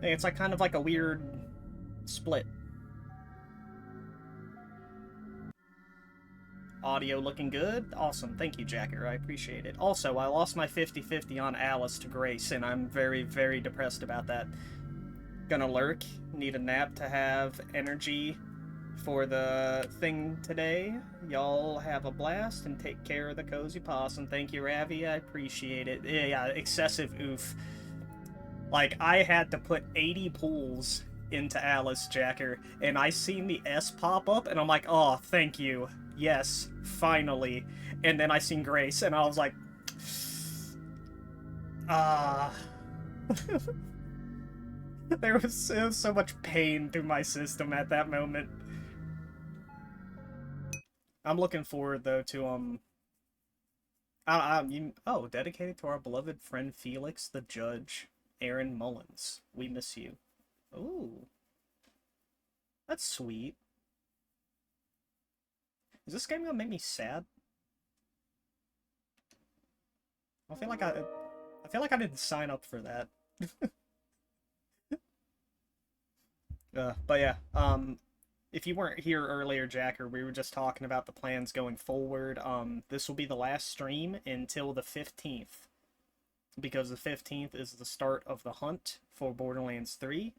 It's like kind of like a weird split. Audio looking good? Awesome. Thank you, Jacker. I appreciate it. Also, I lost my 50-50 on Alice to Grace, and I'm very, very depressed about that. Gonna lurk. Need a nap to have energy for the thing today. Y'all have a blast and take care of the cozy possum. Thank you, Ravi. I appreciate it. Yeah, excessive oof. Like, I had to put 80 pulls into Alice, Jacker, and I seen the S pop up, and I'm like, oh, thank you. Yes, finally. And then I seen Grace, and I was like, ah. There was so much pain through my system at that moment. I'm looking forward, though, to, dedicated to our beloved friend Felix the Judge, Aaron Mullins. We miss you. Ooh. That's sweet. Is this game gonna make me sad? I feel like I didn't sign up for that. But yeah, if you weren't here earlier, Jacker, we were just talking about the plans going forward. This will be the last stream until the 15th, because the 15th is the start of the hunt for Borderlands 3.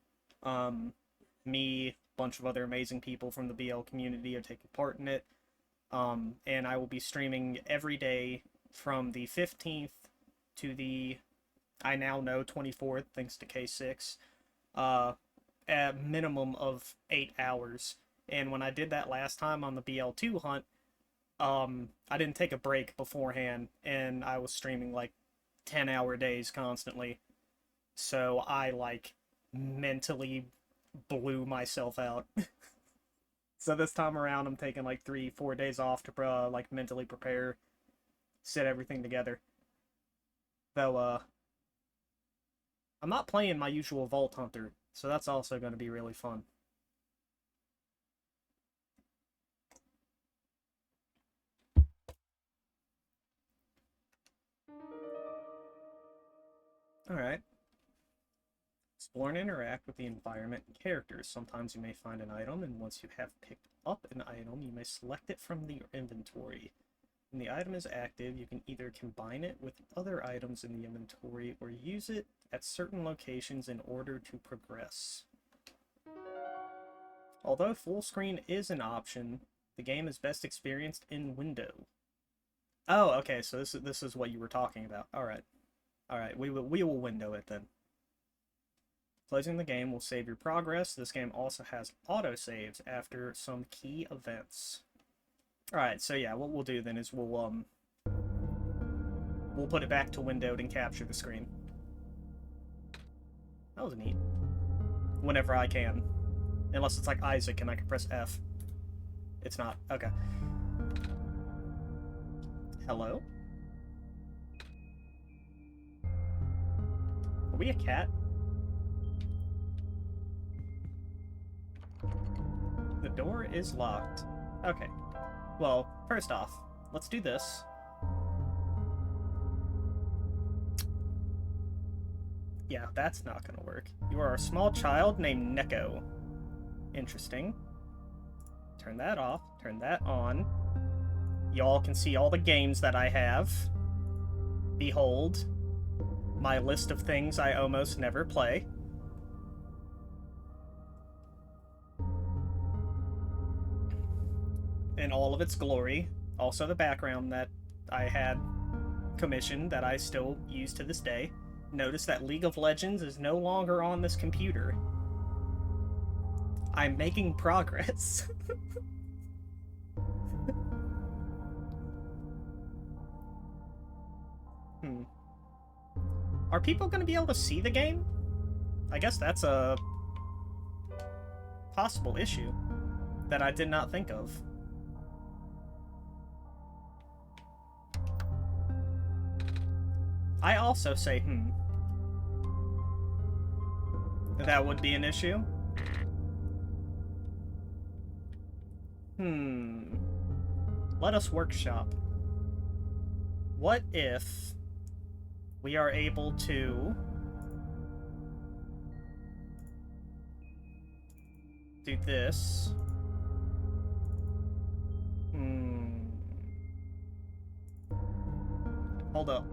Me, a bunch of other amazing people from the BL community are taking part in it. And I will be streaming every day from the 15th to the, I now know, 24th, thanks to K6, a minimum of 8 hours. And when I did that last time on the BL2 hunt, I didn't take a break beforehand, and I was streaming like 10-hour days constantly. So I, like, mentally blew myself out. So this time around, I'm taking like 3-4 days off to like mentally prepare, set everything together. Though I'm not playing my usual Vault Hunter, so that's also going to be really fun. All right. Explore and interact with the environment and characters. Sometimes you may find an item, and once you have picked up an item, you may select it from the inventory. When the item is active, you can either combine it with other items in the inventory or use it at certain locations in order to progress. Although full screen is an option, the game is best experienced in window. Oh, okay, so this is what you were talking about. All right, we will window it then. Closing the game will save your progress. This game also has autosaves after some key events. Alright, so yeah, what we'll do then is we'll put it back to windowed and capture the screen. That was neat. Whenever I can. Unless it's like Isaac and I can press F. It's not. Okay. Hello? Are we a cat? The door is locked. Okay. Well, first off, let's do this. Yeah, that's not gonna work. You are a small child named Neko. Interesting. Turn that off. Turn that on. Y'all can see all the games that I have. Behold, my list of things I almost never play. In all of its glory. Also the background that I had commissioned that I still use to this day. Notice that League of Legends is no longer on this computer. I'm making progress. Are people going to be able to see the game? I guess that's a possible issue that I did not think of. I also say, that would be an issue. Let us workshop. What if we are able to do this. Hold up.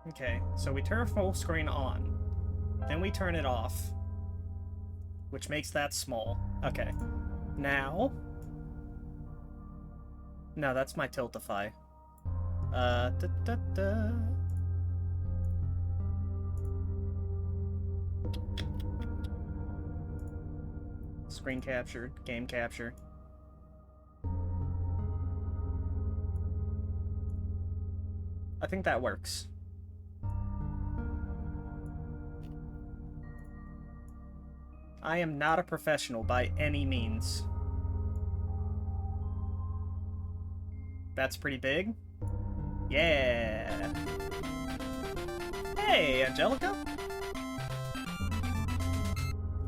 Okay, so we turn full screen on. Then we turn it off. Which makes that small. Okay. Now... No, that's my Tiltify. Screen captured, game capture. I think that works. I am not a professional by any means. That's pretty big. Yeah. Hey, Angelica.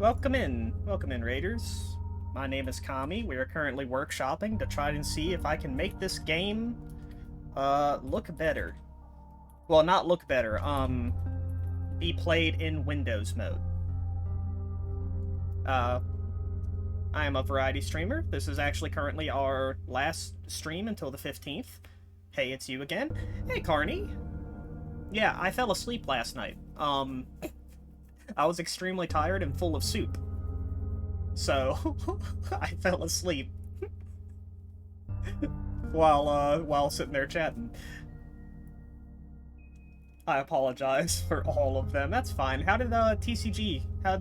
Welcome in, Raiders. My name is Kami. We are currently workshopping to try and see if I can make this game, look better. Well, not look better, be played in Windows mode. I am a variety streamer. This is actually currently our last stream until the 15th. Hey, it's you again. Hey, Carney. Yeah, I fell asleep last night. I was extremely tired and full of soup. So, I fell asleep. while sitting there chatting. I apologize for all of them. That's fine. How did how'd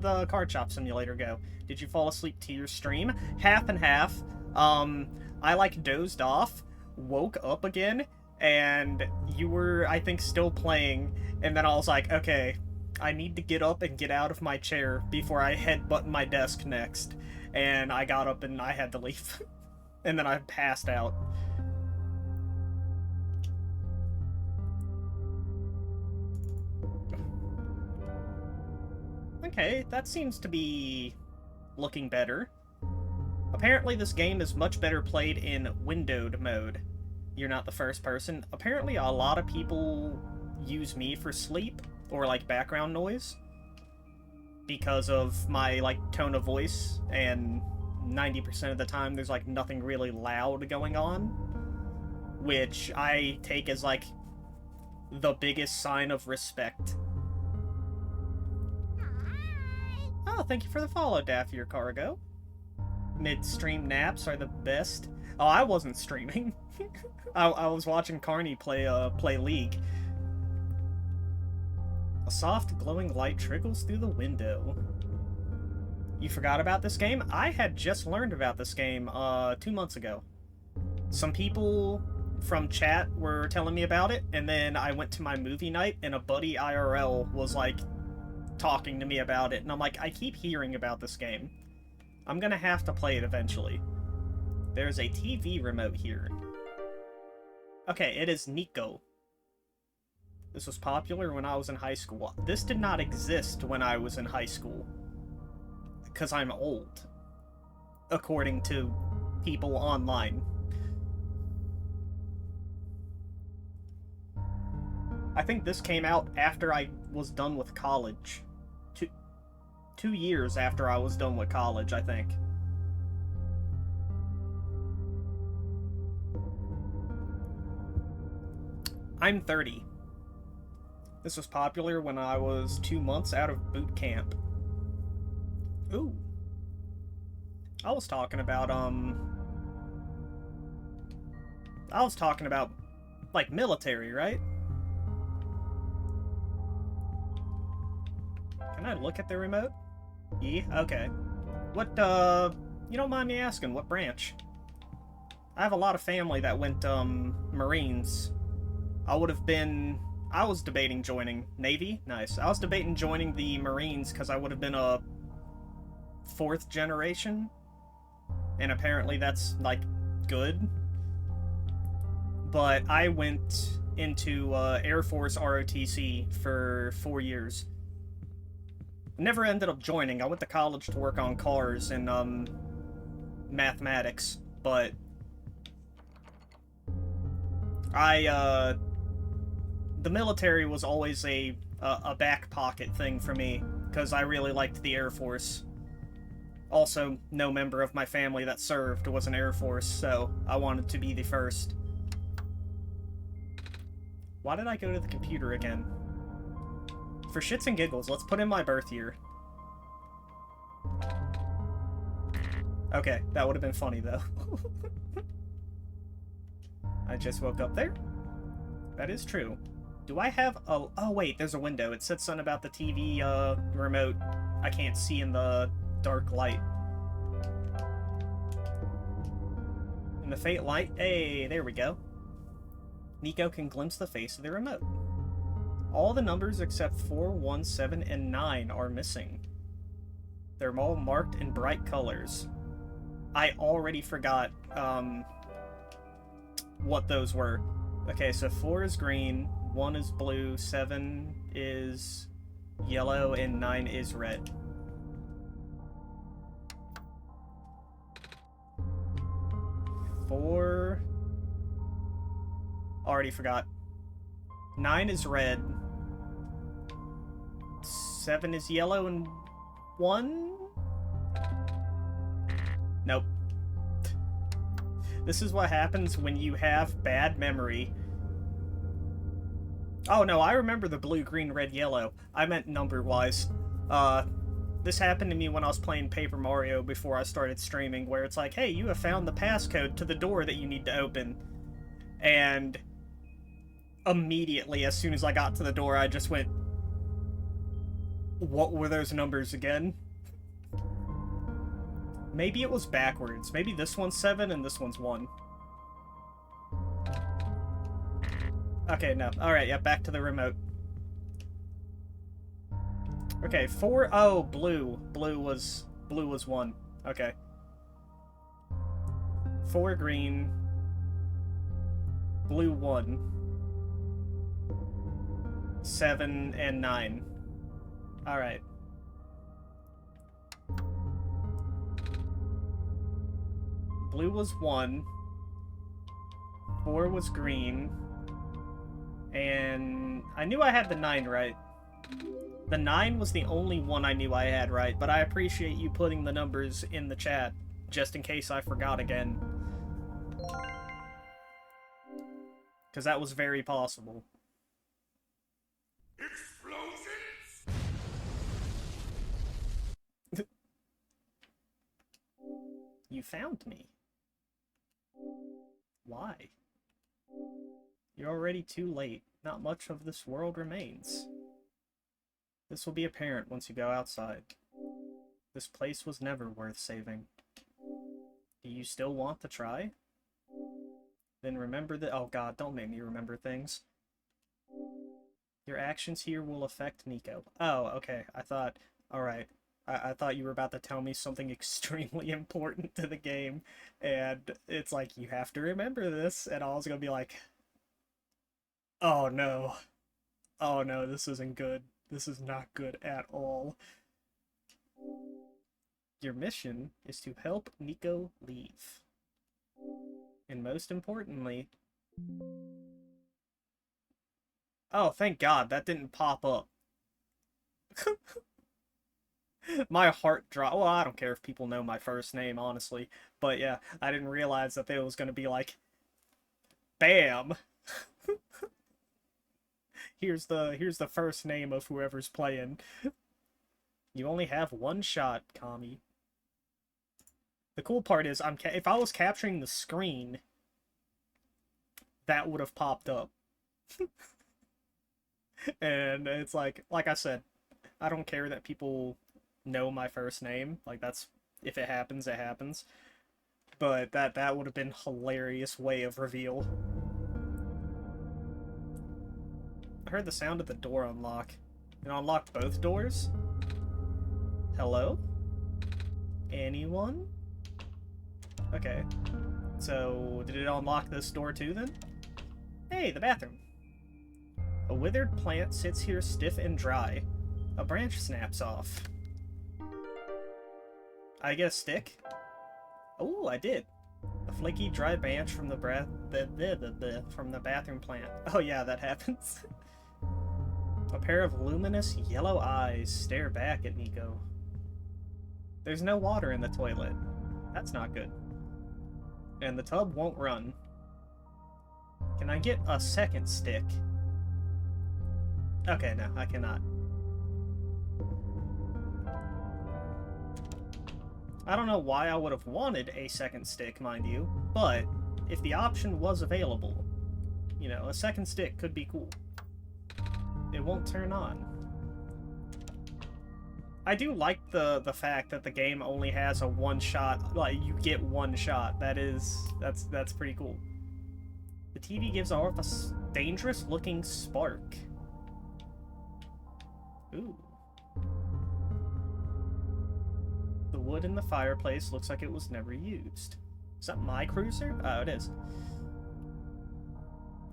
the Card Shop Simulator go? Did you fall asleep to your stream? Half and half. I dozed off, woke up again, and you were, I think, still playing, and then I was like, okay, I need to get up and get out of my chair before I headbutt my desk next. And I got up and I had to leave. And then I passed out. Okay, that seems to be looking better. Apparently this game is much better played in windowed mode. You're not the first person. Apparently a lot of people use me for sleep or background noise because of my tone of voice, and 90% of the time there's nothing really loud going on, which I take as the biggest sign of respect. Oh, thank you for the follow, Daffy or Cargo. Mid-stream naps are the best. Oh, I wasn't streaming. I was watching Carney play League. A soft, glowing light trickles through the window. You forgot about this game? I had just learned about this game 2 months ago. Some people from chat were telling me about it, and then I went to my movie night, and a buddy IRL was talking to me about it, and I'm I keep hearing about this game. I'm gonna have to play it eventually. There's a TV remote here. Okay, it is Nico. This was popular when I was in high school. This did not exist when I was in high school. Because I'm old. According to people online. I think this came out after I was done with college. 2 years after I was done with college, I think. I'm 30. This was popular when I was 2 months out of boot camp. Ooh. I was talking about, military, right? Can I look at the remote? Yeah, okay. What, you don't mind me asking, what branch? I have a lot of family that went, Marines. I was debating joining Navy. Nice. I was debating joining the Marines because I would have been a 4th generation. And apparently that's, good. But I went into, Air Force ROTC for 4 years. Never ended up joining. I went to college to work on cars and, mathematics. But the military was always a back pocket thing for me. because I really liked the Air Force. Also, no member of my family that served was an Air Force, so I wanted to be the first. Why did I go to the computer again? For shits and giggles, let's put in my birth year. Okay, that would have been funny, though. I just woke up there. That is true. Do I have... Oh, wait, there's a window. It said something about the TV remote. I can't see in the dark light. In the faint light... Hey, there we go. Nico can glimpse the face of the remote. All the numbers except 4, 1, 7, and 9 are missing. They're all marked in bright colors. I already forgot what those were. Okay, so 4 is green, 1 is blue, 7 is yellow, and 9 is red. Four... Already forgot. 9 is red. 7 is yellow, and 1? Nope. This is what happens when you have bad memory. Oh no, I remember the blue, green, red, yellow. I meant number-wise. This happened to me when I was playing Paper Mario before I started streaming, where it's like, hey, you have found the passcode to the door that you need to open. And immediately, as soon as I got to the door, I just went, what were those numbers again? Maybe it was backwards. Maybe this one's 7 and this one's 1. Okay, no. Alright, yeah, back to the remote. Okay, 4... Oh, blue. Blue was 1. Okay. 4 green. Blue 1. 7 and 9. Alright. Blue was 1. 4 was green. And I knew I had the 9 right. The 9 was the only one I knew I had right, but I appreciate you putting the numbers in the chat, just in case I forgot again. Because that was very possible. Explosions! You found me. Why? You're already too late. Not much of this world remains. This will be apparent once you go outside. This place was never worth saving. Do you still want to try? Then remember that— oh god, don't make me remember things. Your actions here will affect Nico. Oh, okay. I thought... Alright. I thought you were about to tell me something extremely important to the game, and it's like, you have to remember this, and I was gonna be like, oh no. Oh no, this isn't good. This is not good at all. Your mission is to help Nico leave. And most importantly... Oh, thank God, that didn't pop up. My heart dropped. Well, I don't care if people know my first name, honestly. But yeah, I didn't realize that it was going to be like, bam! Here's the first name of whoever's playing. You only have one shot, Kami. The cool part is, if I was capturing the screen, that would have popped up. And it's like I said, I don't care that people know my first name. Like, that's, if it happens, it happens. But that would have been a hilarious way of reveal. I heard the sound of the door unlock. It unlocked both doors? Hello? Anyone? Okay. So, did it unlock this door too, then? Hey, the bathroom. A withered plant sits here stiff and dry. A branch snaps off. I get a stick? Oh, I did. A flaky, dry branch from the bathroom plant. Oh yeah, that happens. A pair of luminous yellow eyes stare back at Nico. There's no water in the toilet. That's not good. And the tub won't run. Can I get a second stick? Okay, no, I cannot. I don't know why I would have wanted a second stick, mind you, but if the option was available, you know, a second stick could be cool. It won't turn on. I do like the fact that the game only has a one-shot, like, you get one shot. That's pretty cool. The TV gives off a dangerous-looking spark. Ooh. The wood in the fireplace looks like it was never used. Is that my cruiser? Oh, it is.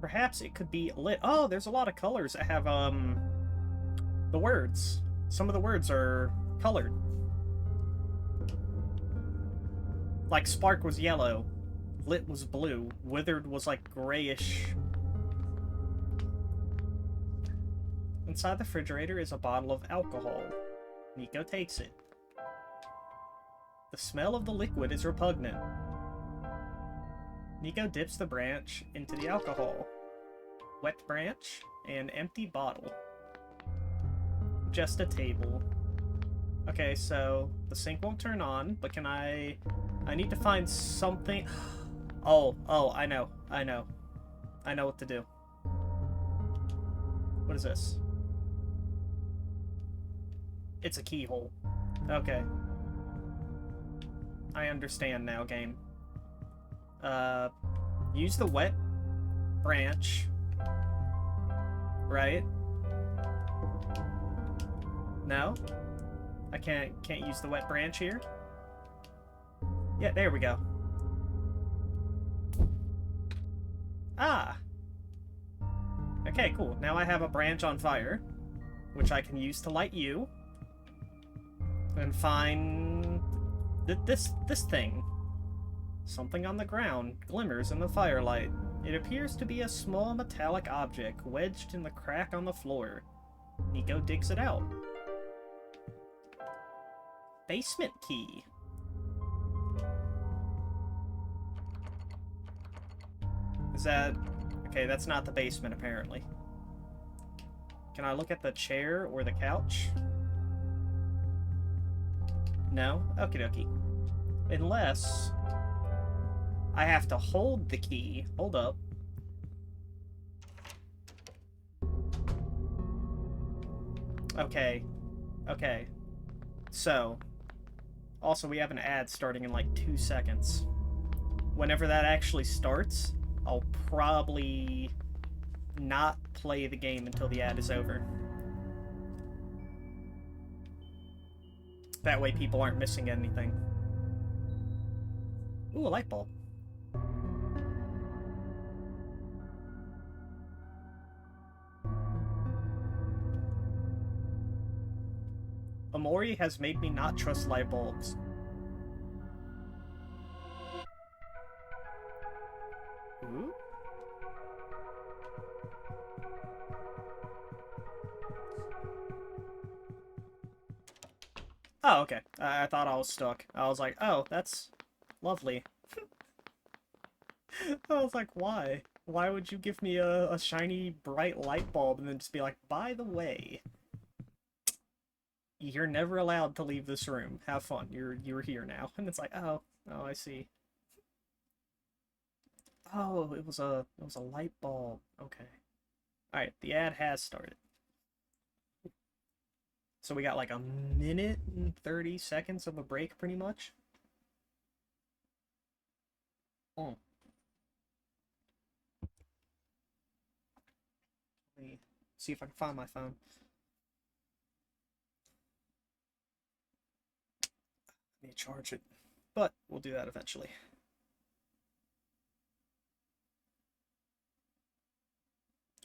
Perhaps it could be lit. Oh, there's a lot of colors that have, the words. Some of the words are colored. Like, spark was yellow. Lit was blue. Withered was, like, grayish. Inside the refrigerator is a bottle of alcohol. Nico takes it. The smell of the liquid is repugnant. Nico dips the branch into the alcohol. Wet branch and empty bottle. Just a table. Okay, so the sink won't turn on, but can I need to find something. Oh, I know what to do. What is this? It's a keyhole. Okay. I understand now, game. Use the wet branch. Right? No? I can't use the wet branch here? Yeah, there we go. Ah! Okay, cool. Now I have a branch on fire, which I can use to light you. And find this thing. Something on the ground glimmers in the firelight. It appears to be a small metallic object wedged in the crack on the floor. Nico digs it out. Basement key. Is that... Okay, that's not the basement, apparently. Can I look at the chair or the couch? No? Okie dokie. Unless... I have to hold the key. Hold up. Okay. Okay. So. Also, we have an ad starting in like 2 seconds. Whenever that actually starts, I'll probably not play the game until the ad is over. That way people aren't missing anything. Ooh, a light bulb. Omori has made me not trust light bulbs. Ooh? Oh, okay. I thought I was stuck. I was like, oh, that's lovely. I was like, why? Why would you give me a shiny, bright light bulb and then just be like, by the way, you're never allowed to leave this room. Have fun. You're here now. And it's like, oh, I see. Oh, it was a light bulb. Okay. Alright, the ad has started. So we got like a minute and 30 seconds of a break, pretty much. Oh. Let me see if I can find my phone. I need to charge it. But we'll do that eventually.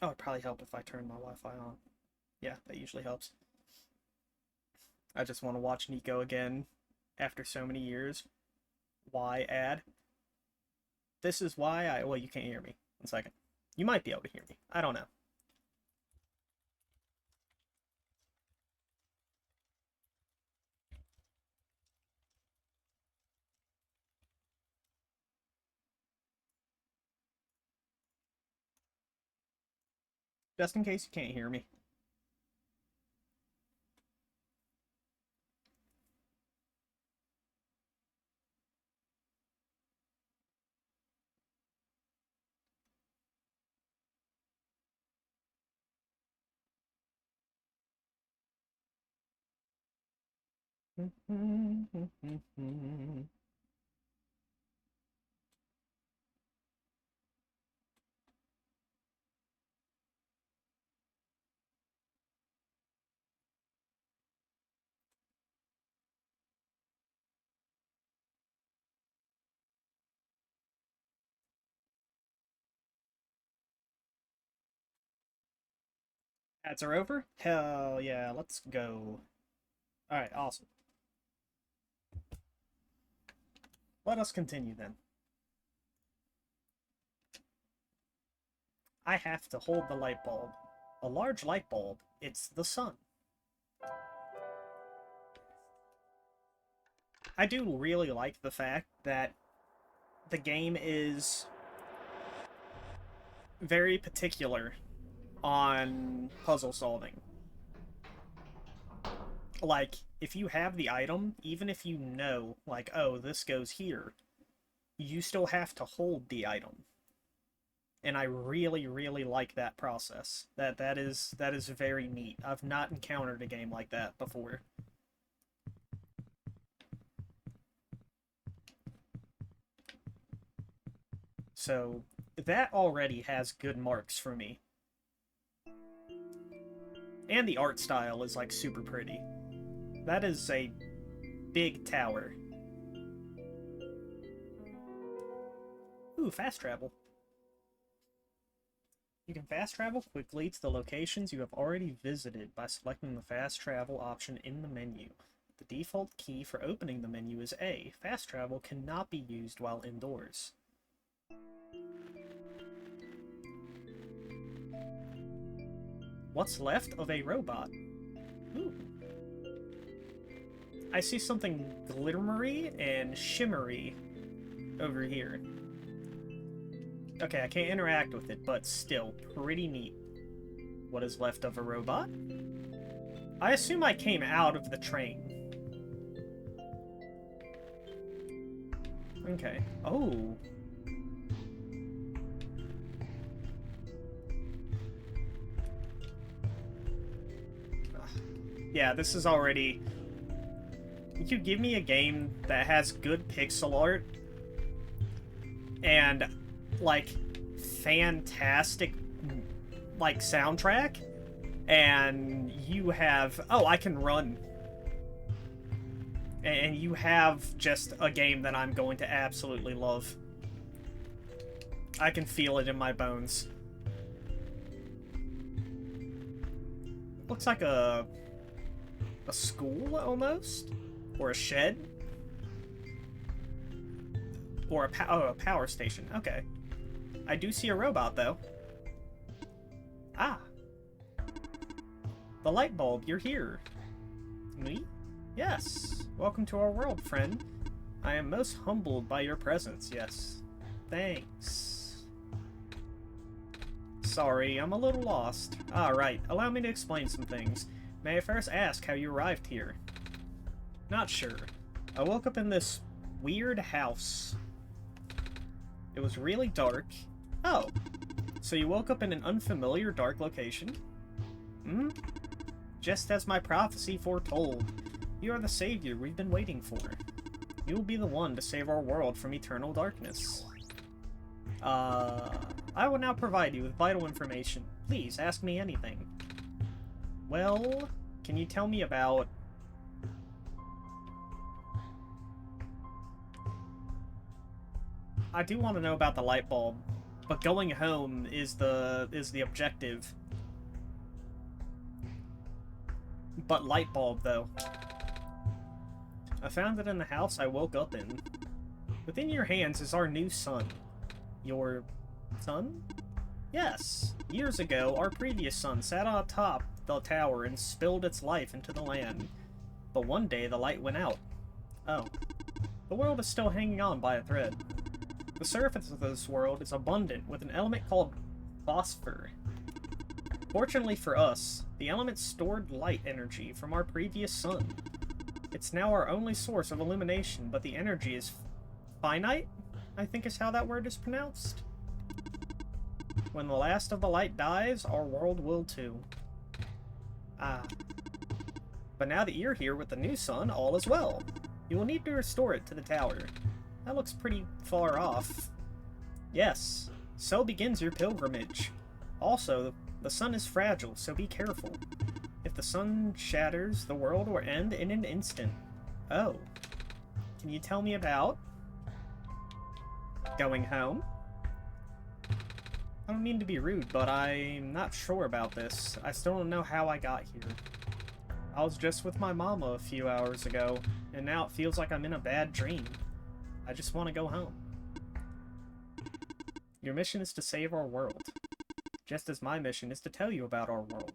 Oh, it'd probably help if I turn my Wi-Fi on. Yeah, that usually helps. I just want to watch Nico again after so many years. Why ad? This is why I... Well, you can't hear me. 1 second. You might be able to hear me. I don't know. Just in case you can't hear me. Ads are over? Hell yeah, let's go. Alright, awesome. Let us continue then. I have to hold the light bulb. A large light bulb. It's the sun. I do really like the fact that the game is very particular on puzzle solving. Like, if you have the item, even if you know, like, oh, this goes here, you still have to hold the item. And I really, really like that process. That is very neat. I've not encountered a game like that before. So, that already has good marks for me. And the art style is, like, super pretty. That is a big tower. Ooh, fast travel. You can fast travel quickly to the locations you have already visited by selecting the fast travel option in the menu. The default key for opening the menu is A. Fast travel cannot be used while indoors. What's left of a robot? Ooh. I see something glimmery and shimmery over here. Okay, I can't interact with it, but still, pretty neat. What is left of a robot? I assume I came out of the train. Okay. Oh. Yeah, this is already... You give me a game that has good pixel art and, like, fantastic, like, soundtrack, and you have... Oh, I can run. And you have just a game that I'm going to absolutely love. I can feel it in my bones. Looks like a school, almost? Or a shed? Or a power station. Okay. I do see a robot, though. Ah. The light bulb, you're here. Me? Yes. Welcome to our world, friend. I am most humbled by your presence, yes. Thanks. Sorry, I'm a little lost. Ah, right. Allow me to explain some things. May I first ask how you arrived here? Not sure. I woke up in this weird house. It was really dark. Oh. So you woke up in an unfamiliar dark location? Hmm? Just as my prophecy foretold. You are the savior we've been waiting for. You will be the one to save our world from eternal darkness. I will now provide you with vital information. Please, ask me anything. Well, can you tell me about... I do want to know about the light bulb, but going home is the objective. But light bulb, though. I found it in the house I woke up in. Within your hands is our new son. Your son? Yes. Years ago, our previous son sat on top the tower and spilled its life into the land. But one day, the light went out. Oh. The world is still hanging on by a thread. The surface of this world is abundant with an element called phosphor. Fortunately for us, the element stored light energy from our previous sun. It's now our only source of illumination, but the energy is finite, I think is how that word is pronounced. When the last of the light dies, our world will too. Ah. But now that you're here with the new sun, all is well. You will need to restore it to the tower. That looks pretty far off. Yes, so begins your pilgrimage. Also, the sun is fragile, so be careful. If the sun shatters, the world will end in an instant. Oh. Can you tell me about going home? I don't mean to be rude, but I'm not sure about this. I still don't know how I got here. I was just with my mama a few hours ago, and now it feels like I'm in a bad dream. I just want to go home. Your mission is to save our world, just as my mission is to tell you about our world.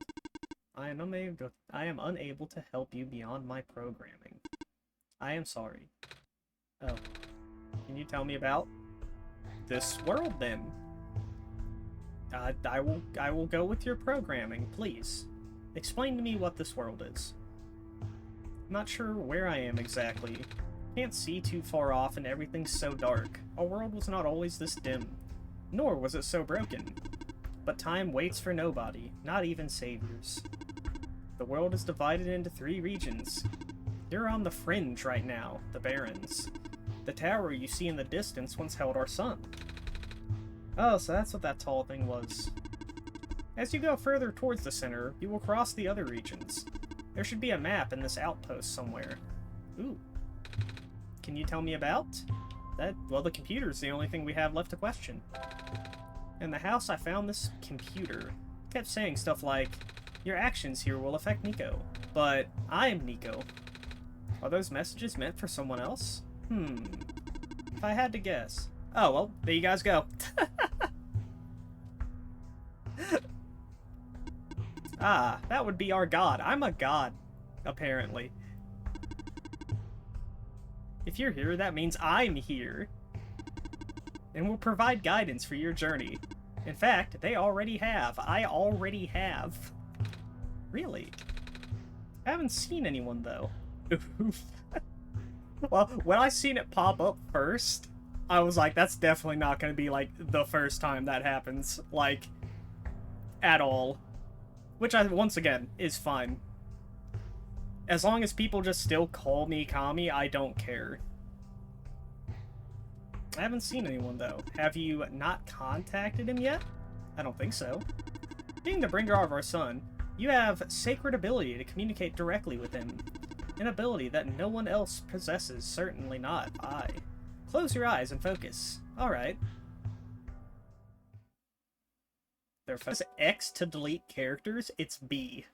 I am unable to help you beyond my programming. I am sorry. Oh. Can you tell me about this world, then? I will go with your programming, please. Explain to me what this world is. I'm not sure where I am exactly. Can't see too far off and everything's so dark. Our world was not always this dim, nor was it so broken. But time waits for nobody, not even saviors. The world is divided into 3 regions. You're on the fringe right now, the Barrens. The tower you see in the distance once held our sun. Oh, so that's what that tall thing was. As you go further towards the center, you will cross the other regions. There should be a map in this outpost somewhere. Ooh. Can you tell me about? Well, the computer's the only thing we have left to question. In the house, I found this computer. It kept saying stuff like, your actions here will affect Nico. But I'm Nico. Are those messages meant for someone else? If I had to guess. Oh, well, there you guys go. Ah, that would be our god. I'm a god, apparently. If you're here, that means I'm here. And will provide guidance for your journey. In fact, they already have. I already have. Really? I haven't seen anyone, though. Well, when I seen it pop up first, I was like, that's definitely not going to be, like, the first time that happens. Like, at all. Which, once again, is fine. As long as people just still call me Kami, I don't care. I haven't seen anyone, though. Have you not contacted him yet? I don't think so. Being the bringer of our son, you have sacred ability to communicate directly with him. An ability that no one else possesses, certainly not I. Close your eyes and focus. Alright. There's X to delete characters, it's B.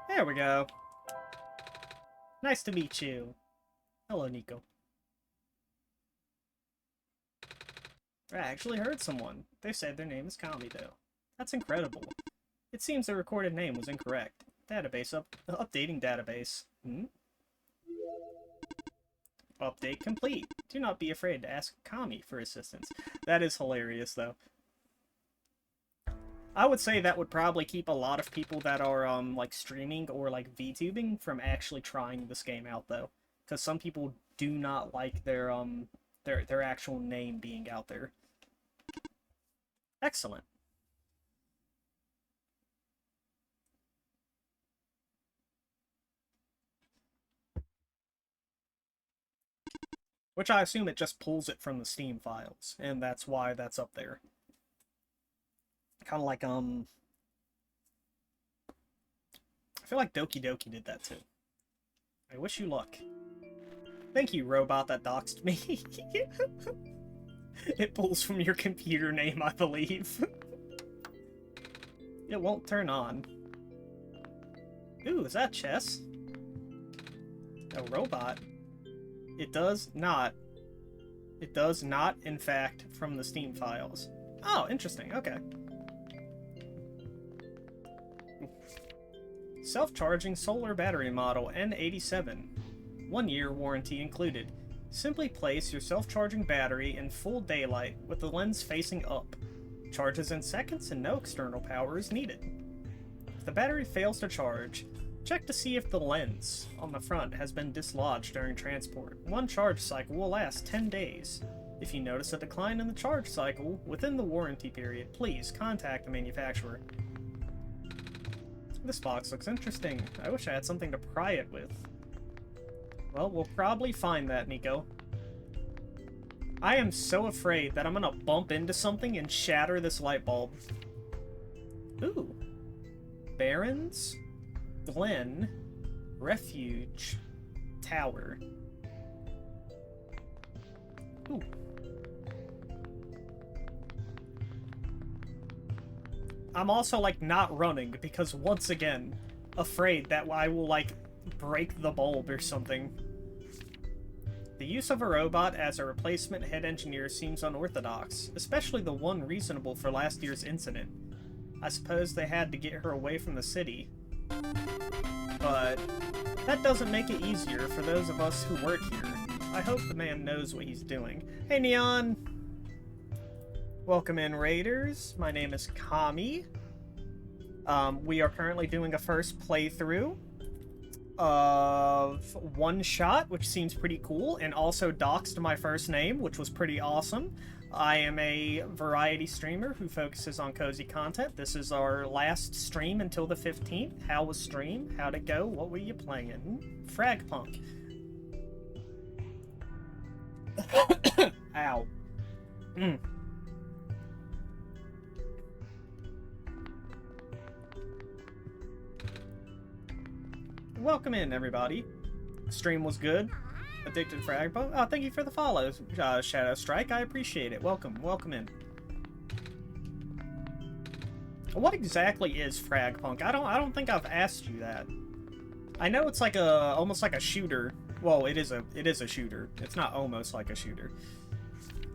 There we go. Nice to meet you. Hello, Nico. I actually heard someone. They said their name is Kami, though. That's incredible. It seems the recorded name was incorrect. Database updating database. Update complete. Do not be afraid to ask Kami for assistance. That is hilarious, though. I would say that would probably keep a lot of people that are, like, streaming or, like, VTubing from actually trying this game out, though. Because some people do not like their actual name being out there. Excellent. Which I assume it just pulls it from the Steam files, and that's why that's up there. Kind of like, I feel like Doki Doki did that too. I wish you luck. Thank you, robot that doxed me. It pulls from your computer name, I believe. It won't turn on. Ooh, is that chess? A robot? It does not. It does not, in fact, from the Steam files. Oh, interesting. Okay. Self-charging solar battery model N87. 1-year warranty included. Simply place your self-charging battery in full daylight with the lens facing up. Charges in seconds and no external power is needed. If the battery fails to charge, check to see if the lens on the front has been dislodged during transport. One charge cycle will last 10 days. If you notice a decline in the charge cycle within the warranty period, please contact the manufacturer. This box looks interesting. I wish I had something to pry it with. Well, we'll probably find that, Nico. I am so afraid that I'm gonna bump into something and shatter this light bulb. Ooh. Barrens, Glen, Refuge, Tower. Ooh. I'm also, like, not running because, once again, afraid that I will, like, break the bulb or something. The use of a robot as a replacement head engineer seems unorthodox, especially the one reasonable for last year's incident. I suppose they had to get her away from the city. But that doesn't make it easier for those of us who work here. I hope the man knows what he's doing. Hey, Neon! Welcome in, Raiders. My name is Kami. We are currently doing a first playthrough of OneShot, which seems pretty cool, and also doxed my first name, which was pretty awesome. I am a variety streamer who focuses on cozy content. This is our last stream until the 15th. How was stream? How'd it go? What were you playing? Fragpunk. Ow. Welcome in, everybody. Stream was good. Addicted Fragpunk. Oh, thank you for the follow, Shadow Strike. I appreciate it. Welcome in. What exactly is Fragpunk? I don't think I've asked you that. I know it's like almost like a shooter. Well, it is a shooter. It's not almost like a shooter.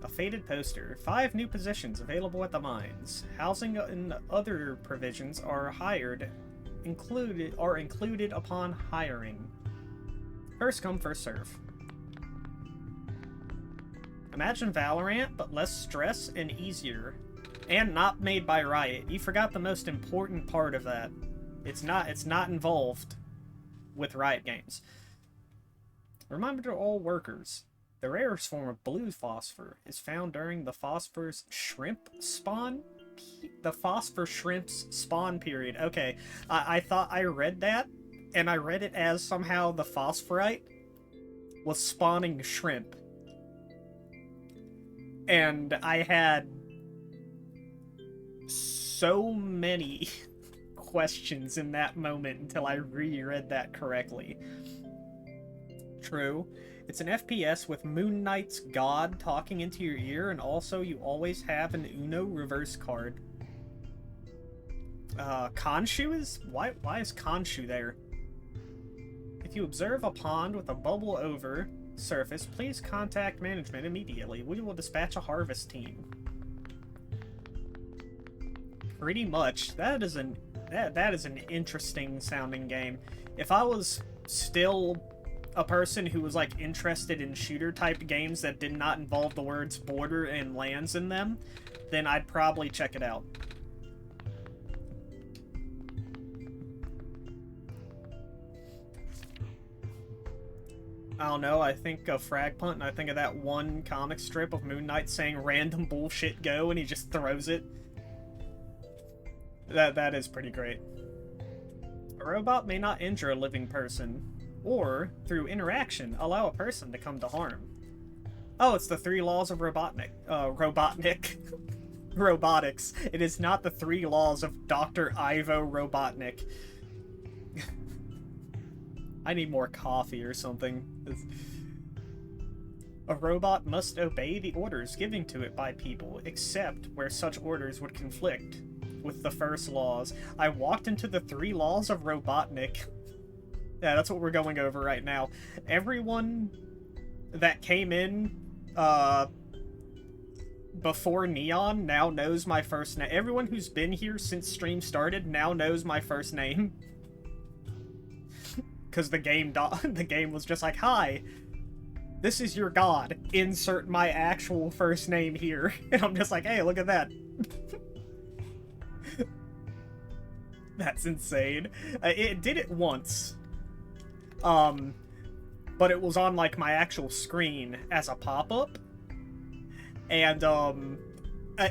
A faded poster. 5 new positions available at the mines. Housing and other provisions are included upon hiring. First come, first serve. Imagine Valorant, but less stress and easier. And not made by Riot. You forgot the most important part of that. It's not involved with Riot Games. Reminder to all workers. The rarest form of blue phosphor is found during the phosphor's shrimp spawn. The phosphor shrimp's spawn period. Okay, I thought I read that, and I read it as somehow the phosphorite was spawning shrimp. And I had so many questions in that moment until I reread that correctly. True. It's an FPS with Moon Knight's God talking into your ear, and also you always have an Uno reverse card. Khonshu is... Why is Khonshu there? If you observe a pond with a bubble over surface, please contact management immediately. We will dispatch a harvest team. Pretty much. That is an interesting sounding game. If I was still a person who was like interested in shooter type games that did not involve the words border and lands in them, then I'd probably check it out. I don't know, I think of Fragpunk and I think of that one comic strip of Moon Knight saying random bullshit go and he just throws it. That is pretty great. A robot may not injure a living person, or, through interaction, allow a person to come to harm. Oh, it's the 3 laws of robotics. It is not the 3 laws of Dr. Ivo Robotnik. I need more coffee or something. A robot must obey the orders given to it by people, except where such orders would conflict with the first laws. I walked into the 3 laws of Robotnik. Yeah, that's what we're going over right now. Everyone that came in before Neon now knows my first name. Everyone who's been here since stream started now knows my first name. Because the game was just like, hi. this is your god. Insert my actual first name here. And I'm just like, hey, look at that. That's insane. It did it once. But it was on, like, my actual screen as a pop-up. And,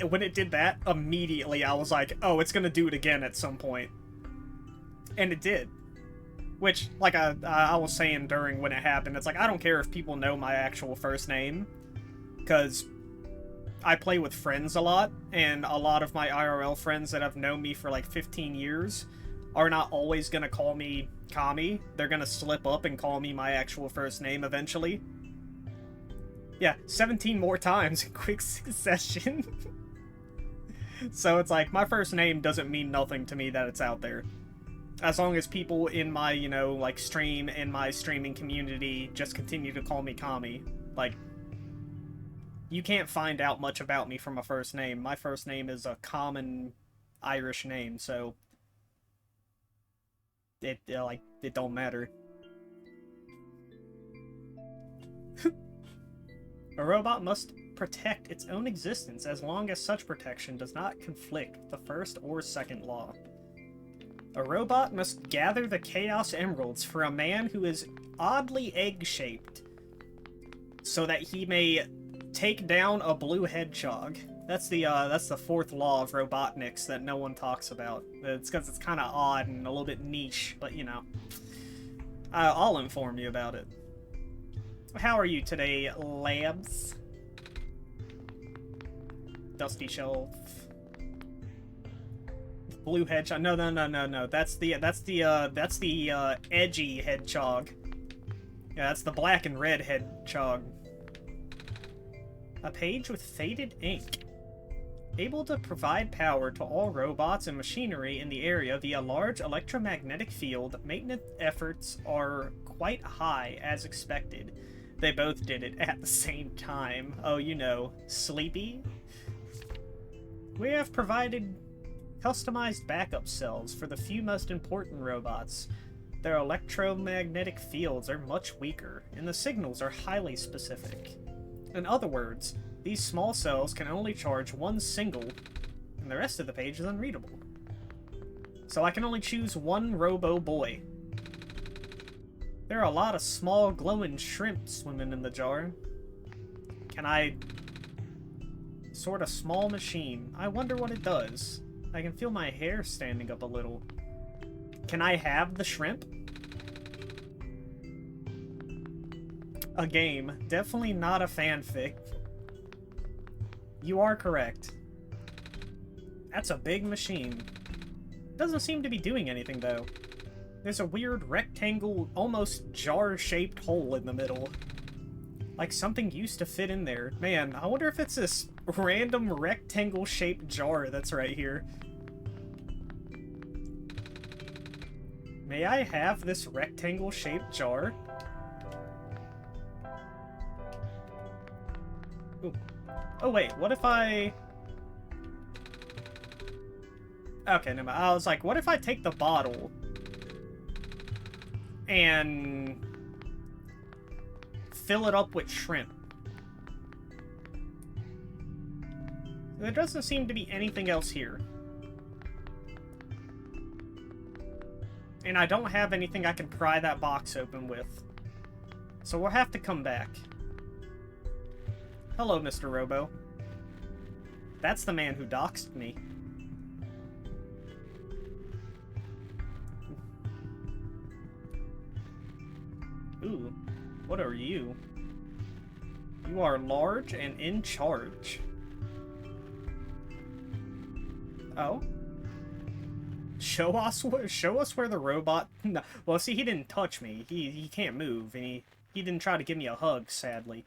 when it did that, immediately I was like, oh, it's gonna do it again at some point. And it did. Which, like I was saying during when it happened, it's like, I don't care if people know my actual first name. Because I play with friends a lot, and a lot of my IRL friends that have known me for like 15 years are not always going to call me Kami. They're going to slip up and call me my actual first name eventually. Yeah, 17 more times in quick succession. So it's like, my first name doesn't mean nothing to me that it's out there. As long as people in my, you know, like, stream and my streaming community just continue to call me Kami. Like, you can't find out much about me from a first name. My first name is a common Irish name, so it don't matter. A robot must protect its own existence as long as such protection does not conflict with the first or second law. A robot must gather the Chaos Emeralds for a man who is oddly egg-shaped so that he may take down a blue hedgehog. That's the fourth law of Robotniks that no one talks about. It's because it's kind of odd and a little bit niche, but you know. I'll inform you about it. How are you today, labs? Dusty shelf. Blue hedgehog. No. That's the edgy hedgehog. Yeah, that's the black and red hedgehog. A page with faded ink. Able to provide power to all robots and machinery in the area via large electromagnetic field, maintenance efforts are quite high as expected. They both did it at the same time. Oh, you know, sleepy? We have provided customized backup cells for the few most important robots. Their electromagnetic fields are much weaker, and the signals are highly specific. In other words, these small cells can only charge one single, and the rest of the page is unreadable. So I can only choose one Robo Boy. There are a lot of small glowing shrimp swimming in the jar. Can I sort a small machine? I wonder what it does. I can feel my hair standing up a little. Can I have the shrimp? A game. Definitely not a fanfic. You are correct. That's a big machine. Doesn't seem to be doing anything, though. There's a weird rectangle, almost jar-shaped hole in the middle. Like something used to fit in there. Man, I wonder if it's this random rectangle-shaped jar that's right here. May I have this rectangle-shaped jar? Ooh. Oh wait, what if I... Okay, never mind. I was like, what if I take the bottle and fill it up with shrimp? There doesn't seem to be anything else here. And I don't have anything I can pry that box open with. So we'll have to come back. Hello, Mr. Robo. That's the man who doxed me. Ooh, what are you? You are large and in charge. Oh? Show us where the robot... No. Well, see, he didn't touch me. He can't move, and he didn't try to give me a hug, sadly.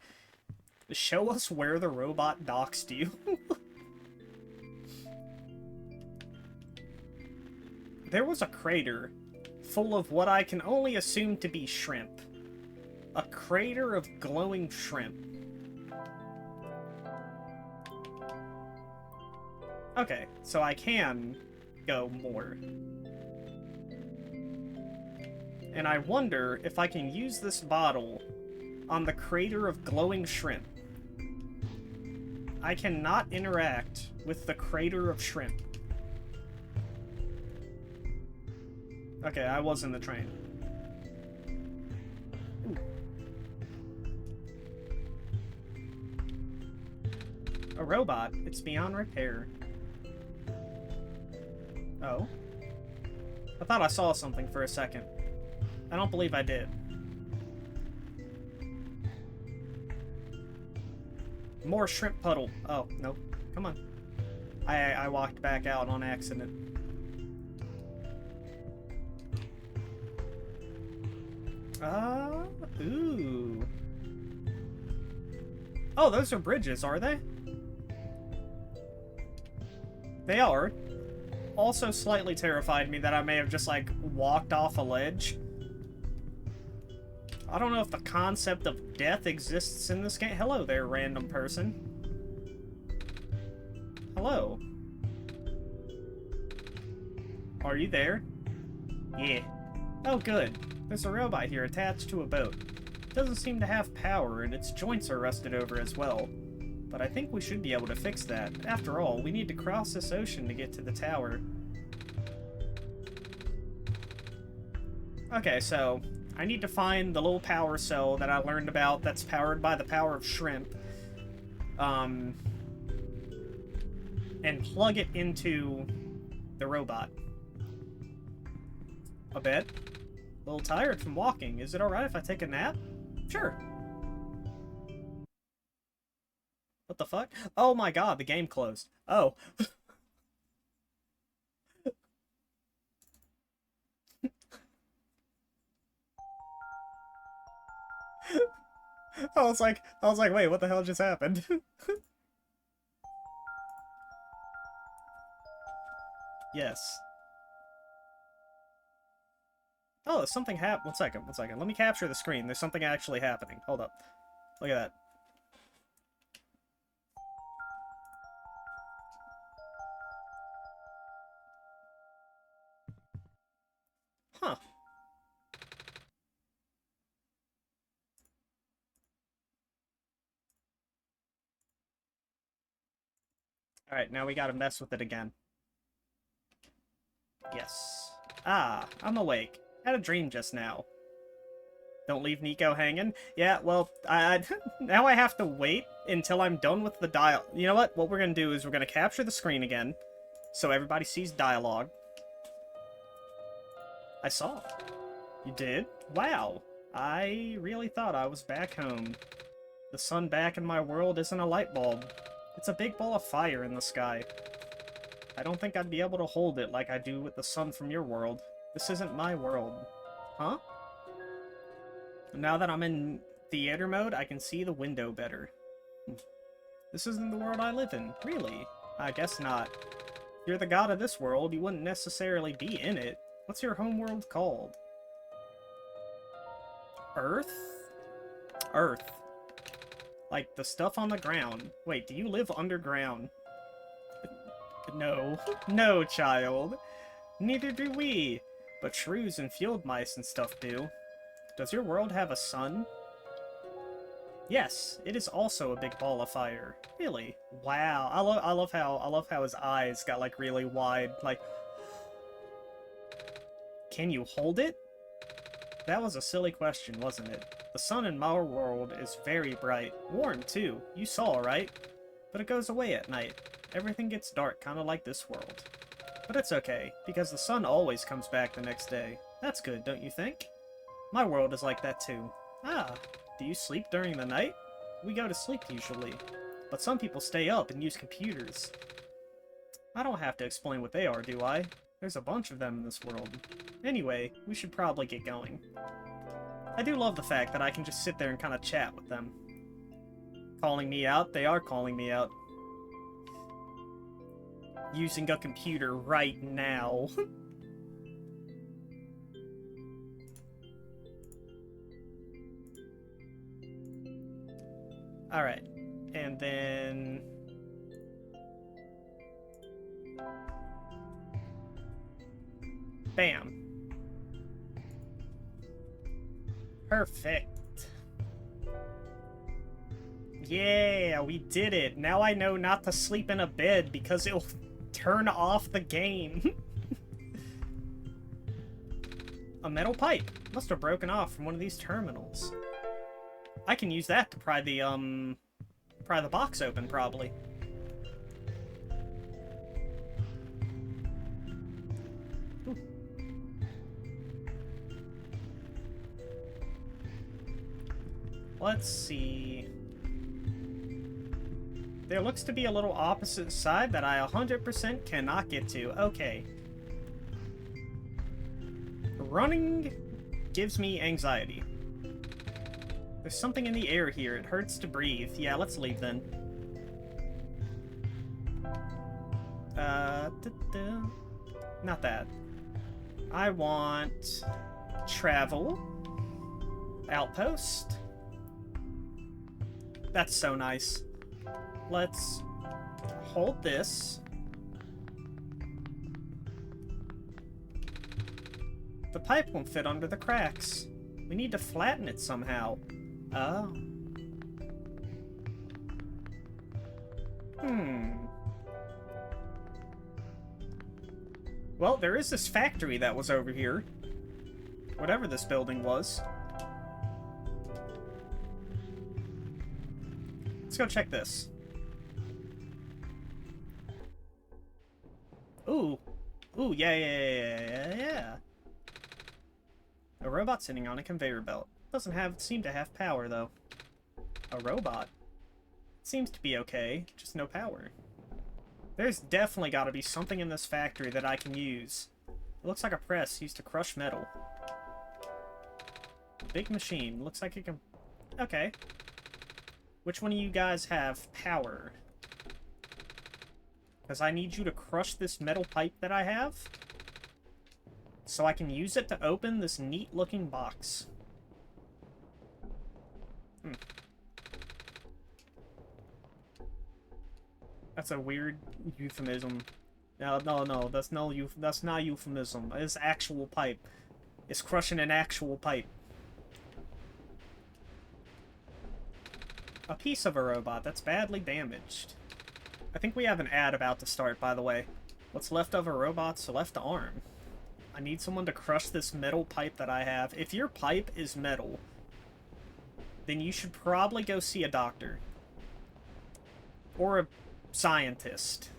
Show us where the robot doxed you. There was a crater full of what I can only assume to be shrimp. A crater of glowing shrimp. Okay, so I can go more. And I wonder if I can use this bottle on the crater of glowing shrimp. I cannot interact with the crater of shrimp. Okay, I was in the train. Ooh. A robot. It's beyond repair. Oh. I thought I saw something for a second. I don't believe I did. More shrimp puddle. Oh, nope. Come on. I walked back out on accident. Ooh. Oh, those are bridges, are they? They are. Also slightly terrified me that I may have just, like, walked off a ledge. I don't know if the concept of death exists in this game. Hello there, random person. Hello. Are you there? Yeah. Oh, good. There's a robot here attached to a boat. It doesn't seem to have power, and its joints are rusted over as well. But I think we should be able to fix that. After all, we need to cross this ocean to get to the tower. Okay, so I need to find the little power cell that I learned about that's powered by the power of shrimp. And plug it into the robot. A bit. A little tired from walking. Is it alright if I take a nap? Sure. What the fuck? Oh my god, the game closed. Oh. I was like, wait, what the hell just happened? Yes. Oh, there's something one second. Let me capture the screen. There's something actually happening. Hold up. Look at that. Huh. Alright, now we gotta mess with it again. Yes. Ah, I'm awake. Had a dream just now. Don't leave Nico hanging. Yeah, well, now I have to wait until I'm done with the dial. You know what? What we're gonna do is we're gonna capture the screen again, so everybody sees dialogue. I saw. You did? Wow. I really thought I was back home. The sun back in my world isn't a light bulb. It's a big ball of fire in the sky. I don't think I'd be able to hold it like I do with the sun from your world. This isn't my world. Huh? Now that I'm in theater mode, I can see the window better. This isn't the world I live in. Really? I guess not. If you're the god of this world, you wouldn't necessarily be in it. What's your home world called? Earth? Earth. Like, the stuff on the ground. Wait, do you live underground? No. No, child. Neither do we. But shrews and field mice and stuff do. Does your world have a sun? Yes, it is also a big ball of fire. Really? Wow. I love how his eyes got like really wide. Like, can you hold it? That was a silly question, wasn't it? The sun in my world is very bright. Warm, too. You saw, right? But it goes away at night. Everything gets dark, kind of like this world. But it's okay, because the sun always comes back the next day. That's good, don't you think? My world is like that, too. Ah, do you sleep during the night? We go to sleep, usually. But some people stay up and use computers. I don't have to explain what they are, do I? There's a bunch of them in this world. Anyway, we should probably get going. I do love the fact that I can just sit there and kind of chat with them. Calling me out? They are calling me out. Using a computer right now. Alright. And then... Bam. Perfect. Yeah, we did it. Now I know not to sleep in a bed because it'll turn off the game. A metal pipe. Must have broken off from one of these terminals. I can use that to pry the box open, probably. Ooh. Let's see. There looks to be a little opposite side that I 100% cannot get to. Okay. Running gives me anxiety. There's something in the air here. It hurts to breathe. Yeah, let's leave then. Not that. I want travel. Outpost. That's so nice. Let's hold this. The pipe won't fit under the cracks. We need to flatten it somehow. Oh. Well, there is this factory that was over here. Whatever this building was. Let's go check this. Ooh. Ooh, yeah. A robot sitting on a conveyor belt. Doesn't seem to have power, though. A robot. Seems to be okay, just no power. There's definitely got to be something in this factory that I can use. It looks like a press used to crush metal. Big machine. Looks like it can... Okay. Which one of you guys have power? Because I need you to crush this metal pipe that I have, so I can use it to open this neat-looking box. That's a weird euphemism. No, that's not euphemism. It's actual pipe. It's crushing an actual pipe. A piece of a robot that's badly damaged. I think we have an ad about to start, by the way. What's left of a robot's left arm. I need someone to crush this metal pipe that I have. If your pipe is metal, then you should probably go see a doctor. Or a scientist.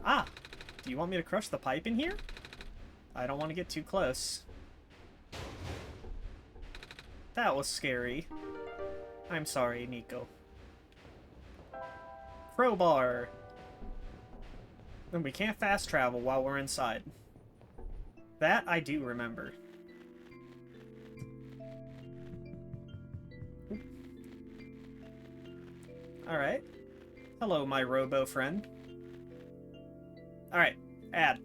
Ah! Do you want me to crush the pipe in here? I don't want to get too close. That was scary. I'm sorry, Nico. Crowbar! And we can't fast travel while we're inside. That I do remember. Alright. Hello, my robo friend. Alright, ad.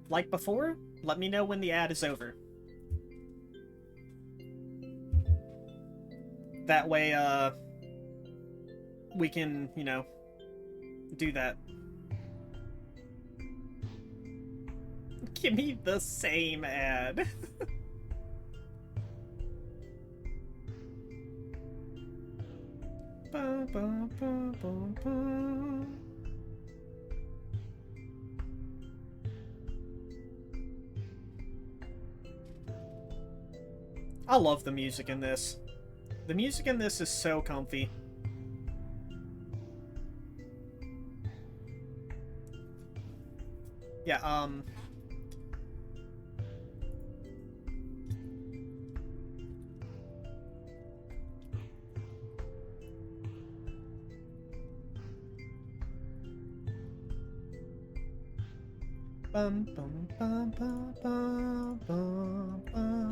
Like before, let me know when the ad is over. That way, we can, you know, do that. Give me the same ad. Ba, ba, ba, ba, ba. I love the music in this. The music in this is so comfy. Yeah, bum bum bum bum bum bum bum.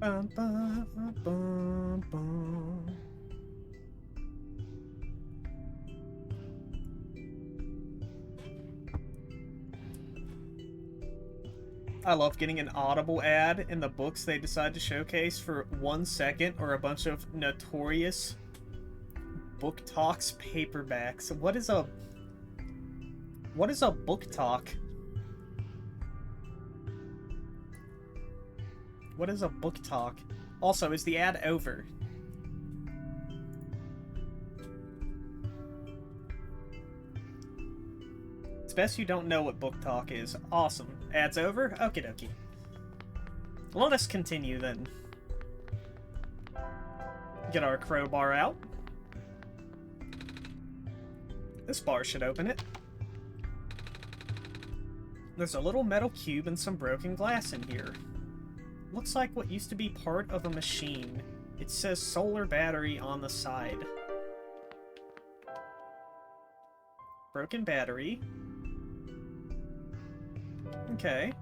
Bum, bum, bum, bum. I love getting an Audible ad in the books they decide to showcase for 1 second, or a bunch of notorious book talks paperbacks. What is a book talk? What is a book talk? Also, is the ad over? It's best you don't know what book talk is. Awesome. Ad's over? Okie dokie. Let us continue then. Get our crowbar out. This bar should open it. There's a little metal cube and some broken glass in here. Looks like what used to be part of a machine. It says solar battery on the side. Broken battery. Okay.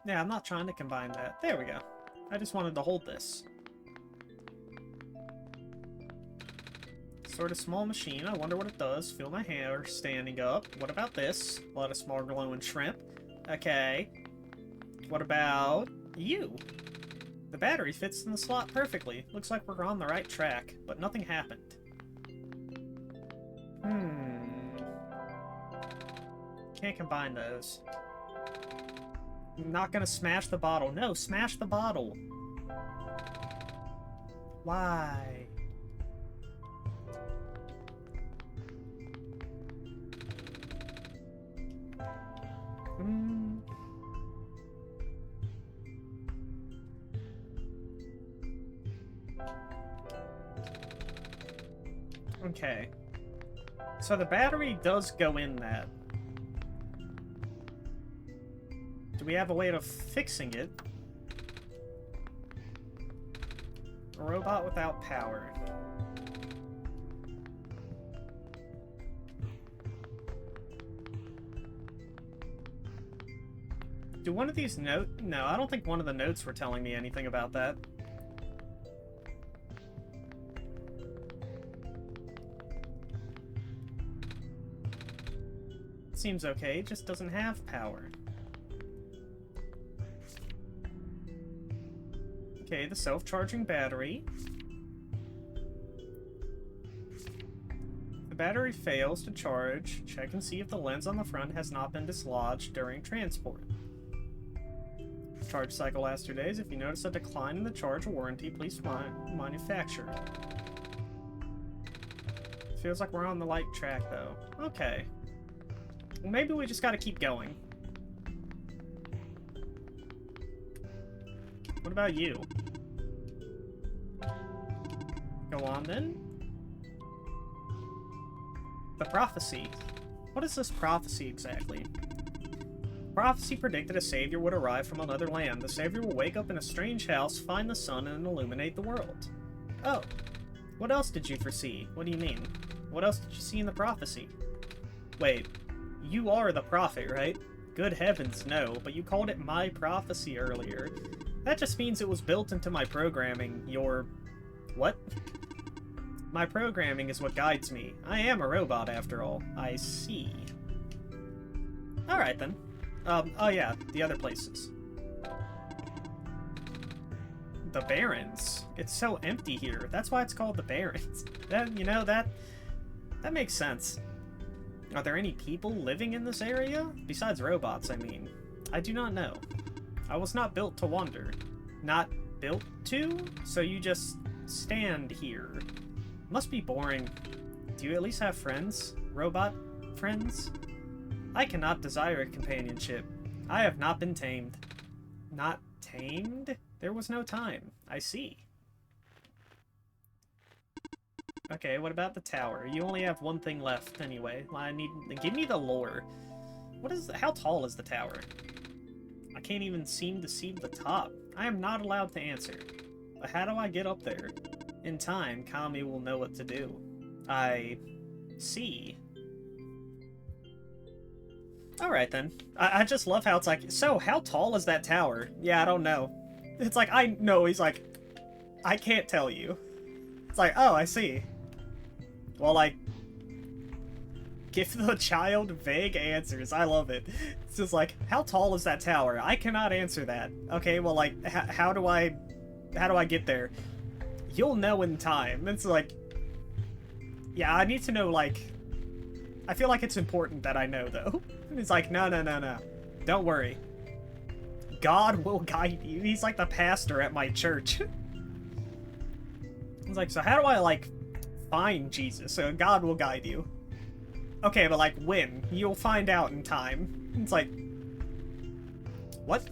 Yeah, I'm not trying to combine that. There we go. I just wanted to hold this. Sort of small machine. I wonder what it does. Feel my hair standing up. What about this? A lot of small glowing shrimp. Okay. What about you? The battery fits in the slot perfectly. Looks like we're on the right track, but nothing happened. Can't combine those. I'm not gonna smash the bottle. No, smash the bottle. Why? Okay. So the battery does go in that. Do we have a way of fixing it? A robot without power. Do one of these note? No, I don't think one of the notes were telling me anything about that. Seems okay, just doesn't have power. Okay, the self-charging battery. The battery fails to charge. Check and see if the lens on the front has not been dislodged during transport. Charge cycle lasts 2 days. If you notice a decline in the charge warranty, please manufacturer. Feels like we're on the right track, though. Okay. Well, maybe we just gotta keep going. What about you? Go on, then. The prophecy. What is this prophecy exactly? Prophecy predicted a savior would arrive from another land. The savior will wake up in a strange house, find the sun, and illuminate the world. Oh. What else did you foresee? What do you mean? What else did you see in the prophecy? Wait. You are the prophet, right? Good heavens, no, but you called it my prophecy earlier. That just means it was built into my programming. Your... what? My programming is what guides me. I am a robot, after all. I see. Alright, then. Oh yeah, the other places. The Barrens. It's so empty here. That's why it's called the Barrens. That, you know, that makes sense. Are there any people living in this area? Besides robots, I mean. I do not know. I was not built to wander. Not built to? So you just stand here. Must be boring. Do you at least have friends? Robot friends? I cannot desire a companionship. I have not been tamed. Not tamed? There was no time. I see. Okay, what about the tower? You only have one thing left anyway. Give me the lore. How tall is the tower? I can't even seem to see the top. I am not allowed to answer. But how do I get up there? In time, Kami will know what to do. I see. Alright then. I just love how it's like, so how tall is that tower? Yeah, I don't know. It's like, I know. He's like, I can't tell you. It's like, oh, I see. Well, like, give the child vague answers. I love it. It's just like, how tall is that tower? I cannot answer that. Okay, well, like, how do I get there? You'll know in time. It's like, yeah, I need to know, like, I feel like it's important that I know, though. It's like, no. Don't worry. God will guide you. He's like the pastor at my church. It's like, so how do I, like, find Jesus? So God will guide you. Okay, but, like, when? You'll find out in time. It's like, what?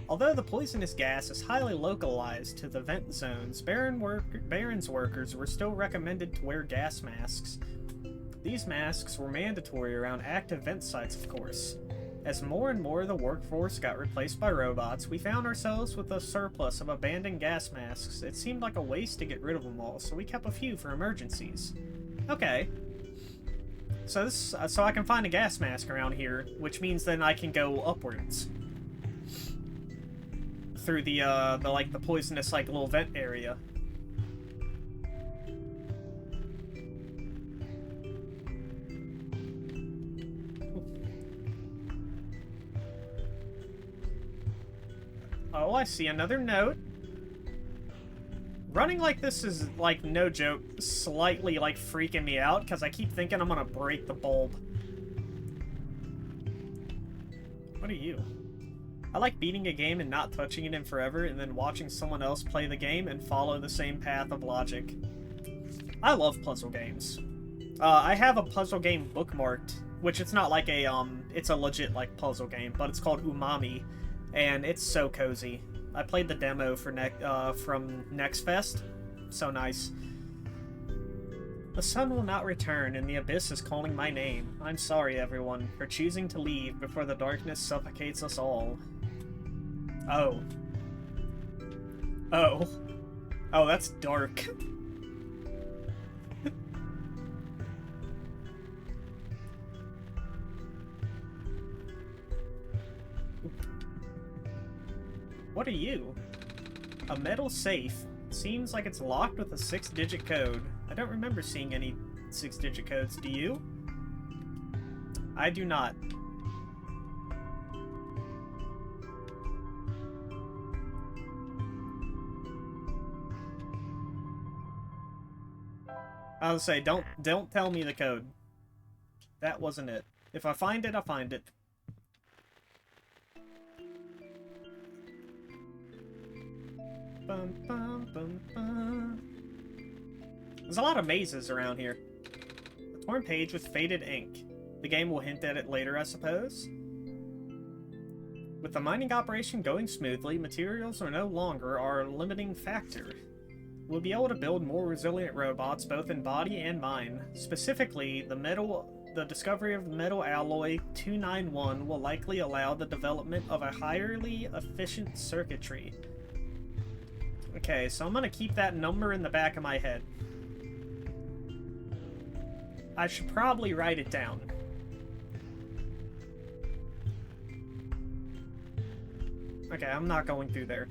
Although the poisonous gas is highly localized to the vent zones, Baron's workers were still recommended to wear gas masks. These masks were mandatory around active vent sites, of course. As more and more of the workforce got replaced by robots, we found ourselves with a surplus of abandoned gas masks. It seemed like a waste to get rid of them all, so we kept a few for emergencies. Okay. So I can find a gas mask around here, which means then I can go upwards. Through the poisonous, like, little vent area. Oh, I see another note. Running like this is, like, no joke, slightly, like, freaking me out, because I keep thinking I'm gonna break the bulb. What are you? I like beating a game and not touching it in forever, and then watching someone else play the game and follow the same path of logic. I love puzzle games. I have a puzzle game bookmarked, which it's not like a, it's a legit, like, puzzle game, but it's called Umami, and it's so cozy. I played the demo for from Next Fest. So nice. The sun will not return, and the abyss is calling my name. I'm sorry, everyone, for choosing to leave before the darkness suffocates us all. Oh. Oh. Oh, that's dark. What are you? A metal safe. Seems like it's locked with a 6-digit code. I don't remember seeing any 6-digit codes. Do you? I do not. I was say, don't tell me the code. That wasn't it. If I find it, I find it. Bum, bum, bum, bum. There's a lot of mazes around here. A torn page with faded ink. The game will hint at it later, I suppose. With the mining operation going smoothly, materials are no longer our limiting factor. We'll be able to build more resilient robots both in body and mind. Specifically, the discovery of the metal alloy 291 will likely allow the development of a highly efficient circuitry. Okay, so I'm gonna keep that number in the back of my head. I should probably write it down. Okay, I'm not going through there.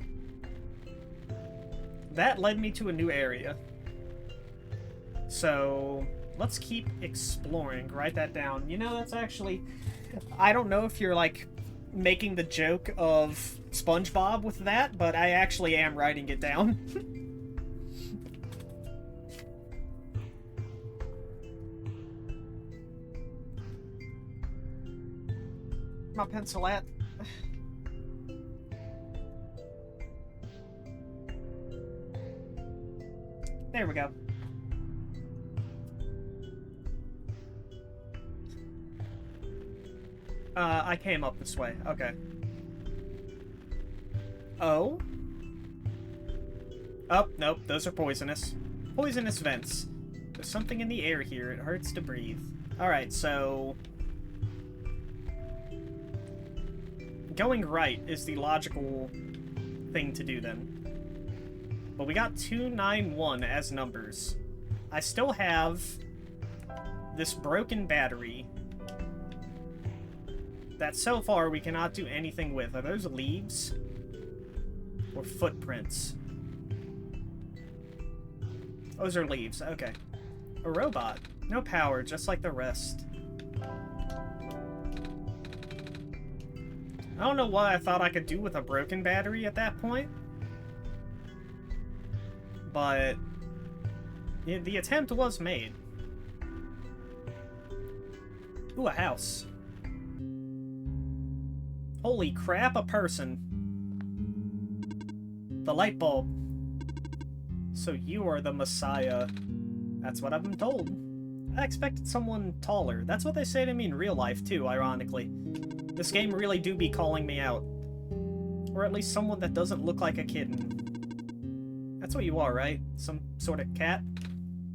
That led me to a new area. So, let's keep exploring. Write that down. You know, that's actually... I don't know if you're, like, making the joke of SpongeBob with that, but I actually am writing it down. My pencil at... There we go. I came up this way. Okay. Oh? Oh, nope. Those are poisonous. Poisonous vents. There's something in the air here. It hurts to breathe. Alright, so... going right is the logical thing to do then. But we got 291 as numbers. I still have this broken battery. that so far we cannot do anything with. Are those leaves? Or footprints? Those are leaves, okay. A robot. No power, just like the rest. I don't know what I thought I could do with a broken battery at that point. But the attempt was made. Ooh, a house. Holy crap, a person. The light bulb. So you are the Messiah. That's what I've been told. I expected someone taller. That's what they say to me in real life, too, ironically. This game really do be calling me out. Or at least someone that doesn't look like a kitten. That's what you are, right? Some sort of cat?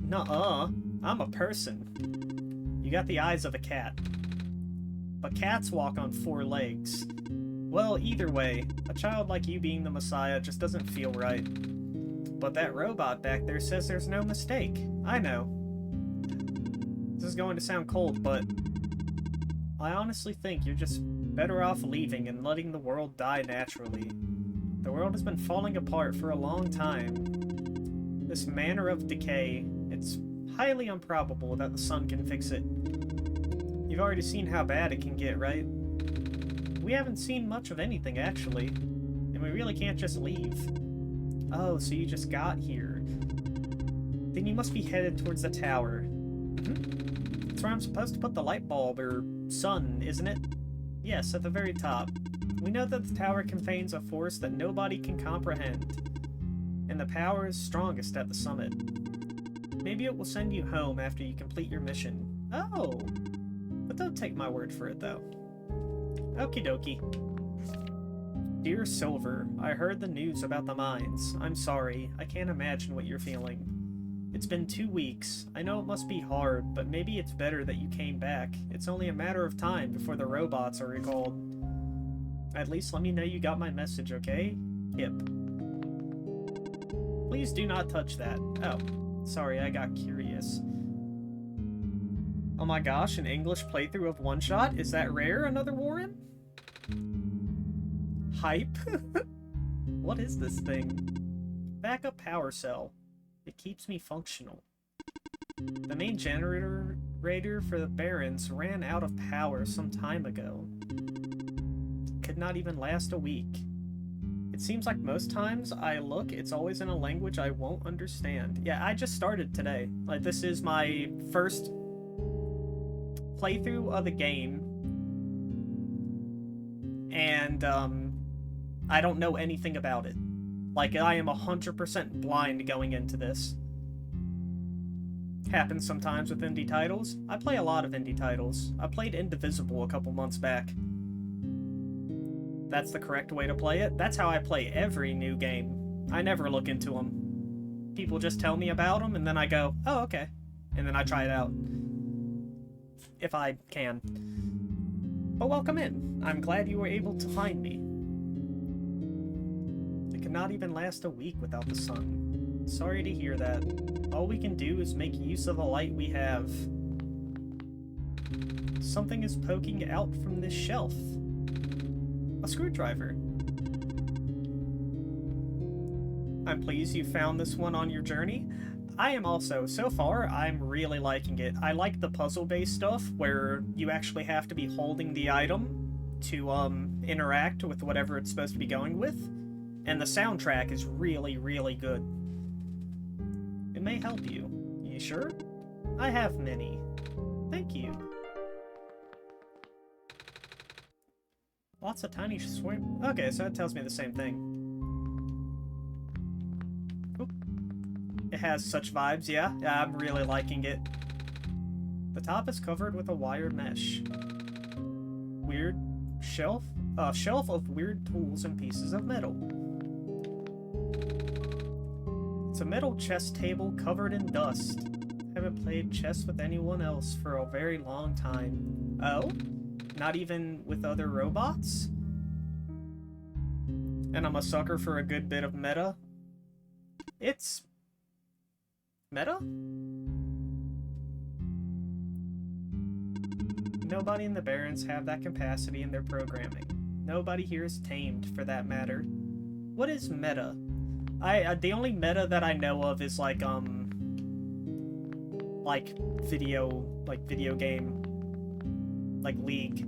Nuh-uh. I'm a person. You got the eyes of a cat. But cats walk on 4 legs. Well, either way, a child like you being the Messiah just doesn't feel right. But that robot back there says there's no mistake. I know. This is going to sound cold, but I honestly think you're just better off leaving and letting the world die naturally. The world has been falling apart for a long time. This manner of decay, it's highly improbable that the sun can fix it. You've already seen how bad it can get, right? We haven't seen much of anything, actually. And we really can't just leave. Oh, so you just got here. Then you must be headed towards the tower. Mm-hmm. That's where I'm supposed to put the light bulb, or sun, isn't it? Yes, at the very top. We know that the tower contains a force that nobody can comprehend. And the power is strongest at the summit. Maybe it will send you home after you complete your mission. Oh! But don't take my word for it, though. Okie dokie. Dear Silver, I heard the news about the mines. I'm sorry. I can't imagine what you're feeling. It's been 2 weeks. I know it must be hard, but maybe it's better that you came back. It's only a matter of time before the robots are recalled. At least let me know you got my message, okay? Hip. Please do not touch that. Oh, sorry, I got curious. Oh my gosh, an English playthrough of OneShot? Is that rare, another Warren? Hype? What is this thing? Backup power cell. It keeps me functional. The main generator for the Barrens ran out of power some time ago. Could not even last a week. It seems like most times I look, it's always in a language I won't understand. Yeah, I just started today. Like, this is my first playthrough of the game. And, I don't know anything about it. Like, I am 100% blind going into this. Happens sometimes with indie titles. I play a lot of indie titles. I played Indivisible a couple months back. That's the correct way to play it. That's how I play every new game. I never look into them. People just tell me about them, and then I go, oh, okay. And then I try it out. If I can. But welcome in. I'm glad you were able to find me. It could not even last a week without the sun. Sorry to hear that. All we can do is make use of the light we have. Something is poking out from this shelf. A screwdriver. I'm pleased you found this one on your journey. I am also. So far, I'm really liking it. I like the puzzle-based stuff, where you actually have to be holding the item to, interact with whatever it's supposed to be going with. And the soundtrack is really, really good. It may help you. You sure? I have many. Thank you. Lots of tiny swim. Okay, so that tells me the same thing. Oop. It has such vibes, yeah? Yeah, I'm really liking it. The top is covered with a wire mesh. Weird shelf? A shelf of weird tools and pieces of metal. It's a metal chess table covered in dust. Haven't played chess with anyone else for a very long time. Oh? Not even with other robots? And I'm a sucker for a good bit of meta. It's... meta? Nobody in the Barrens have that capacity in their programming. Nobody here is tamed, for that matter. What is meta? The only meta that I know of is like video game, like League.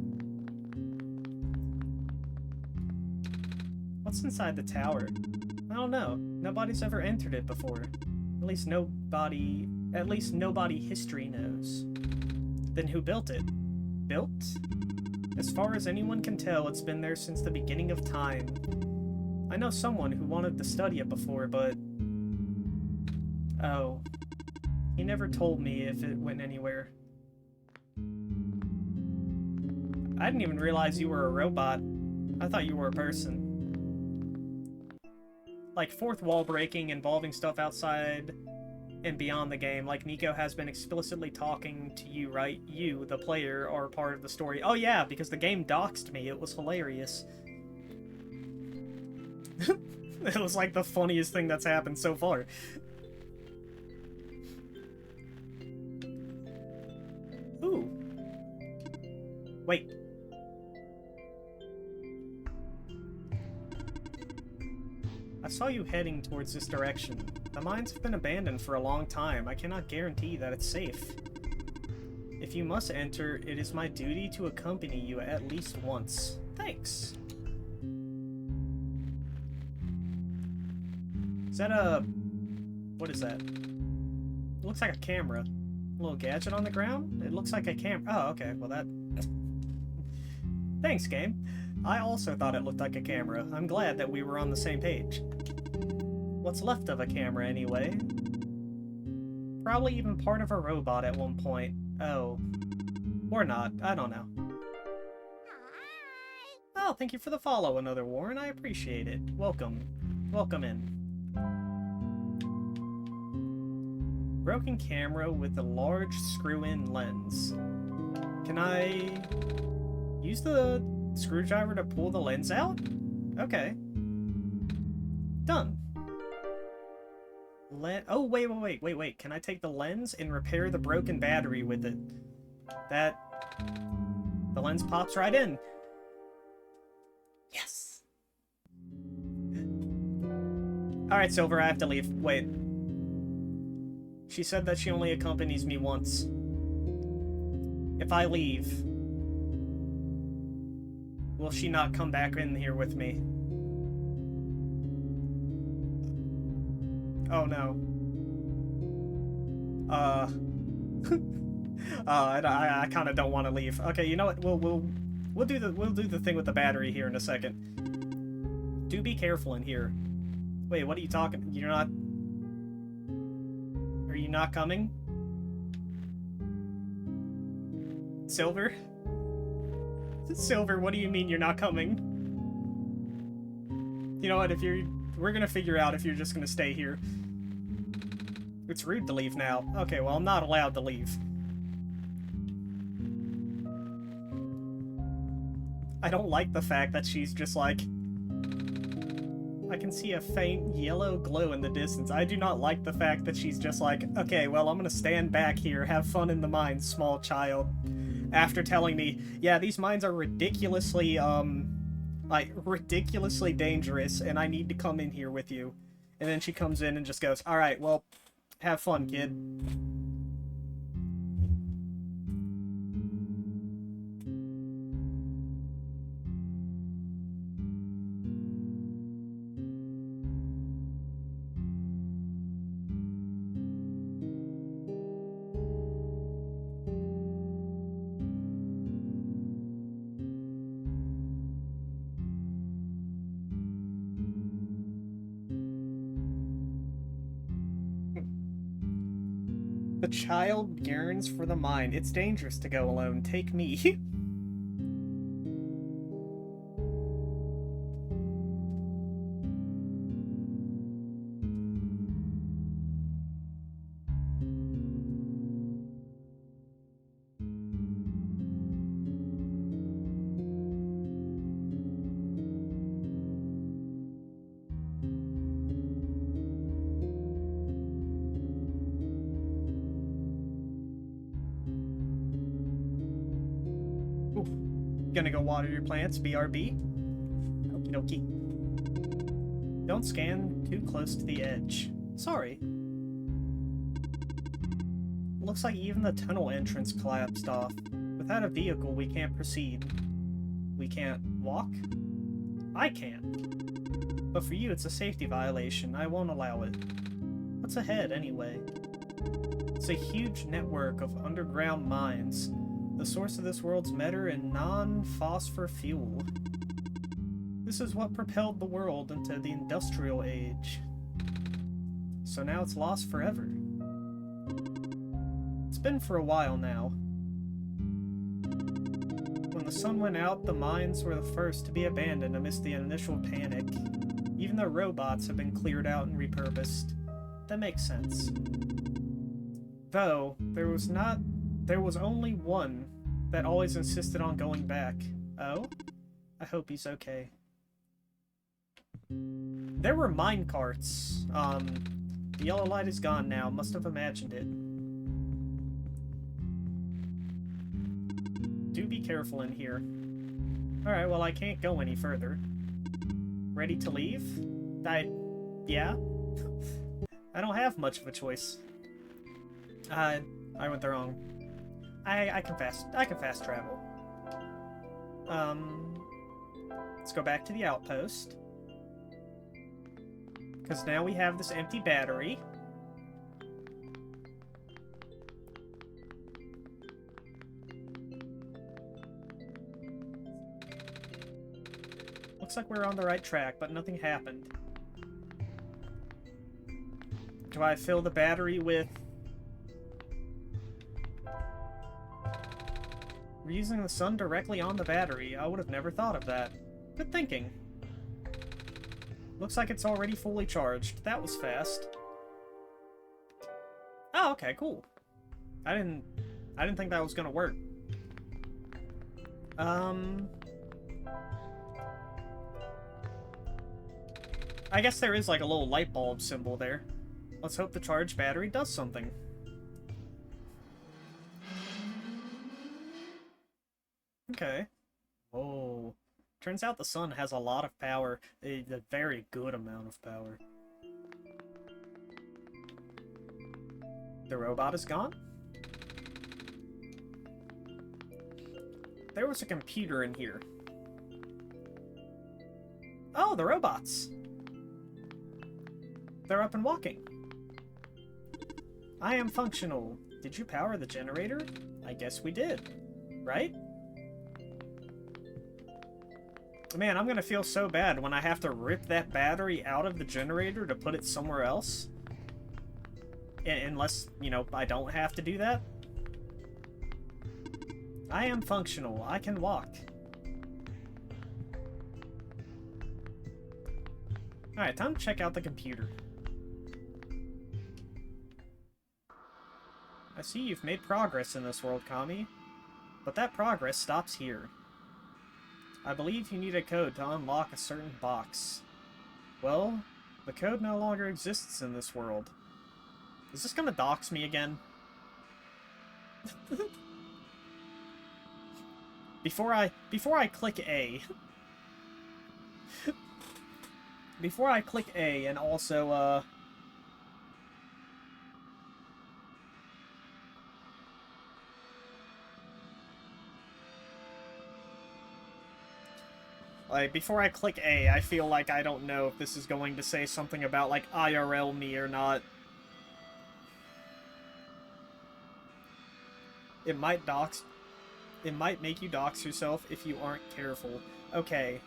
What's inside the tower? I don't know. Nobody's ever entered it before. At least nobody history knows. Then who built it? Built? As far as anyone can tell, it's been there since the beginning of time. I know someone who wanted to study it before, but... Oh. He never told me if it went anywhere. I didn't even realize you were a robot. I thought you were a person. Like, fourth wall breaking involving stuff outside and beyond the game. Like, Nico has been explicitly talking to you, right? You, the player, are part of the story. Oh yeah, because the game doxed me. It was hilarious. It was like the funniest thing that's happened so far. Ooh. Wait. I saw you heading towards this direction. The mines have been abandoned for a long time. I cannot guarantee that it's safe. If you must enter, it is my duty to accompany you at least once. Thanks. Is that a... What is that? It looks like a camera. A little gadget on the ground? It looks like a camera. Oh, okay. Well, that... Thanks, game. I also thought it looked like a camera. I'm glad that we were on the same page. What's left of a camera, anyway? Probably even part of a robot at one point. Oh. Or not. I don't know. Oh, thank you for the follow, Another Warren. I appreciate it. Welcome. Welcome in. Broken camera with a large screw-in lens. Can I use the screwdriver to pull the lens out? Okay. Done. Oh, wait. Can I take the lens and repair the broken battery with it? The lens pops right in. Yes! Alright, Silver, I have to leave. Wait. She said that she only accompanies me once. If I leave, will she not come back in here with me? Oh no. I kind of don't want to leave. Okay, you know what? We'll do the thing with the battery here in a second. Do be careful in here. Wait, what are you talking? You're not... Are you not coming? Silver? Silver, what do you mean you're not coming? You know what, we're gonna figure out if you're just gonna stay here. It's rude to leave now. Okay, well, I'm not allowed to leave. I don't like the fact that she's just like... I can see a faint yellow glow in the distance. I do not like the fact that she's just like, okay, well, I'm gonna stand back here, have fun in the mines, small child. After telling me, yeah, these mines are ridiculously, ridiculously dangerous, and I need to come in here with you. And then she comes in and just goes, alright, well, have fun, kid. The child yearns for the mine. It's dangerous to go alone. Take me. Gonna go water your plants, BRB. Okie dokie. Don't scan too close to the edge. Sorry. Looks like even the tunnel entrance collapsed off. Without a vehicle, we can't proceed. We can't walk? I can. But for you, it's a safety violation. I won't allow it. What's ahead, anyway? It's a huge network of underground mines. The source of this world's matter and non-phosphor fuel. This is what propelled the world into the industrial age. So now it's lost forever. It's been for a while now. When the sun went out, the mines were the first to be abandoned amidst the initial panic. Even the robots have been cleared out and repurposed. That makes sense. Though, there was only one that always insisted on going back. Oh? I hope he's okay. There were mine carts. The yellow light is gone now. Must have imagined it. Do be careful in here. Alright, well, I can't go any further. Ready to leave? Yeah? I don't have much of a choice. I went the wrong. I can fast travel. Let's go back to the outpost. Because now we have this empty battery. Looks like we're on the right track, but nothing happened. Do I fill the battery with... We're using the sun directly on the battery. I would have never thought of that. Good thinking. Looks like it's already fully charged. That was fast. Oh, okay, cool. I didn't think that was gonna work. I guess there is like a little light bulb symbol there. Let's hope the charged battery does something. Okay. Oh. Turns out the sun has a lot of power. A very good amount of power. The robot is gone? There was a computer in here. Oh, the robots! They're up and walking. I am functional. Did you power the generator? I guess we did. Right? Man, I'm gonna feel so bad when I have to rip that battery out of the generator to put it somewhere else. Unless, you know, I don't have to do that. I am functional. I can walk. Alright, time to check out the computer. I see you've made progress in this world, Kami. But that progress stops here. I believe you need a code to unlock a certain box. Well, the code no longer exists in this world. Is this gonna dox me again? Before I click A. Before I click A and also, like, before I click A, I feel like I don't know if this is going to say something about, like, IRL me or not. It might dox... It might make you dox yourself if you aren't careful. Okay.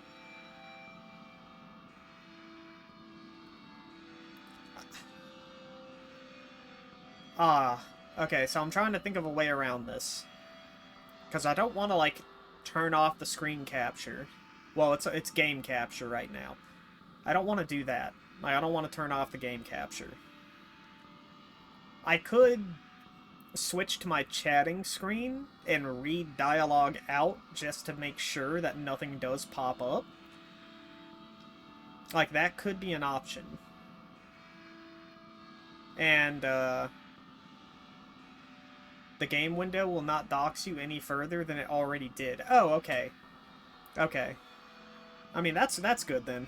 Okay, so I'm trying to think of a way around this. Because I don't want to, like, turn off the screen capture. Well, it's game capture right now. I don't want to do that. Like, I don't want to turn off the game capture. I could switch to my chatting screen and read dialogue out just to make sure that nothing does pop up. Like, that could be an option. And, the game window will not dox you any further than it already did. Oh, okay. Okay. I mean, that's good then.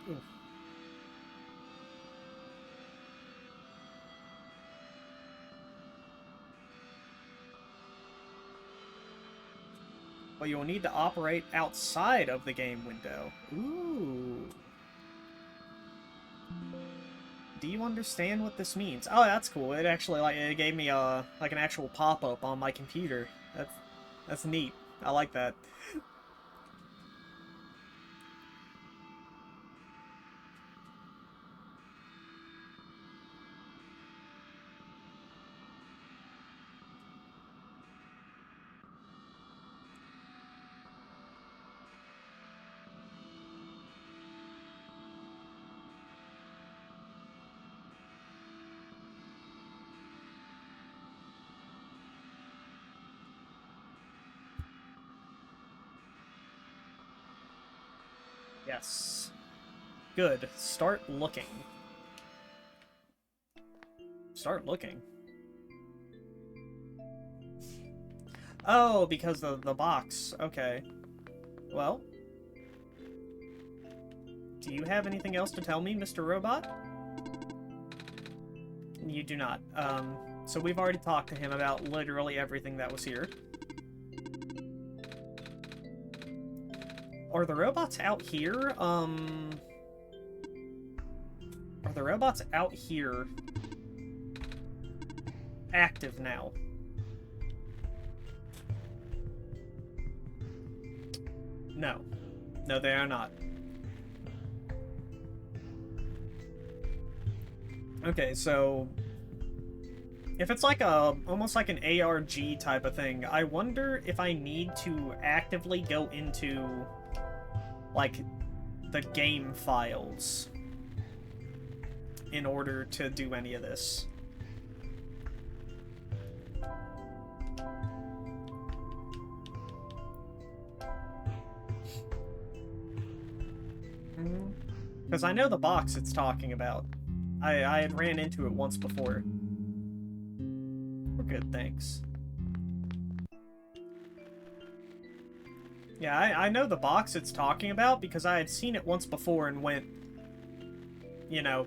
Ooh. But you'll need to operate outside of the game window. Ooh. Do you understand what this means? Oh, that's cool. It actually it gave me like an actual pop-up on my computer. That's neat. I like that. Yes. Good. Start looking. Start looking. Oh, because of the box. Okay. Well, do you have anything else to tell me, Mr. Robot? You do not. So we've already talked to him about literally everything that was here. Are the robots out here? Are the robots out here active now? No. No, they are not. Okay, so if it's like almost like an ARG type of thing, I wonder if I need to actively go into like the game files in order to do any of this. Because I know the box it's talking about. I had ran into it once before. We're good, thanks. Yeah, I know the box it's talking about because I had seen it once before and went, you know,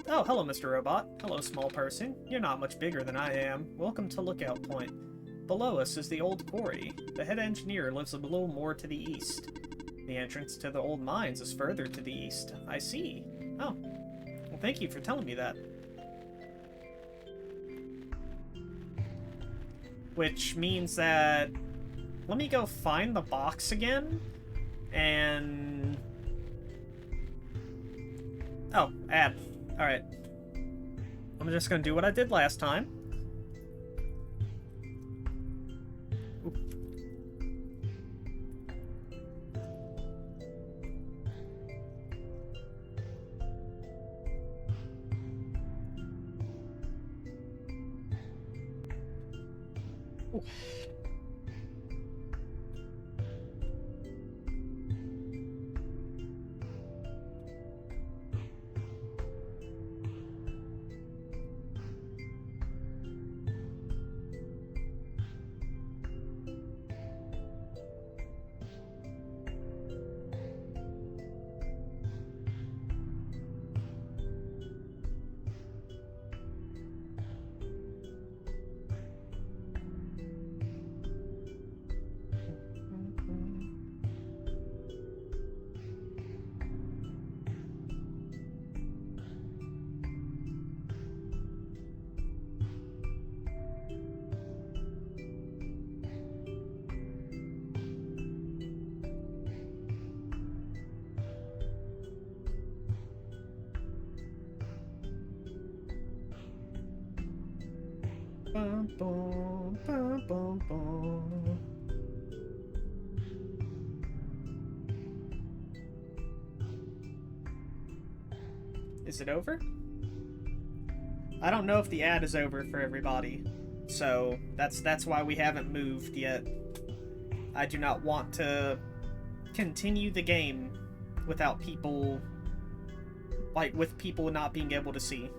oh, hello, Mr. Robot. Hello, small person. You're not much bigger than I am. Welcome to Lookout Point. Below us is the old quarry. The head engineer lives a little more to the east. The entrance to the old mines is further to the east. I see. Oh. Well, thank you for telling me that. Which means that... Let me go find the box again. And... Oh, add. Alright. I'm just gonna do what I did last time. Ooh. Bum, bum, bum, bum, bum. Is it over? I don't know if the ad is over for everybody, so that's why we haven't moved yet. I do not want to continue the game without people, like, with people not being able to see.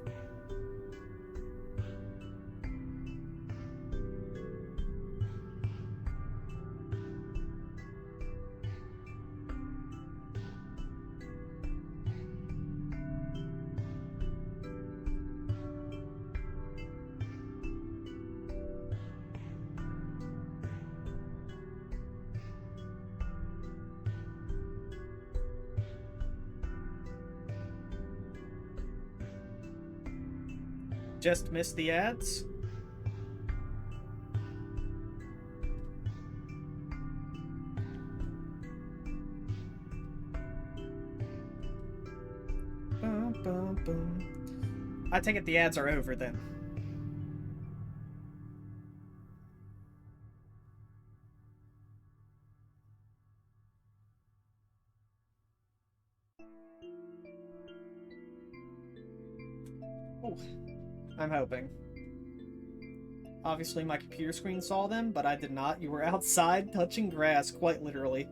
Just missed the ads. Bum, bum, bum. I take it the ads are over then. Ooh, I'm hoping. Obviously my computer screen saw them, but I did not. You were outside touching grass, quite literally.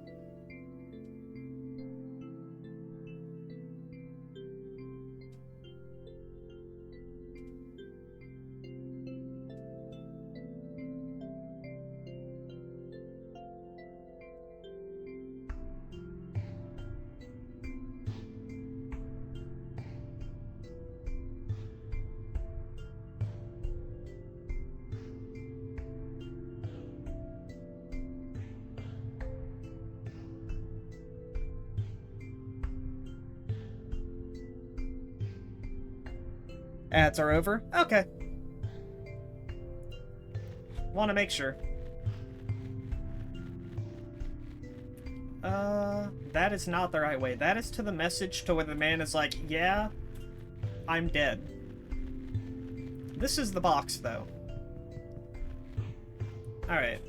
Ads are over? Okay. Want to make sure. That is not the right way. That is to the message to where the man is like, yeah, I'm dead. This is the box, though. Alright.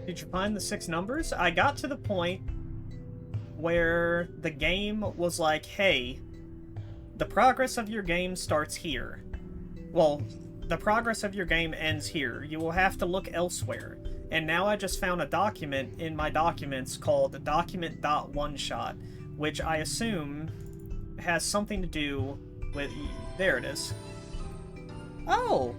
Did you find the 6 numbers? I got to the point where the game was like, hey, the progress of your game starts here. Well, the progress of your game ends here. You will have to look elsewhere. And now I just found a document in my documents called document.oneshot, which I assume has something to do with... There it is. Oh!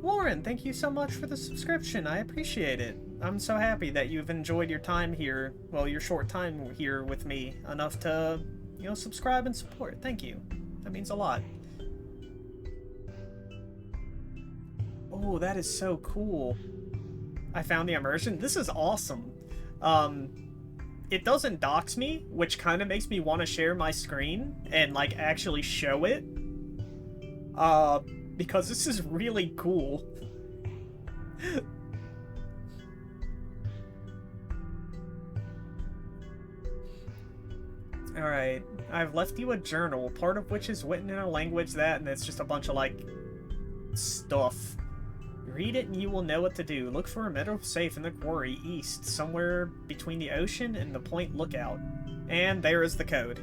Warren, thank you so much for the subscription. I appreciate it. I'm so happy that you've enjoyed your time here, well, your short time here with me, enough to, you know, subscribe and support. Thank you. That means a lot. Oh, that is so cool. I found the immersion. This is awesome. It doesn't dox me, which kind of makes me want to share my screen and, like, actually show it. Because this is really cool. Alright, I've left you a journal, part of which is written in a language that, and it's just a bunch of, like, stuff. Read it and you will know what to do. Look for a metal safe in the quarry east, somewhere between the ocean and the point lookout. And there is the code.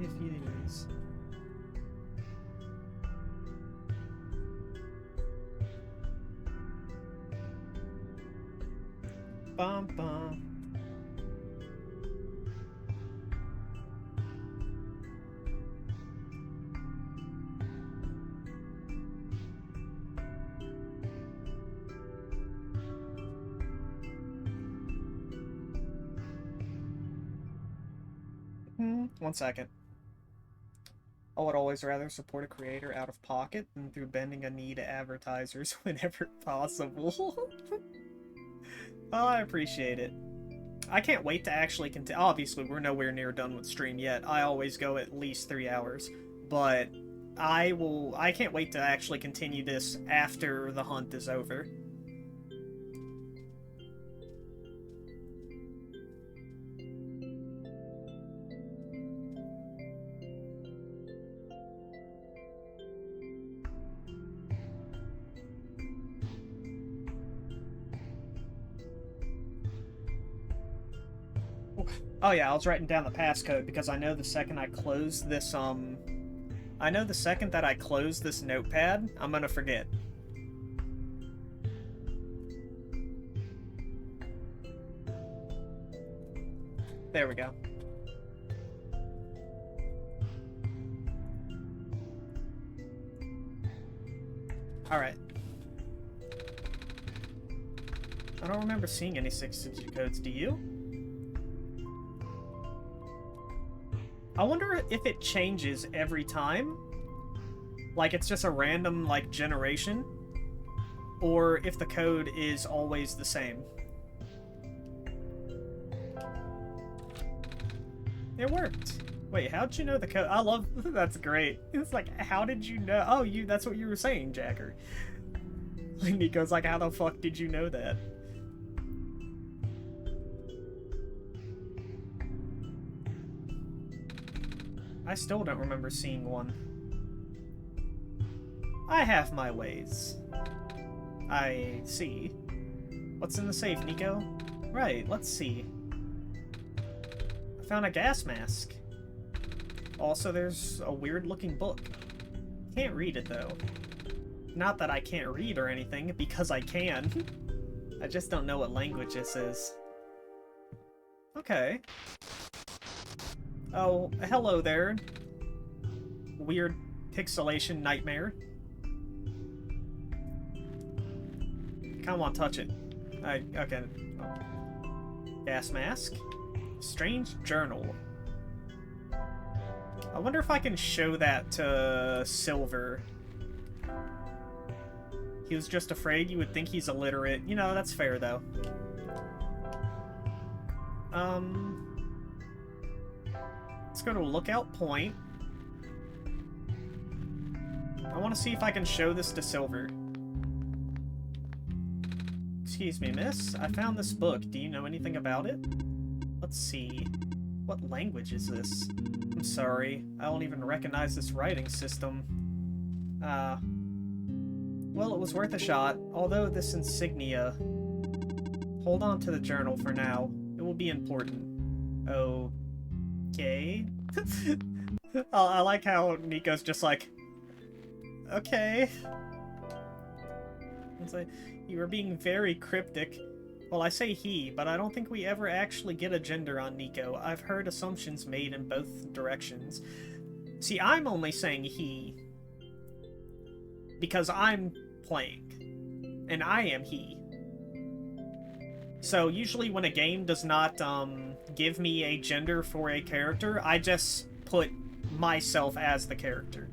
If it is... Bum bum. One second. I would always rather support a creator out of pocket than through bending a knee to advertisers whenever possible. Oh, I appreciate it. I can't wait to actually continue. Obviously, we're nowhere near done with stream yet. I always go at least 3 hours. But I can't wait to actually continue this after the hunt is over. Oh yeah, I was writing down the passcode because I know the second I close this, I know the second that I close this notepad, I'm gonna forget. There we go. Alright. I don't remember seeing any 6-digit codes, do you? I wonder if it changes every time. like it's just a random, like, generation, or if the code is always the same. It worked. Wait, how'd you know the code? I love... That's great. It's like, how did you know? Oh, that's what you were saying, Jacker. Nico's like, how the fuck did you know that? I still don't remember seeing one. I have my ways. I see. What's in the safe, Nico? Right, let's see. I found a gas mask. Also, there's a weird-looking book. Can't read it, though. Not that I can't read or anything, because I can. I just don't know what language this is. Okay. Oh, hello there. Weird pixelation nightmare. Kinda want to touch it. Okay. Oh. Gas mask. Strange journal. I wonder if I can show that to Silver. He was just afraid you would think he's illiterate. You know, that's fair, though. Let's go to Lookout Point. I want to see if I can show this to Silver. Excuse me, miss. I found this book. Do you know anything about it? Let's see. What language is this? I'm sorry. I don't even recognize this writing system. Well, it was worth a shot, although this insignia... Hold on to the journal for now. It will be important. Okay. I like how Nico's just like... Okay. It's like, you were being very cryptic. Well, I say he, but I don't think we ever actually get a gender on Nico. I've heard assumptions made in both directions. See, I'm only saying he. Because I'm playing. And I am he. So usually when a game does not give me a gender for a character, I just put myself as the character.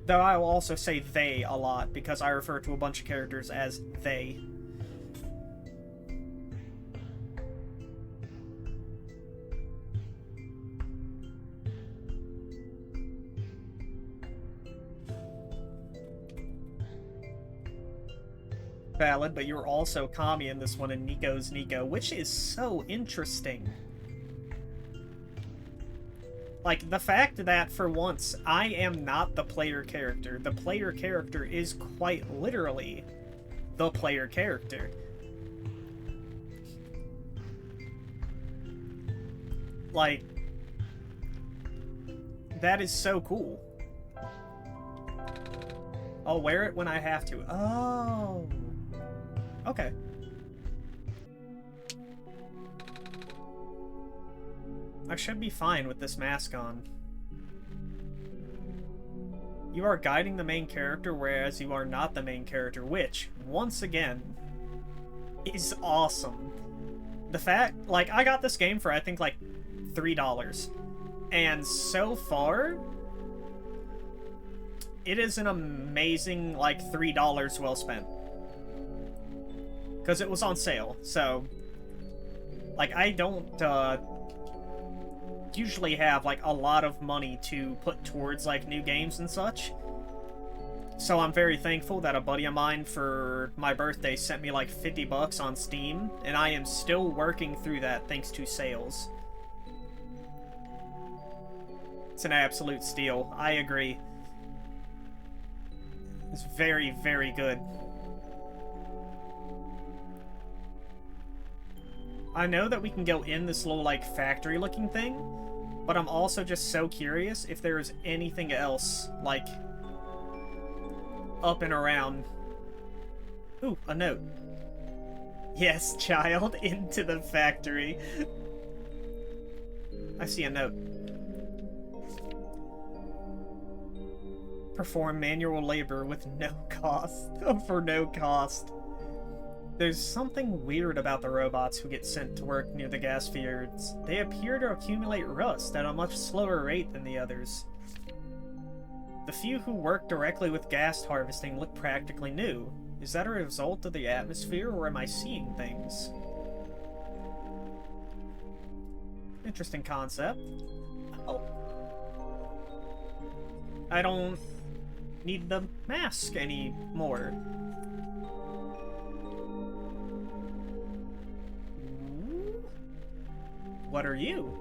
Though I will also say they a lot, because I refer to a bunch of characters as they. Valid, but you're also Kami in this one, and Nico's Nico, which is so interesting. Like, the fact that, for once, I am not the player character. The player character is quite literally the player character. Like, that is so cool. I'll wear it when I have to. Oh. Okay. I should be fine with this mask on. You are guiding the main character, whereas you are not the main character, which, once again, is awesome. The fact, like, I got this game for, I think, like, $3. And so far, it is an amazing, like, $3 well spent. Because it was on sale, so... Like, I don't, usually have, like, a lot of money to put towards, like, new games and such. So I'm very thankful that a buddy of mine for my birthday sent me, like, $50 on Steam, and I am still working through that thanks to sales. It's an absolute steal. I agree. It's very, very good. I know that we can go in this little, like, factory-looking thing, but I'm also just so curious if there is anything else, like, up and around. Ooh, a note. Yes, child, into the factory. I see a note. Perform manual labor with no cost. For no cost. There's something weird about the robots who get sent to work near the gas fields. They appear to accumulate rust at a much slower rate than the others. The few who work directly with gas harvesting look practically new. Is that a result of the atmosphere, or am I seeing things? Interesting concept. Oh. I don't need the mask anymore. What are you?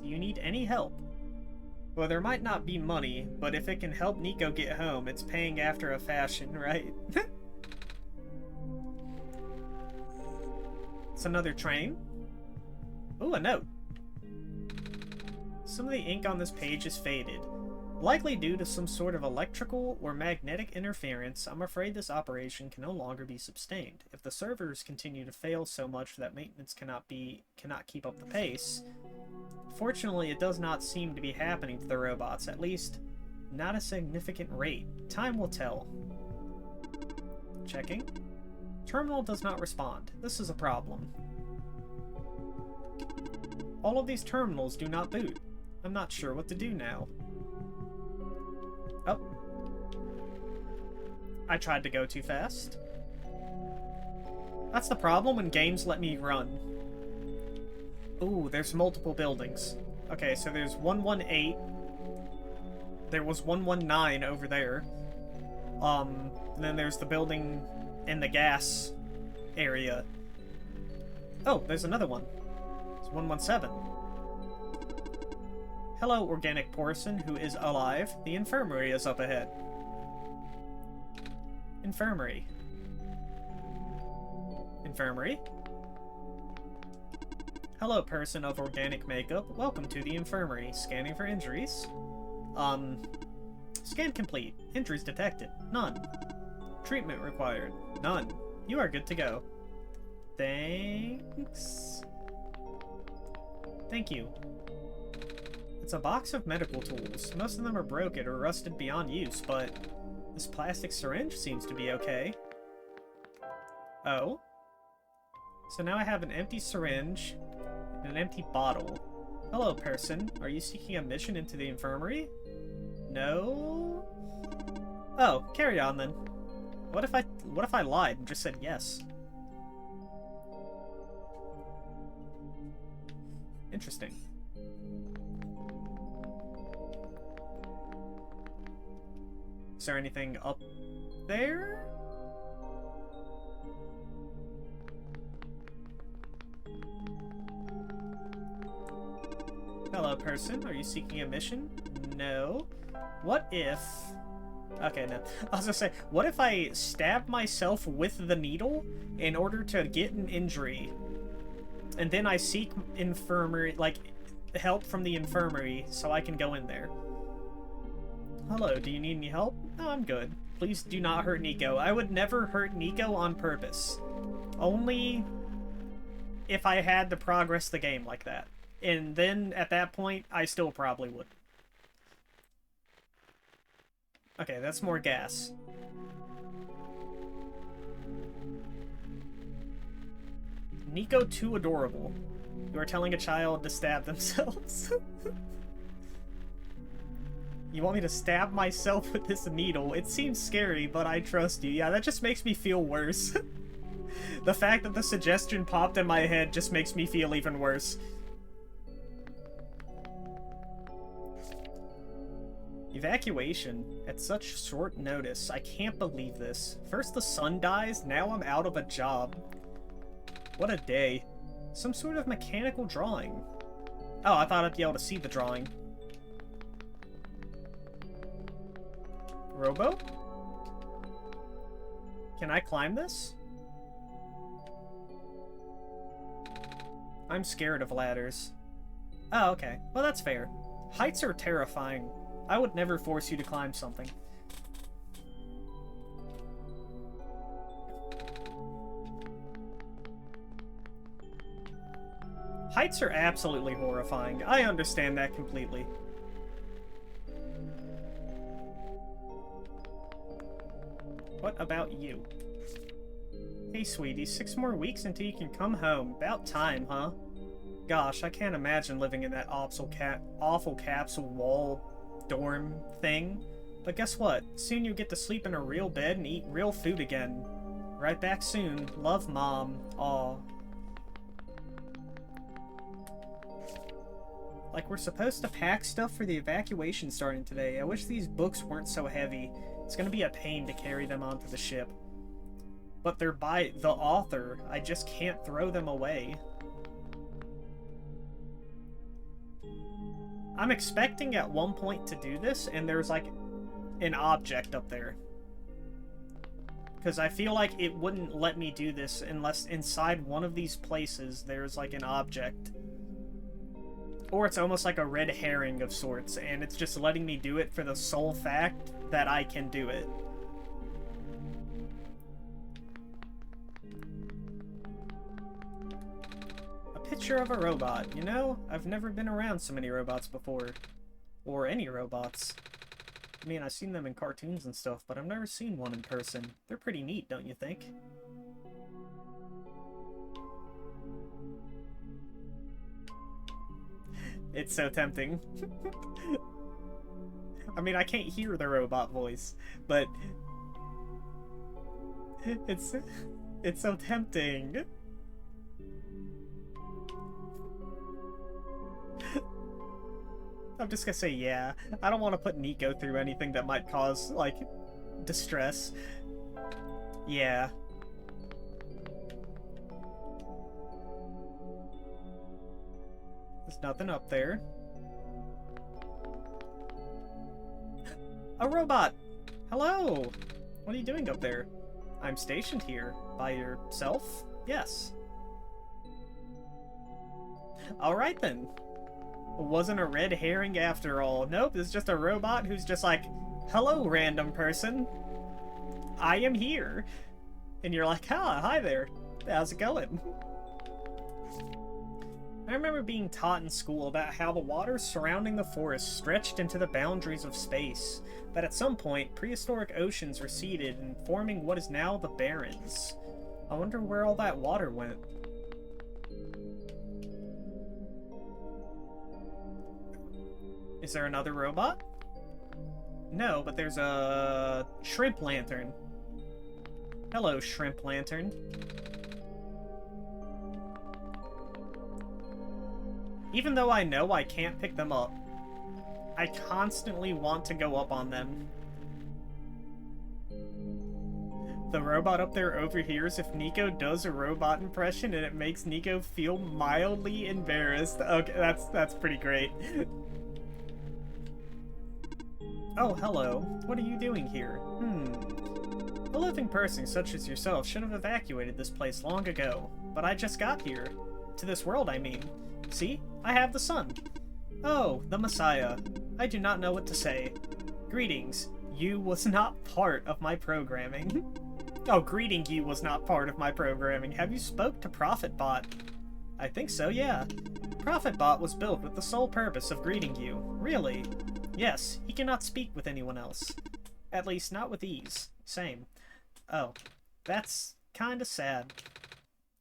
Do you need any help? Well, there might not be money, but if it can help Nico get home, it's paying after a fashion, right? It's another train. Ooh, a note. Some of the ink on this page is faded. Likely due to some sort of electrical or magnetic interference, I'm afraid this operation can no longer be sustained. If the servers continue to fail so much that maintenance cannot keep up the pace, fortunately it does not seem to be happening to the robots, at least not a significant rate. Time will tell. Checking. Terminal does not respond. This is a problem. All of these terminals do not boot. I'm not sure what to do now. Oh. I tried to go too fast. That's the problem when games let me run. Ooh, there's multiple buildings. Okay, so there's 118. There was 119 over there. And then there's the building in the gas area. Oh, there's another one. It's 117. Hello, organic person who is alive. The infirmary is up ahead. Infirmary. Infirmary? Hello, person of organic makeup. Welcome to the infirmary. Scanning for injuries. Scan complete. Injuries detected. None. Treatment required. None. You are good to go. Thanks. Thank you. It's a box of medical tools. Most of them are broken or rusted beyond use, but this plastic syringe seems to be okay. Oh. So now I have an empty syringe and an empty bottle. Hello, person. Are you seeking admission into the infirmary? No? Oh, carry on then. What if I lied and just said yes? Interesting. Is there anything up there? Hello, person. Are you seeking a mission? No. What if... Okay, no. I was gonna say, what if I stab myself with the needle in order to get an injury, and then I seek infirmary, like, help from the infirmary so I can go in there? Hello, do you need any help? No, I'm good. Please do not hurt Nico. I would never hurt Nico on purpose. Only if I had to progress the game like that. And then, at that point, I still probably would. Okay, that's more gas. Nico too adorable. You are telling a child to stab themselves. You want me to stab myself with this needle? It seems scary, but I trust you. Yeah, that just makes me feel worse. The fact that the suggestion popped in my head just makes me feel even worse. Evacuation at such short notice. I can't believe this. First the sun dies, now I'm out of a job. What a day. Some sort of mechanical drawing. Oh, I thought I'd be able to see the drawing. Robo? Can I climb this? I'm scared of ladders. Oh, okay. Well, that's fair. Heights are terrifying. I would never force you to climb something. Heights are absolutely horrifying. I understand that completely. What about you? Hey, sweetie, 6 more weeks until you can come home. About time, huh? Gosh, I can't imagine living in that awful capsule wall dorm thing. But guess what? Soon you'll get to sleep in a real bed and eat real food again. Right back soon. Love, Mom. Aw. Like, we're supposed to pack stuff for the evacuation starting today. I wish these books weren't so heavy. It's gonna be a pain to carry them onto the ship. But they're by the author. I just can't throw them away. I'm expecting at one point to do this, and there's like an object up there. Because I feel like it wouldn't let me do this unless inside one of these places there's like an object. Or it's almost like a red herring of sorts, and it's just letting me do it for the sole fact that I can do it. A picture of a robot. You know, I've never been around so many robots before. Or any robots. I mean, I've seen them in cartoons and stuff, but I've never seen one in person. They're pretty neat, don't you think? It's so tempting. I mean, I can't hear the robot voice, but it's so tempting. I'm just gonna say yeah. I don't want to put Nico through anything that might cause, like, distress. Yeah. There's nothing up there. A robot! Hello! What are you doing up there? I'm stationed here. By yourself? Yes. Alright then. It wasn't a red herring after all. Nope, it's just a robot who's just like, hello, random person. I am here. And you're like, hi there. How's it going? I remember being taught in school about how the waters surrounding the forest stretched into the boundaries of space, that at some point, prehistoric oceans receded and forming what is now the Barrens. I wonder where all that water went. Is there another robot? No, but there's a shrimp lantern. Hello, shrimp lantern. Even though I know I can't pick them up, I constantly want to go up on them. The robot up there overhears if Nico does a robot impression and it makes Nico feel mildly embarrassed. Okay, that's pretty great. Oh, hello. What are you doing here? A living person such as yourself should have evacuated this place long ago, but I just got here. To this world, I mean. See? I have the sun. Oh, the Messiah. I do not know what to say. Greetings. You was not part of my programming. Oh, greeting you was not part of my programming. Have you spoke to ProfitBot? I think so, yeah. ProfitBot was built with the sole purpose of greeting you. Really? Yes, he cannot speak with anyone else. At least not with ease. Same. Oh, that's kinda sad.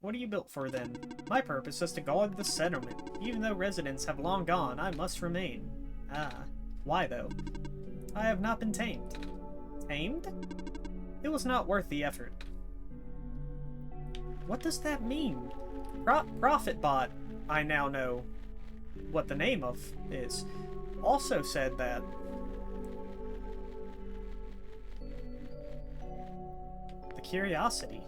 What are you built for, then? My purpose is to guard the settlement. Even though residents have long gone, I must remain. Ah, why, though? I have not been tamed. Tamed? It was not worth the effort. What does that mean? ProfitBot, I now know what the name of is, also said that the Curiosity.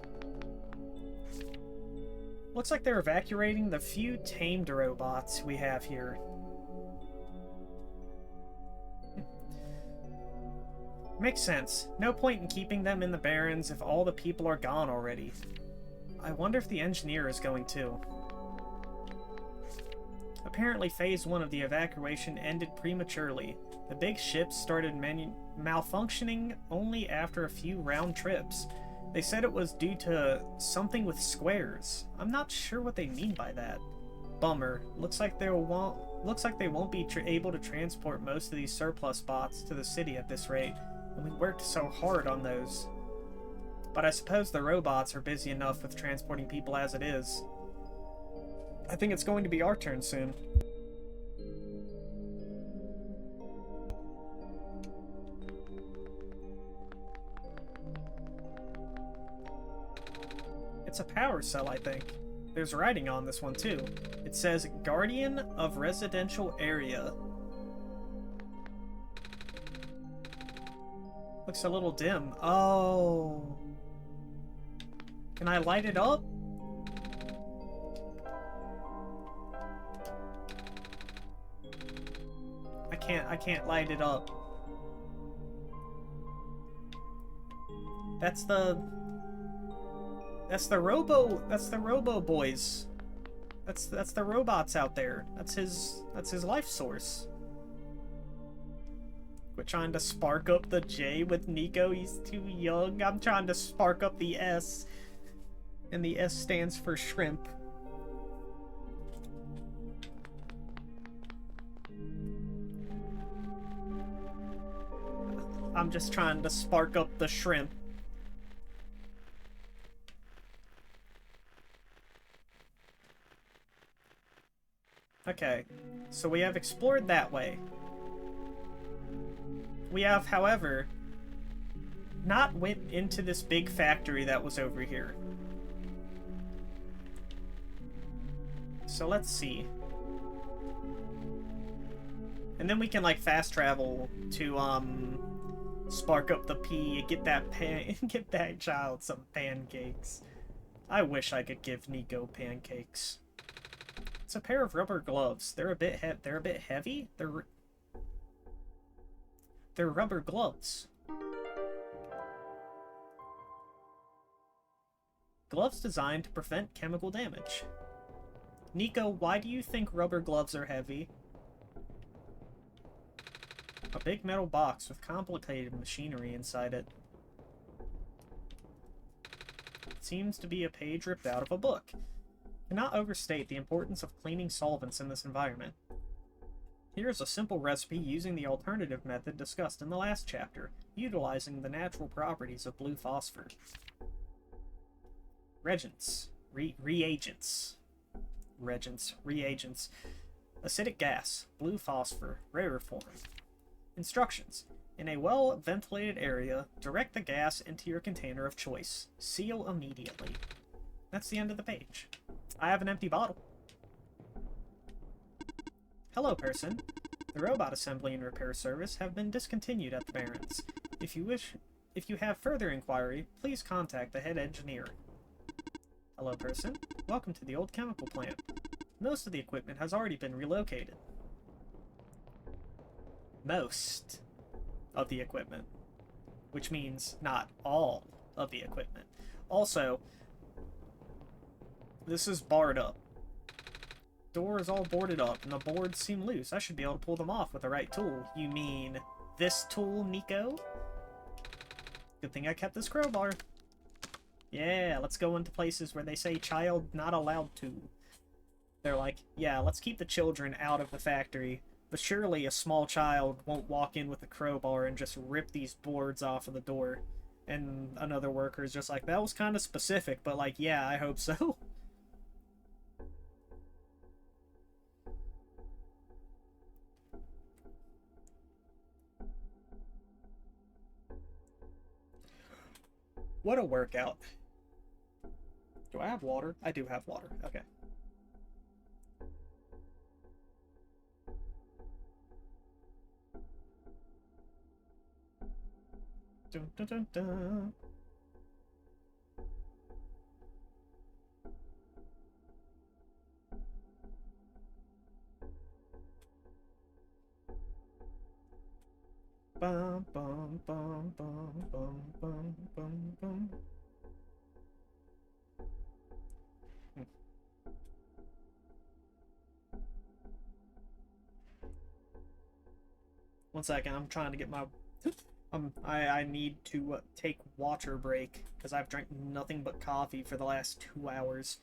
Looks like they're evacuating the few tamed robots we have here. Makes sense. No point in keeping them in the Barrens if all the people are gone already. I wonder if the engineer is going too. Apparently Phase 1 of the evacuation ended prematurely. The big ships started malfunctioning only after a few round trips. They said it was due to something with squares. I'm not sure what they mean by that. Bummer. Looks like they won't be able to transport most of these surplus bots to the city at this rate. And we worked so hard on those. But I suppose the robots are busy enough with transporting people as it is. I think it's going to be our turn soon. It's a power cell, I think. There's writing on this one, too. It says, Guardian of Residential Area. Looks a little dim. Oh. Can I light it up? I can't light it up. That's the Robo boys. That's the robots out there. That's his life source. We're trying to spark up the J with Nico. He's too young. I'm trying to spark up the S. And the S stands for shrimp. I'm just trying to spark up the shrimp. Okay, so we have explored that way. We have, however, not went into this big factory that was over here. So let's see. And then we can, like, fast travel to, spark up the P and get that child some pancakes. I wish I could give Nico pancakes. It's a pair of rubber gloves. They're a bit heavy. They're rubber gloves. Gloves designed to prevent chemical damage. Nico, why do you think rubber gloves are heavy? A big metal box with complicated machinery inside it. It seems to be a page ripped out of a book. Cannot overstate the importance of cleaning solvents in this environment. Here is a simple recipe using the alternative method discussed in the last chapter, utilizing the natural properties of blue phosphor. Reagents. Reagents. Acidic gas. Blue phosphor. Rare form. Instructions. In a well-ventilated area, direct the gas into your container of choice. Seal immediately. That's the end of the page. I have an empty bottle. Hello, person. The robot assembly and repair service have been discontinued at the Barrens. If you have further inquiry, please contact the head engineer. Hello, person. Welcome to the old chemical plant. Most of the equipment has already been relocated. Most of the equipment. Which means not all of the equipment. Also, this is barred up. Door is all boarded up, and the boards seem loose. I should be able to pull them off with the right tool. You mean this tool, Nico? Good thing I kept this crowbar. Yeah, let's go into places where they say child not allowed to. They're like, yeah, let's keep the children out of the factory, but surely a small child won't walk in with a crowbar and just rip these boards off of the door. And another worker is just like, that was kind of specific, but like, yeah, I hope so. What a workout. Do I have water? I do have water. Okay. Dun, dun, dun, dun. Bum, bum, bum, bum, bum, bum, bum, bum. One second, I'm trying to get my... I need to take water break, because I've drank nothing but coffee for the last 2 hours.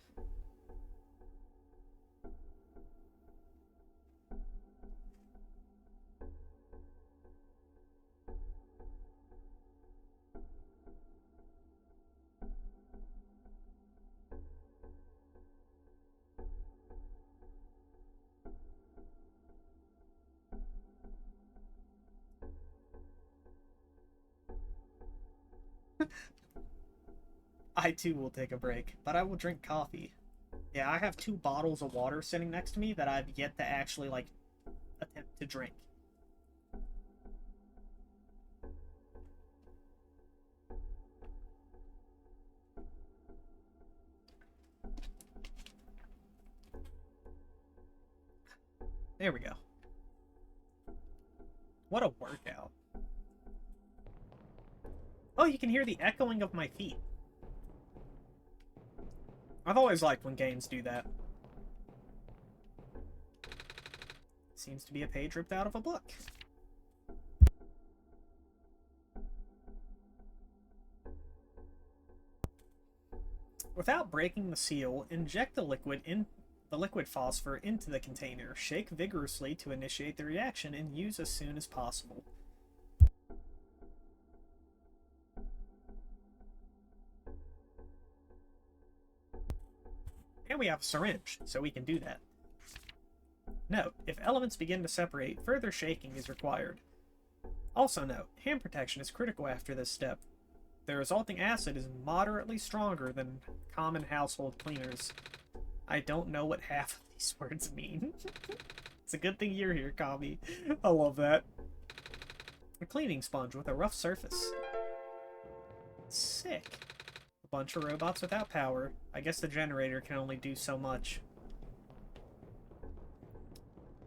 I too will take a break, but I will drink coffee. Yeah, I have 2 bottles of water sitting next to me that I've yet to actually, like, attempt to drink. There we go. What a workout. Oh, you can hear the echoing of my feet. I've always liked when games do that. Seems to be a page ripped out of a book. Without breaking the seal, inject the liquid phosphor into the container. Shake vigorously to initiate the reaction and use as soon as possible. And we have a syringe, so we can do that. Note, if elements begin to separate, further shaking is required. Also note, hand protection is critical after this step. The resulting acid is moderately stronger than common household cleaners. I don't know what half of these words mean. It's a good thing you're here, Kami. I love that. A cleaning sponge with a rough surface. Sick. A bunch of robots without power. I guess the generator can only do so much.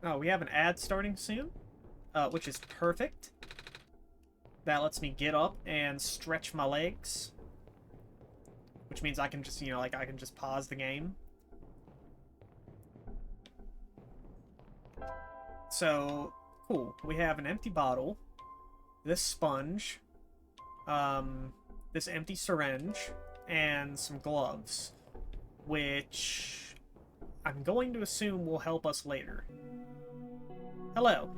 Oh, we have an ad starting soon, which is perfect. That lets me get up and stretch my legs, which means I can just, you know, like I can just pause the game. So, cool. We have an empty bottle, this sponge, this empty syringe, and some gloves, which I'm going to assume will help us later. Hello.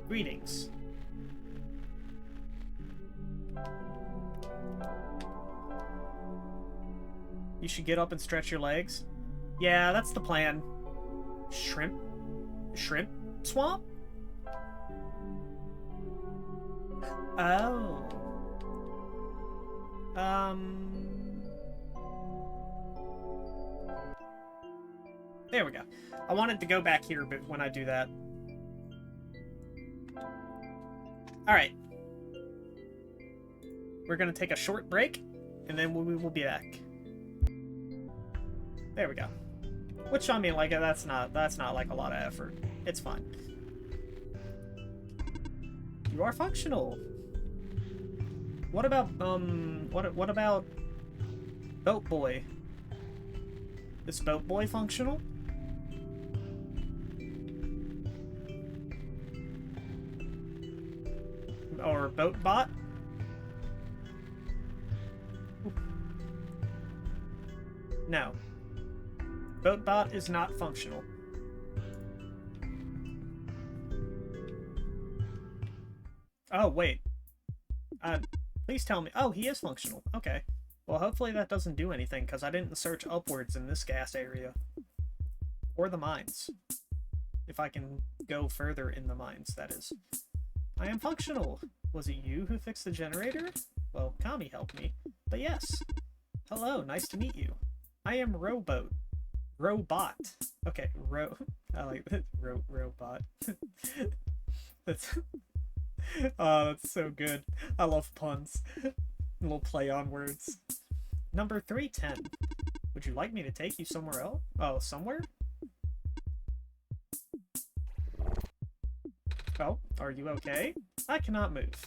Greetings. You should get up and stretch your legs. Yeah, that's the plan. Shrimp swamp? Oh. There we go. I wanted to go back here, but when I do that. Alright. We're gonna take a short break, and then we will be back. There we go. Which, I mean, like, that's not like a lot of effort. It's fine. You are functional. What about, what about Boat Boy? Is Boat Boy functional? Or Boat Bot? No. BoatBot is not functional. Oh, wait. Please tell me. Oh, he is functional. Okay. Well, hopefully that doesn't do anything, because I didn't search upwards in this gas area. Or the mines. If I can go further in the mines, that is. I am functional. Was it you who fixed the generator? Well, Kami helped me. But yes. Hello, nice to meet you. I am Robot. Okay, I like that. Robot. That's that's so good. I love puns. A little play on words. Number 310. Would you like me to take you somewhere else? Oh, somewhere? Oh, are you okay? I cannot move.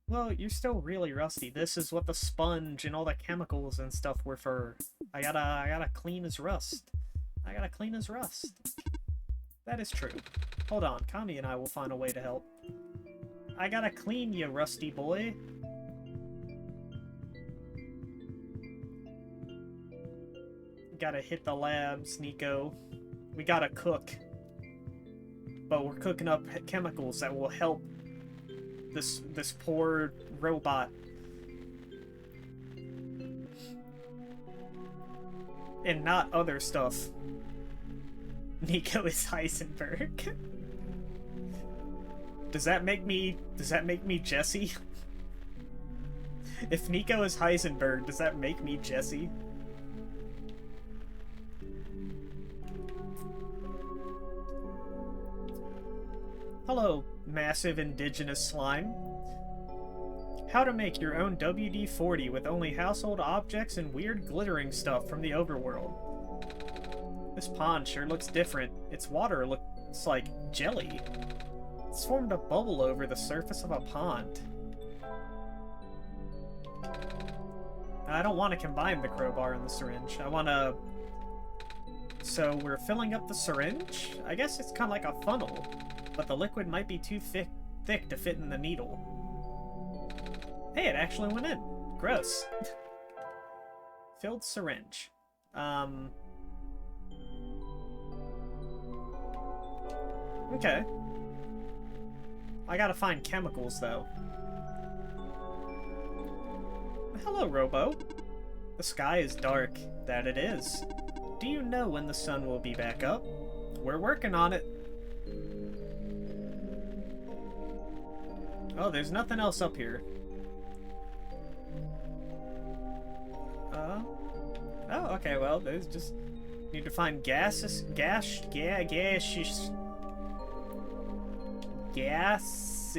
Well, you're still really rusty. This is what the sponge and all the chemicals and stuff were for. I gotta clean his rust. I gotta clean his rust. That is true. Hold on, Kami and I will find a way to help. I gotta clean you, rusty boy. Gotta hit the labs, Nico. We gotta cook. But we're cooking up chemicals that will help this poor robot. And not other stuff. Nico is Heisenberg. Does that make me Jesse? If Nico is Heisenberg, does that make me Jesse? Hello, massive indigenous slime. How to make your own WD-40 with only household objects and weird glittering stuff from the overworld. This pond sure looks different. Its water looks like jelly. It's formed a bubble over the surface of a pond. I don't want to combine the crowbar and the syringe. I want to... So we're filling up the syringe? I guess it's kind of like a funnel, but the liquid might be too thick to fit in the needle. Hey, it actually went in. Gross. Filled syringe. Okay. I gotta find chemicals, though. Hello, Robo. The sky is dark. That it is. Do you know when the sun will be back up? We're working on it. Oh, there's nothing else up here. Oh, okay, well, there's just... Need to find gases... Gas...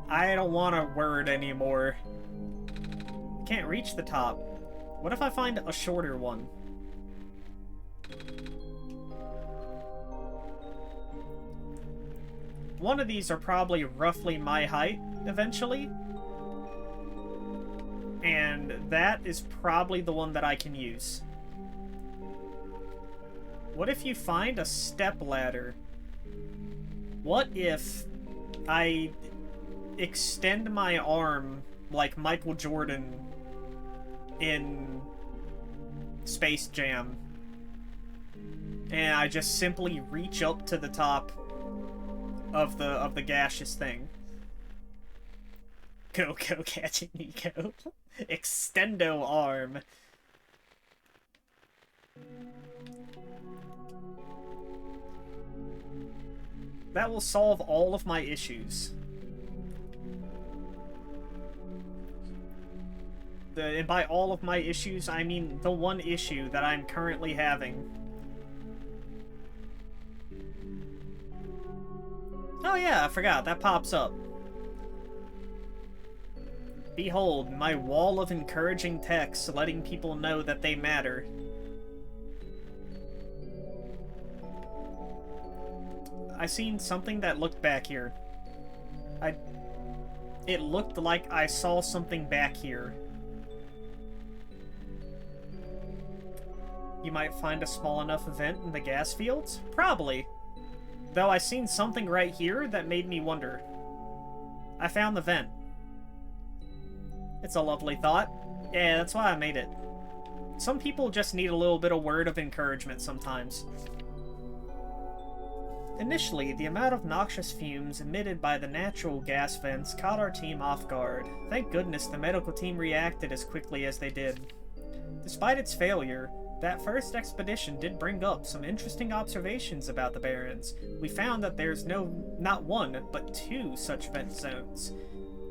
I don't want a word anymore. Can't reach the top. What if I find a shorter one? One of these are probably roughly my height, eventually. And that is probably the one that I can use. What if you find a step ladder? What if I extend my arm like Michael Jordan in Space Jam, and I just simply reach up to the top of the gaseous thing? Go catching Nico. Extendo arm. That will solve all of my issues. And by all of my issues, I mean the one issue that I'm currently having. Oh yeah, I forgot. That pops up. Behold, my wall of encouraging text letting people know that they matter. I seen something that looked back here. It looked like I saw something back here. You might find a small enough event in the gas fields? Probably. Though I seen something right here that made me wonder. I found the vent. It's a lovely thought. Yeah, that's why I made it. Some people just need a little bit of word of encouragement sometimes. Initially, the amount of noxious fumes emitted by the natural gas vents caught our team off guard. Thank goodness the medical team reacted as quickly as they did. Despite its failure, that first expedition did bring up some interesting observations about the Barrens. We found that there's not one, but two such vent zones.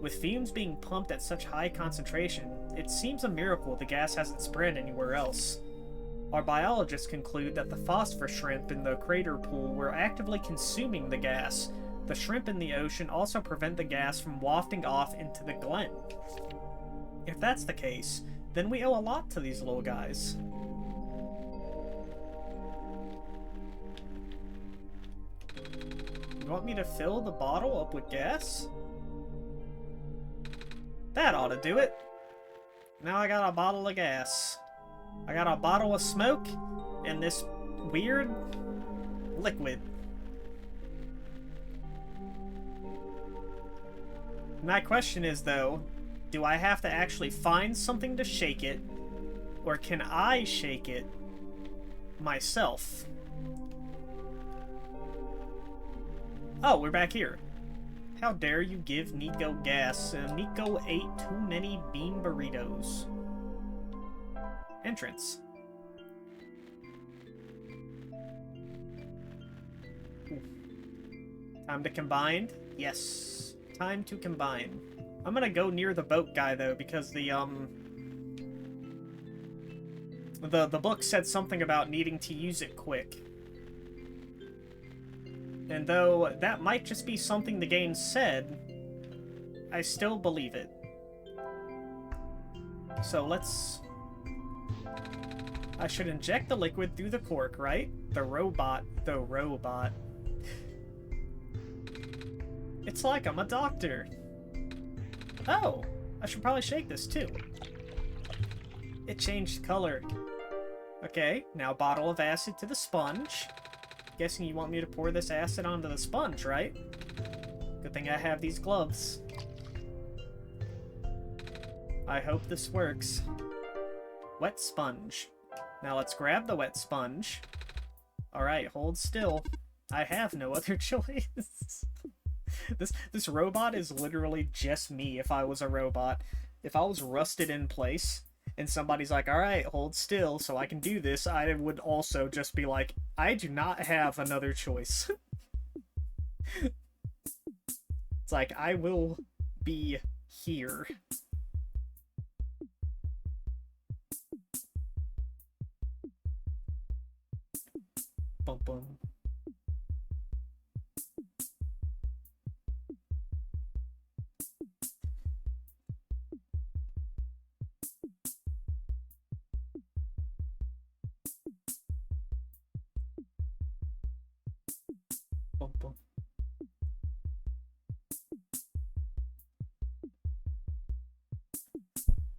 With fumes being pumped at such high concentration, it seems a miracle the gas hasn't spread anywhere else. Our biologists conclude that the phosphor shrimp in the crater pool were actively consuming the gas. The shrimp in the ocean also prevent the gas from wafting off into the glen. If that's the case, then we owe a lot to these little guys. You want me to fill the bottle up with gas? That ought to do it. Now I got a bottle of gas. I got a bottle of smoke and this weird liquid. My question is, though, do I have to actually find something to shake it, or can I shake it myself? Oh, we're back here. How dare you give Nico gas? Nico ate too many bean burritos. Entrance. Ooh. Time to combine? Yes. Time to combine. I'm gonna go near the boat guy, though, because the book said something about needing to use it quick. And though that might just be something the game said, I still believe it. So let's... I should inject the liquid through the cork, right? The robot. It's like I'm a doctor. Oh, I should probably shake this too. It changed color. Okay, now bottle of acid to the sponge. Guessing you want me to pour this acid onto the sponge, right? Good thing I have these gloves. I hope this works. Wet sponge. Now let's grab the wet sponge. Alright, hold still. I have no other choice. This robot is literally just me if I was a robot. If I was rusted in place, and somebody's like, alright, hold still so I can do this, I would also just be like, I do not have another choice. It's like, I will be here. Bum bum. Bum bum.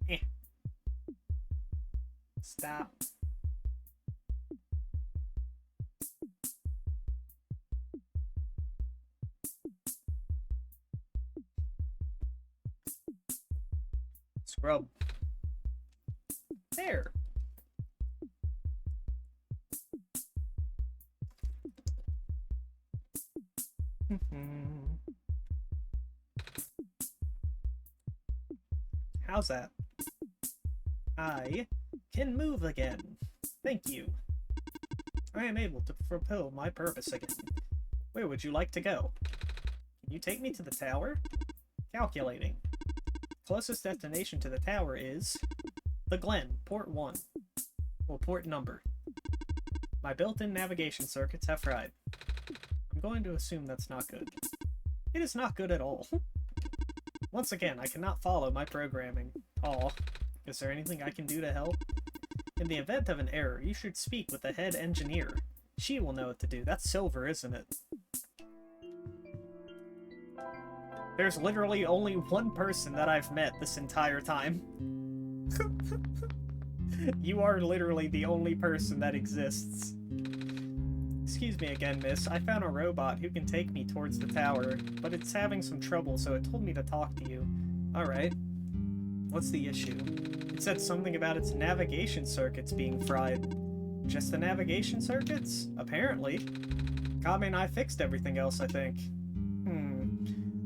Eh. Stop. Scrub. There. How's that? I can move again. Thank you. I am able to fulfill my purpose again. Where would you like to go? Can you take me to the tower? Calculating. Closest destination to the tower is the Glen, port 1. Well, port number. My built-in navigation circuits have fried. I'm going to assume that's not good. It is not good at all. Once again, I cannot follow my programming. Aw. Is there anything I can do to help? In the event of an error, you should speak with the head engineer. She will know what to do. That's Silver, isn't it? There's literally only one person that I've met this entire time. You are literally the only person that exists. Excuse me again, miss. I found a robot who can take me towards the tower, but it's having some trouble, so it told me to talk to you. Alright. What's the issue? It said something about its navigation circuits being fried. Just the navigation circuits? Apparently. Kame and I fixed everything else, I think.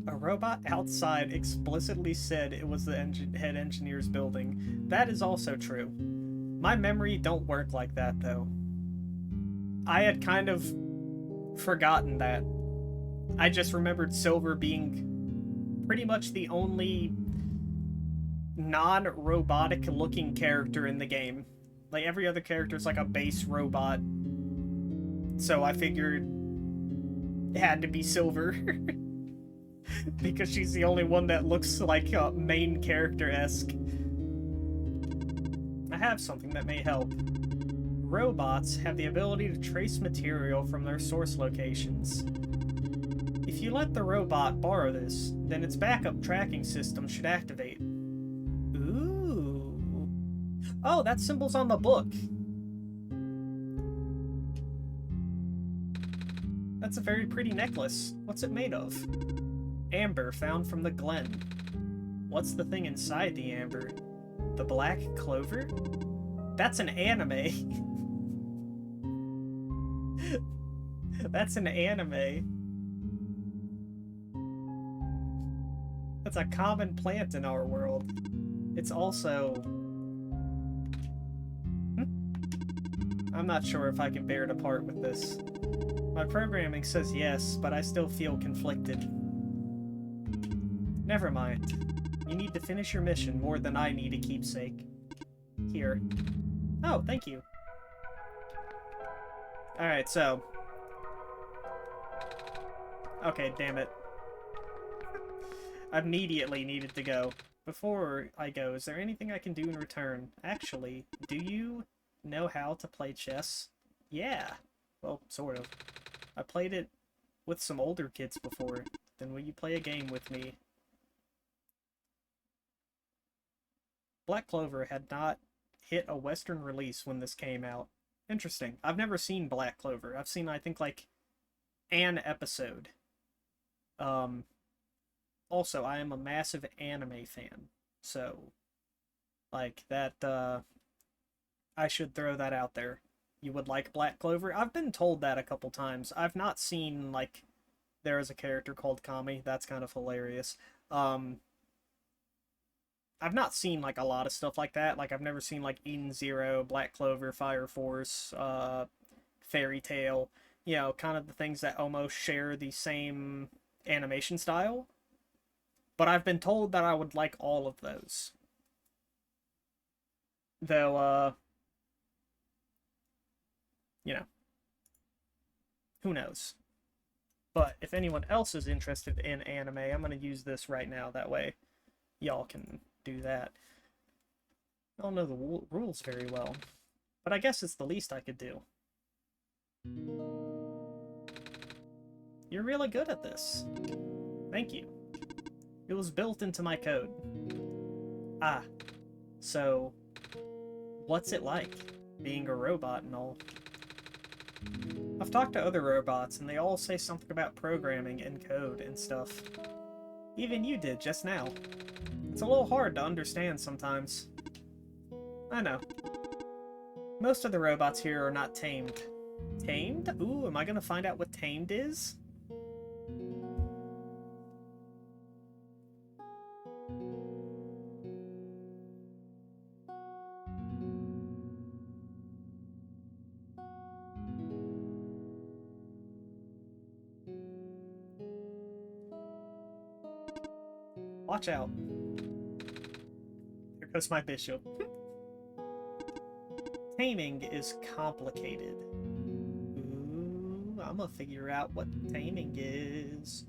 A robot outside explicitly said it was the head engineer's building. That is also true. My memory don't work like that, though. I had kind of forgotten that. I just remembered Silver being pretty much the only non-robotic looking character in the game. Like, every other character is like a base robot. So I figured it had to be Silver. Because she's the only one that looks like main character-esque. I have something that may help. Robots have the ability to trace material from their source locations. If you let the robot borrow this, then its backup tracking system should activate. Ooh. Oh, that symbol's on the book. That's a very pretty necklace. What's it made of? Amber found from the Glen. What's the thing inside the amber? The black clover? That's an anime. That's an anime. That's a common plant in our world. It's also... I'm not sure if I can bear to part with this. My programming says yes, but I still feel conflicted. Never mind. You need to finish your mission more than I need a keepsake. Here. Oh, thank you. Alright, so... Okay, damn it. I immediately needed to go. Before I go, is there anything I can do in return? Actually, do you know how to play chess? Yeah. Well, sort of. I played it with some older kids before. Then will you play a game with me? Black Clover had not hit a Western release when this came out. Interesting. I've never seen Black Clover. I've seen, I think, like, an episode. Also, I am a massive anime fan. So, like, that, I should throw that out there. You would like Black Clover? I've been told that a couple times. I've not seen, like, there is a character called Kami. That's kind of hilarious. I've not seen, like, a lot of stuff like that. Like, I've never seen, like, Eden Zero, Black Clover, Fire Force, Fairy Tail. You know, kind of the things that almost share the same animation style. But I've been told that I would like all of those. Though, you know, who knows? But if anyone else is interested in anime, I'm going to use this right now. That way, y'all can do that. I don't know the rules very well, but I guess it's the least I could do. You're really good at this. Thank you. It was built into my code. Ah, so what's it like, being a robot and all? I've talked to other robots, and they all say something about programming and code and stuff. Even you did just now. It's a little hard to understand sometimes. I know. Most of the robots here are not tamed. Tamed? Ooh, am I gonna find out what tamed is? Watch out. There goes my bishop. Taming is complicated. Ooh, I'm gonna figure out what taming is.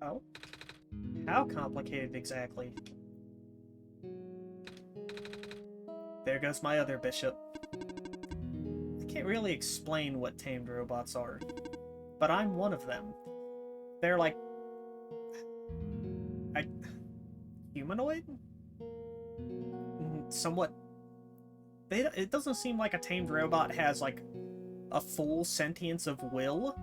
Oh? How complicated exactly? There goes my other bishop. I can't really explain what tamed robots are, but I'm one of them. They're like... humanoid? Somewhat... It doesn't seem like a tamed robot has, like, a full sentience of will,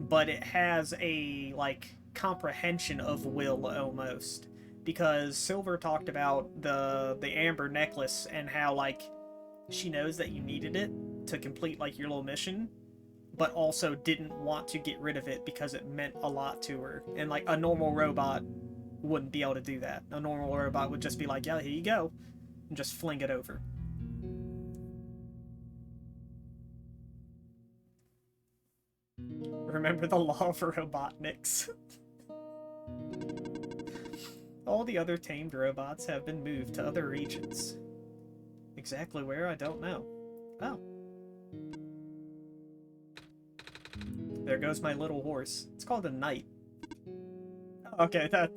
but it has a, like, comprehension of will, almost. Because Silver talked about the amber necklace and how, like, she knows that you needed it to complete, like, your little mission, but also didn't want to get rid of it because it meant a lot to her. And, like, a normal robot wouldn't be able to do that. A normal robot would just be like, yeah, here you go, and just fling it over. Remember the law of Robotniks. All the other tamed robots have been moved to other regions. Exactly where, I don't know. Oh. There goes my little horse. It's called a knight. Okay, that...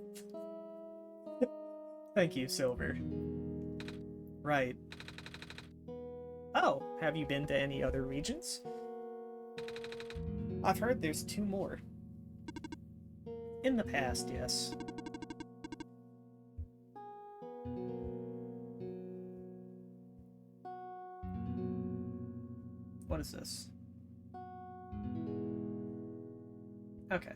Thank you, Silver. Right. Oh, have you been to any other regions? I've heard there's 2 more. In the past, yes. What is this? Okay.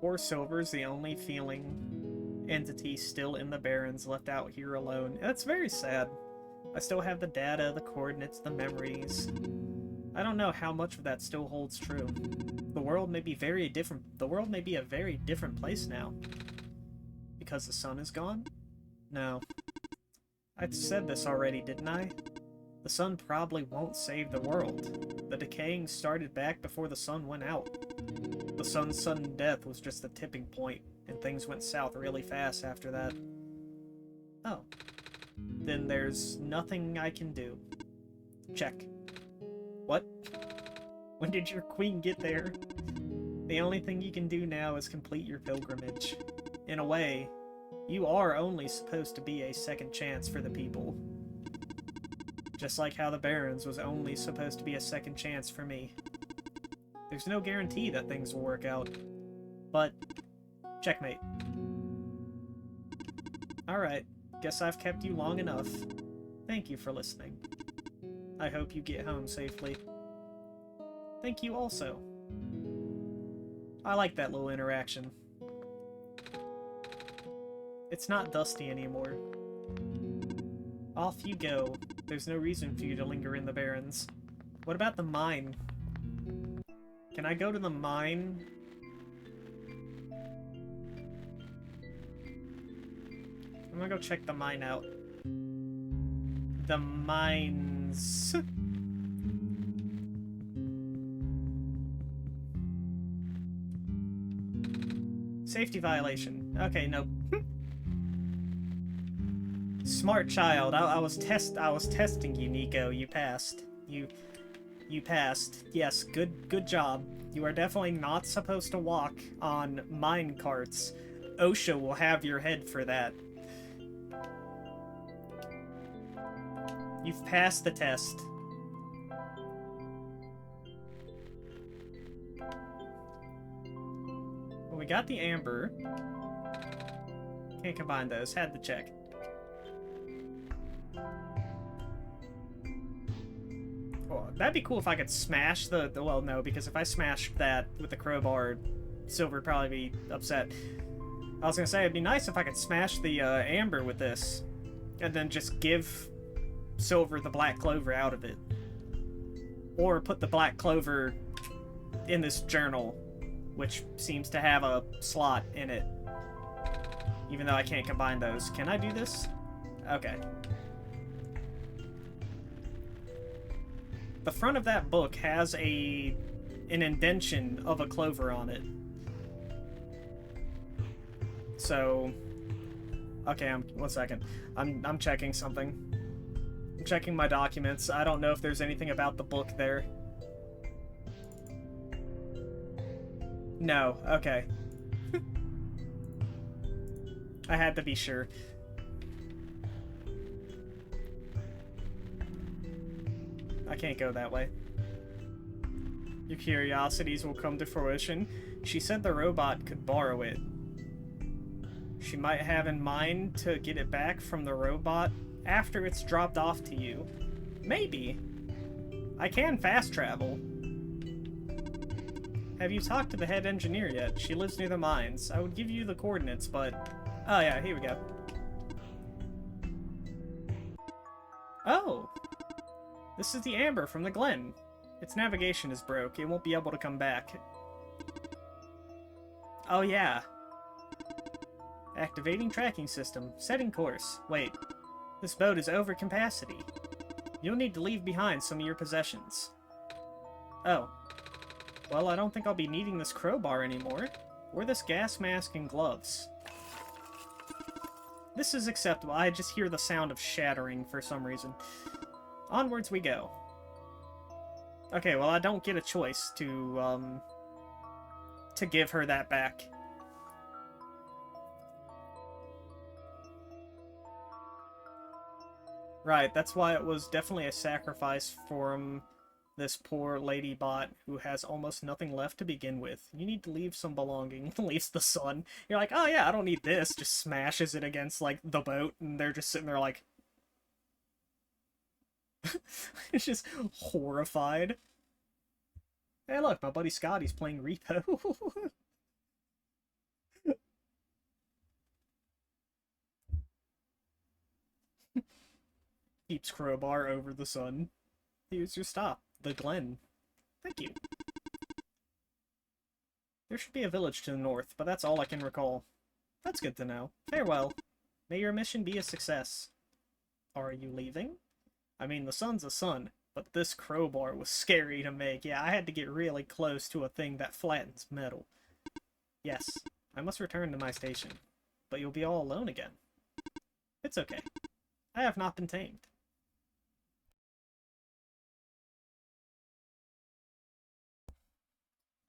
Poor Silver's the only feeling entity still in the Barrens, left out here alone. That's very sad. I still have the data, the coordinates, the memories. I don't know how much of that still holds true. The world may be very different. The world may be a very different place now. Because the sun is gone? No. I said this already, didn't I? The sun probably won't save the world. The decaying started back before the sun went out. The sun's sudden death was just the tipping point, and things went south really fast after that. Oh. Then there's nothing I can do. Check. What? When did your queen get there? The only thing you can do now is complete your pilgrimage. In a way, you are only supposed to be a second chance for the people. Just like how the Barrens was only supposed to be a second chance for me. There's no guarantee that things will work out. But, checkmate. Alright, guess I've kept you long enough. Thank you for listening. I hope you get home safely. Thank you also. I like that little interaction. It's not dusty anymore. Off you go. There's no reason for you to linger in the Barrens. What about the mine? Can I go to the mine? I'm gonna go check the mine out. The mines. Safety violation. Okay, no. Smart child. I was testing you, Nico. You passed. You passed. Yes, good job. You are definitely not supposed to walk on mine carts. OSHA will have your head for that. You've passed the test. Well, we got the amber. Can't combine those. Had to check. Oh, that'd be cool if I could smash the well, no, because if I smashed that with the crowbar, Silver would probably be upset. I was gonna say, it'd be nice if I could smash the amber with this, and then just give Silver the black clover out of it. Or put the black clover in this journal, which seems to have a slot in it. Even though I can't combine those. Can I do this? Okay. The front of that book has an indentation of a clover on it. So, okay, one second. I'm checking something. I'm checking my documents. I don't know if there's anything about the book there. No, okay. I had to be sure. I can't go that way. Your curiosities will come to fruition. She said the robot could borrow it. She might have in mind to get it back from the robot after it's dropped off to you. Maybe. I can fast travel. Have you talked to the head engineer yet? She lives near the mines. I would give you the coordinates, but... Oh yeah, here we go. Oh! This is the amber from the Glen. Its navigation is broke. It won't be able to come back. Oh yeah. Activating tracking system. Setting course. Wait. This boat is over capacity. You'll need to leave behind some of your possessions. Oh. Well, I don't think I'll be needing this crowbar anymore. Or this gas mask and gloves. This is acceptable. I just hear the sound of shattering for some reason. Onwards we go. Okay, well, I don't get a choice to give her that back. Right, that's why it was definitely a sacrifice from this poor lady bot who has almost nothing left to begin with. You need to leave some belonging, leaves the sun. You're like, oh yeah, I don't need this. Just smashes it against, like, the boat, and they're just sitting there like... It's just horrified. Hey look, my buddy Scotty's playing Repo. Keeps crowbar over the sun. Here's your stop. The Glen. Thank you. There should be a village to the north, but that's all I can recall. That's good to know. Farewell. May your mission be a success. Are you leaving? I mean, the sun's a sun, but this crowbar was scary to make. Yeah, I had to get really close to a thing that flattens metal. Yes, I must return to my station. But you'll be all alone again. It's okay. I have not been tamed.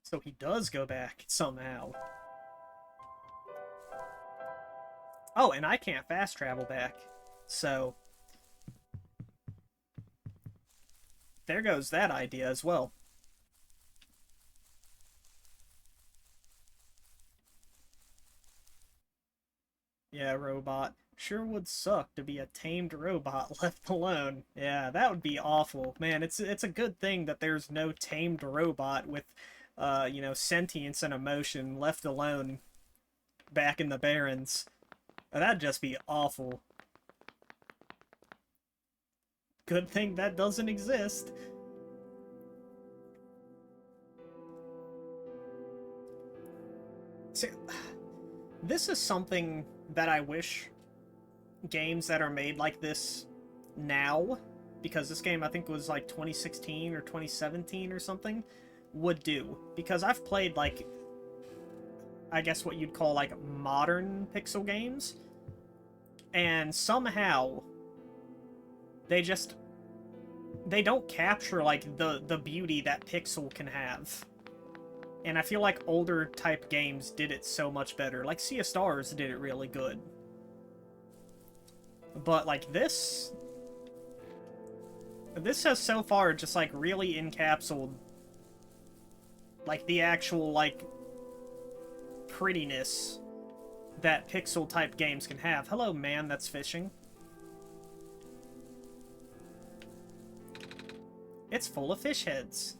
So he does go back somehow. Oh, and I can't fast travel back. So there goes that idea as well. Yeah, robot. Sure would suck to be a tamed robot left alone. Yeah, that would be awful. Man, it's a good thing that there's no tamed robot with, you know, sentience and emotion left alone back in the Barrens. That'd just be awful. Good thing that doesn't exist. See, this is something that I wish games that are made like this now, because this game I think was like 2016 or 2017 or something, would do. Because I've played like, I guess what you'd call like modern pixel games, and somehow they don't capture like the beauty that pixel can have. And I feel like older type games did it so much better. Like Sea of Stars did it really good. But like this has so far just like really encapsulated like the actual like prettiness that pixel type games can have. Hello, man that's fishing. It's full of fish heads.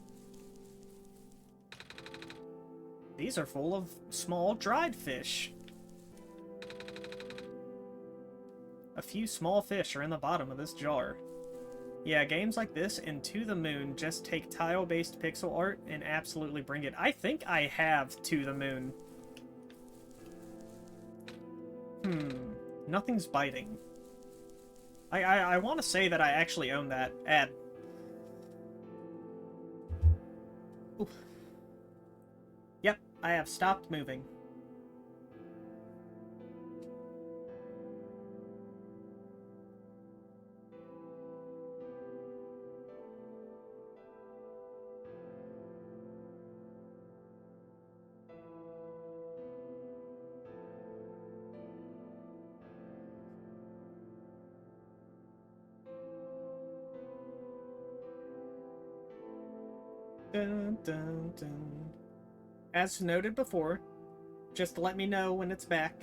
These are full of small dried fish. A few small fish are in the bottom of this jar. Yeah, games like this and To the Moon just take tile-based pixel art and absolutely bring it. I think I have To the Moon. Nothing's biting. I want to say that I actually own that ad. Ooh. Yep, I have stopped moving. Dun, dun, dun. As noted before, just let me know when it's back.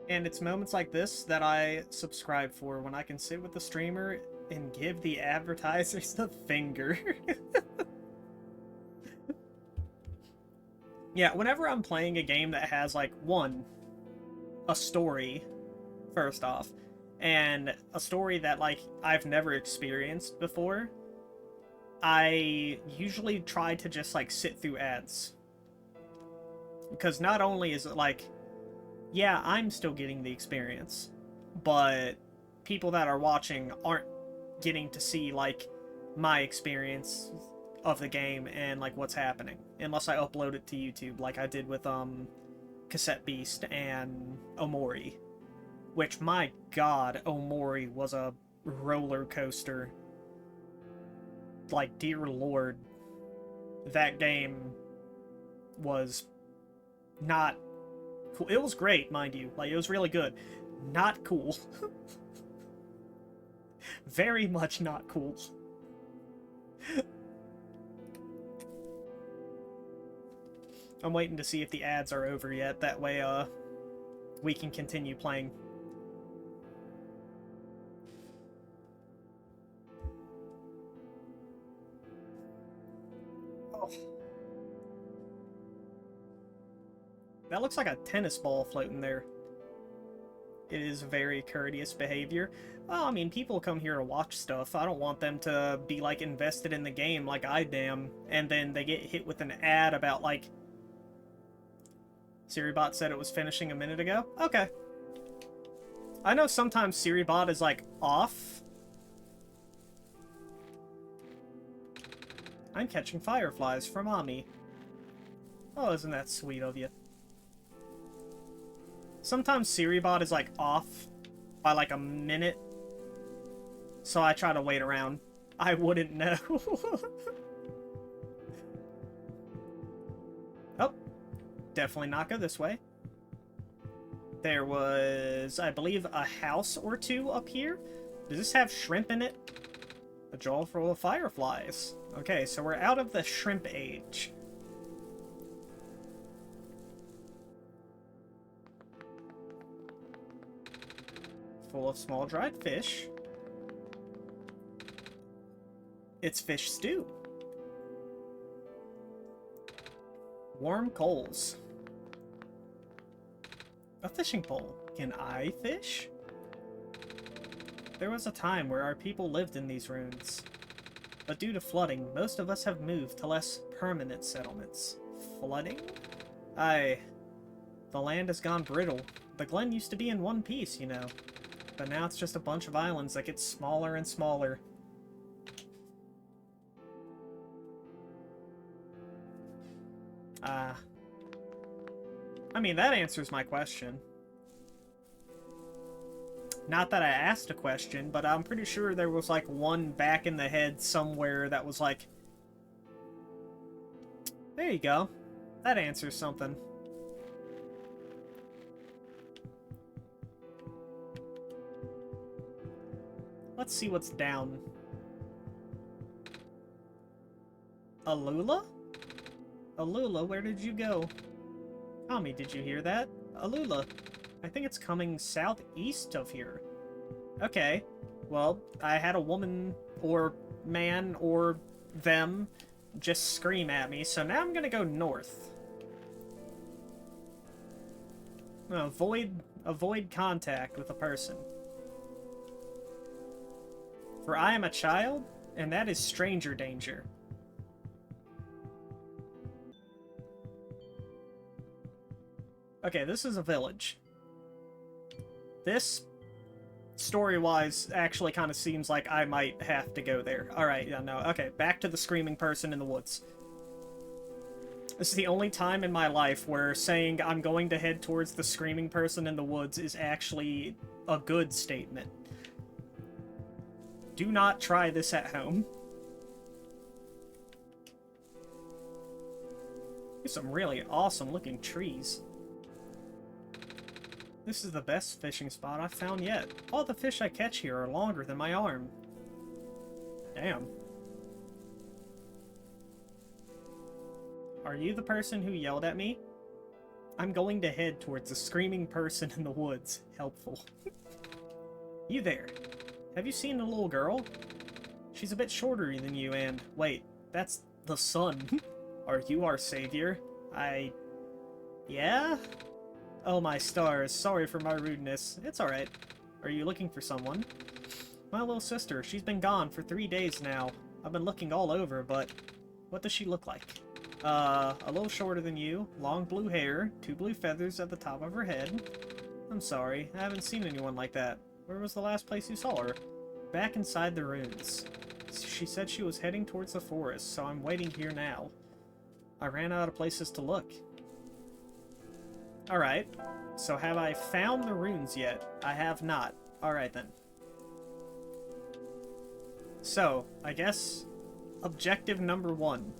And it's moments like this that I subscribe for, when I can sit with the streamer and give the advertisers the finger. Yeah, whenever I'm playing a game that has, like, one, a story, first off, and a story that, like, I've never experienced before, I usually try to just, like, sit through ads. Because not only is it, like, yeah, I'm still getting the experience, but people that are watching aren't getting to see, like, my experience of the game and, like, what's happening. Unless I upload it to YouTube, like I did with, Cassette Beast and Omori. Which, my god, Omori was a roller coaster. Like, dear lord. That game was not cool. It was great, mind you. Like, it was really good. Not cool. Very much not cool. I'm waiting to see if the ads are over yet. That way, we can continue playing. Oh. That looks like a tennis ball floating there. It is very courteous behavior. Well, I mean, people come here to watch stuff. I don't want them to be, like, invested in the game like I am, and then they get hit with an ad about, like... SiriBot said it was finishing a minute ago? Okay. I know sometimes SiriBot is, like, off. I'm catching fireflies from Ami. Oh, isn't that sweet of you? Sometimes SiriBot is, like, off by, like, a minute. So I try to wait around. I wouldn't know. Oh. Definitely not go this way. There was, I believe, a house or two up here. Does this have shrimp in it? A jar full of fireflies. Okay, so we're out of the shrimp age. Full of small dried fish. It's fish stew. Warm coals. A fishing pole. Can I fish? There was a time where our people lived in these ruins. But due to flooding, most of us have moved to less permanent settlements. Flooding? Aye. The land has gone brittle. The glen used to be in one piece, you know. But now it's just a bunch of islands that get smaller and smaller. I mean, that answers my question. Not that I asked a question, but I'm pretty sure there was, like, one back in the head somewhere that was like... There you go. That answers something. Let's see what's down. Alula? Alula, where did you go? Tommy, did you hear that? Alula. I think it's coming southeast of here. Okay. Well, I had a woman or man or them just scream at me, so now I'm gonna go north. Avoid contact with a person. For I am a child, and that is stranger danger. Okay, this is a village. This, story-wise, actually kind of seems like I might have to go there. Alright, yeah, no, okay, back to the screaming person in the woods. This is the only time in my life where saying I'm going to head towards the screaming person in the woods is actually a good statement. Do not try this at home. There's some really awesome looking trees. This is the best fishing spot I've found yet. All the fish I catch here are longer than my arm. Damn. Are you the person who yelled at me? I'm going to head towards the screaming person in the woods. Helpful. You there. Have you seen the little girl? She's a bit shorter than you and... Wait, that's the sun. Are you our savior? Yeah? Oh my stars, sorry for my rudeness. It's alright. Are you looking for someone? My little sister, she's been gone for 3 days now. I've been looking all over, but... What does she look like? A little shorter than you, long blue hair, 2 blue feathers at the top of her head. I'm sorry, I haven't seen anyone like that. Where was the last place you saw her? Back inside the ruins. She said she was heading towards the forest, so I'm waiting here now. I ran out of places to look. Alright, so have I found the runes yet? I have not. Alright then. So, I guess objective number 1.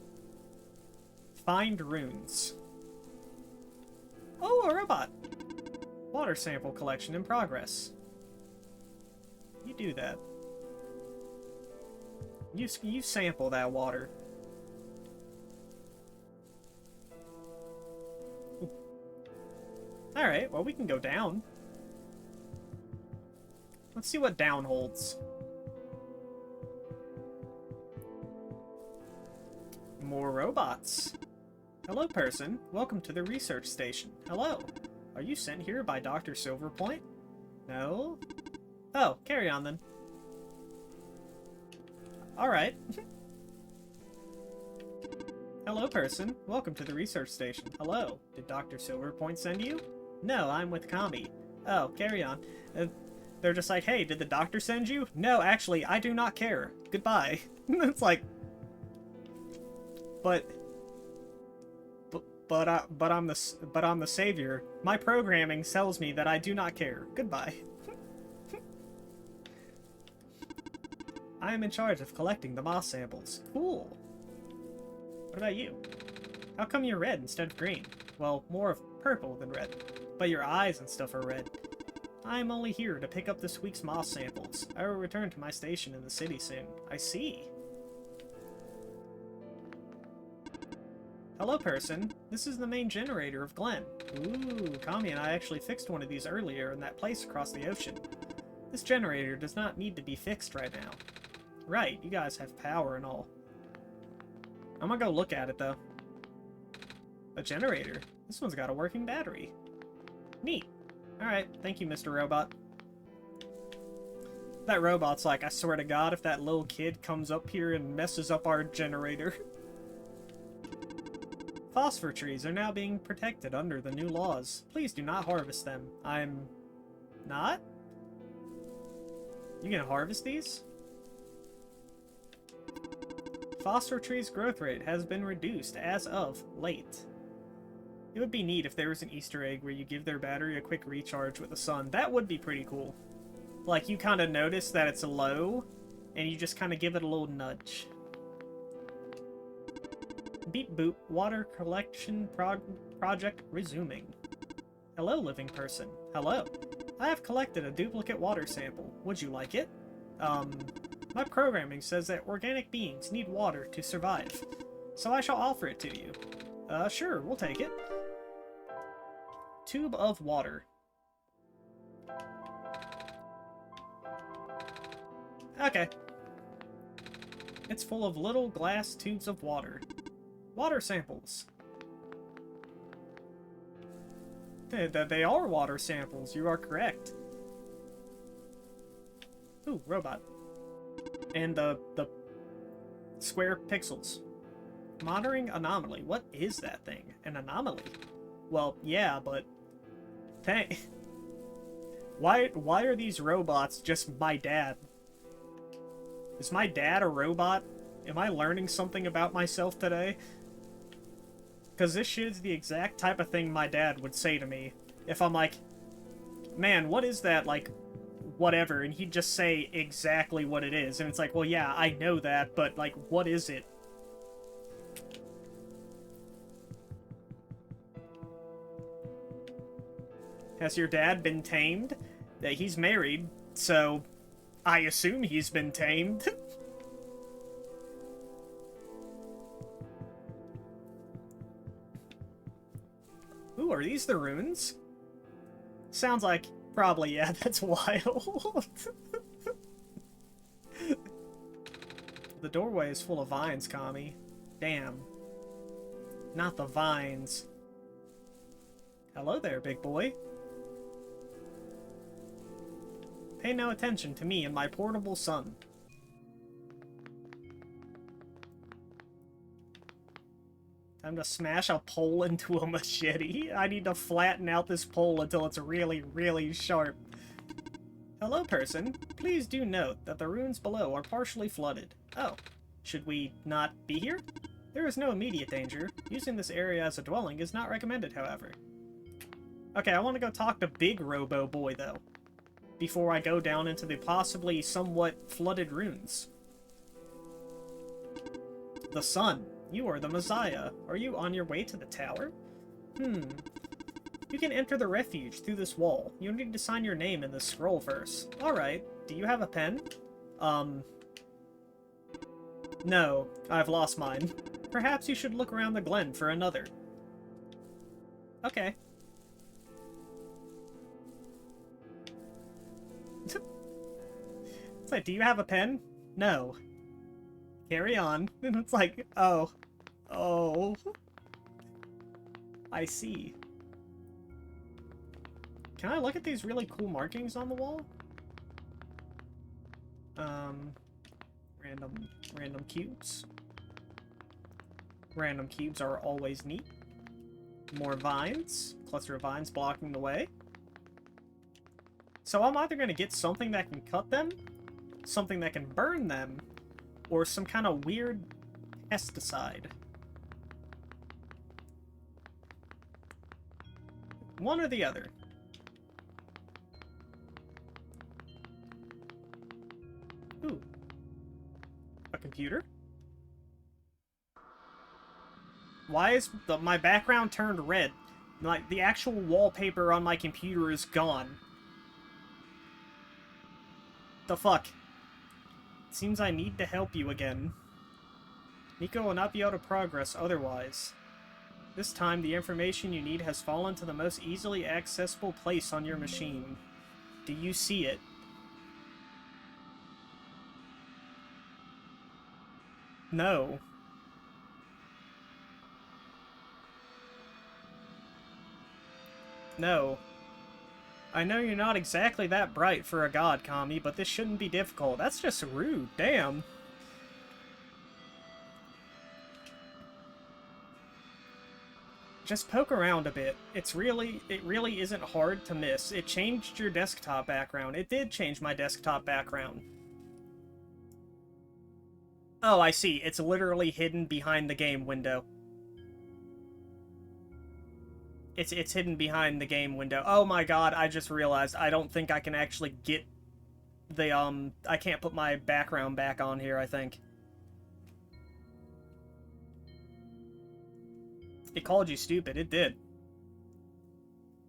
Find runes. Oh, a robot! Water sample collection in progress. You do that. You sample that water. Alright, well, we can go down. Let's see what down holds. More robots. Hello, person. Welcome to the research station. Hello. Are you sent here by Dr. Silverpoint? No? Oh, carry on then. Alright. Hello, person. Welcome to the research station. Hello. Did Dr. Silverpoint send you? No, I'm with Kami. Oh, carry on. They're just like, hey, did the doctor send you? No, actually, I do not care. Goodbye. It's like... But I'm the savior. My programming tells me that I do not care. Goodbye. I am in charge of collecting the moss samples. Cool. What about you? How come you're red instead of green? Well, more of purple than red. But your eyes and stuff are red. I am only here to pick up this week's moss samples. I will return to my station in the city soon. I see. Hello, person. This is the main generator of Glen. Ooh, Kami and I actually fixed one of these earlier in that place across the ocean. This generator does not need to be fixed right now. Right, you guys have power and all. I'm gonna go look at it, though. A generator? This one's got a working battery. Neat. Alright, thank you, Mr. Robot. That robot's like, I swear to God, if that little kid comes up here and messes up our generator. Phosphor trees are now being protected under the new laws. Please do not harvest them. I'm... not? You can harvest these? Phosphor trees' growth rate has been reduced as of late. It would be neat if there was an Easter egg where you give their battery a quick recharge with the sun. That would be pretty cool. Like, you kind of notice that it's low, and you just kind of give it a little nudge. Beep boop, water collection project resuming. Hello, living person. Hello. I have collected a duplicate water sample. Would you like it? My programming says that organic beings need water to survive, so I shall offer it to you. Sure, we'll take it. Tube of water. Okay. It's full of little glass tubes of water. Water samples. They are water samples, you are correct. Ooh, robot. And the square pixels. Monitoring anomaly. What is that thing? An anomaly? Well, yeah, but... Why are these robots just my dad? Is my dad a robot? Am I learning something about myself today? Because this shit is the exact type of thing my dad would say to me. If I'm like, man, what is that, like, whatever? And he'd just say exactly what it is. And it's like, well, yeah, I know that, but, like, what is it? Has your dad been tamed? He's married, so I assume he's been tamed. Ooh, are these the runes? Sounds like, probably, yeah, that's wild. The doorway is full of vines, Kami. Damn. Not the vines. Hello there, big boy. Pay no attention to me and my portable son. Time to smash a pole into a machete. I need to flatten out this pole until it's really, really sharp. Hello, person. Please do note that the ruins below are partially flooded. Oh, should we not be here? There is no immediate danger. Using this area as a dwelling is not recommended, however. Okay, I want to go talk to Big Robo Boy, though, before I go down into the possibly somewhat flooded ruins. The sun. You are the Messiah. Are you on your way to the tower? You can enter the refuge through this wall. You need to sign your name in this scroll first. Alright. Do you have a pen? No. I've lost mine. Perhaps you should look around the glen for another. Okay. It's like, do you have a pen? No. Carry on. And it's like, oh. Oh. I see. Can I look at these really cool markings on the wall? Random cubes. Random cubes are always neat. More vines. Cluster of vines blocking the way. So I'm either going to get something that can cut them, something that can burn them, or some kind of weird pesticide. One or the other. Ooh. A computer? Why is my background turned red? Like, the actual wallpaper on my computer is gone. The fuck? Seems I need to help you again. Nico will not be able to progress otherwise. This time, the information you need has fallen to the most easily accessible place on your machine. Do you see it? No. No. I know you're not exactly that bright for a god, Kami, but this shouldn't be difficult. That's just rude, damn. Just poke around a bit. It really isn't hard to miss. It changed your desktop background. It did change my desktop background. Oh, I see. It's literally hidden behind the game window. It's hidden behind the game window. Oh my god, I just realized I don't think I can actually get the, I can't put my background back on here, I think. It called you stupid, it did.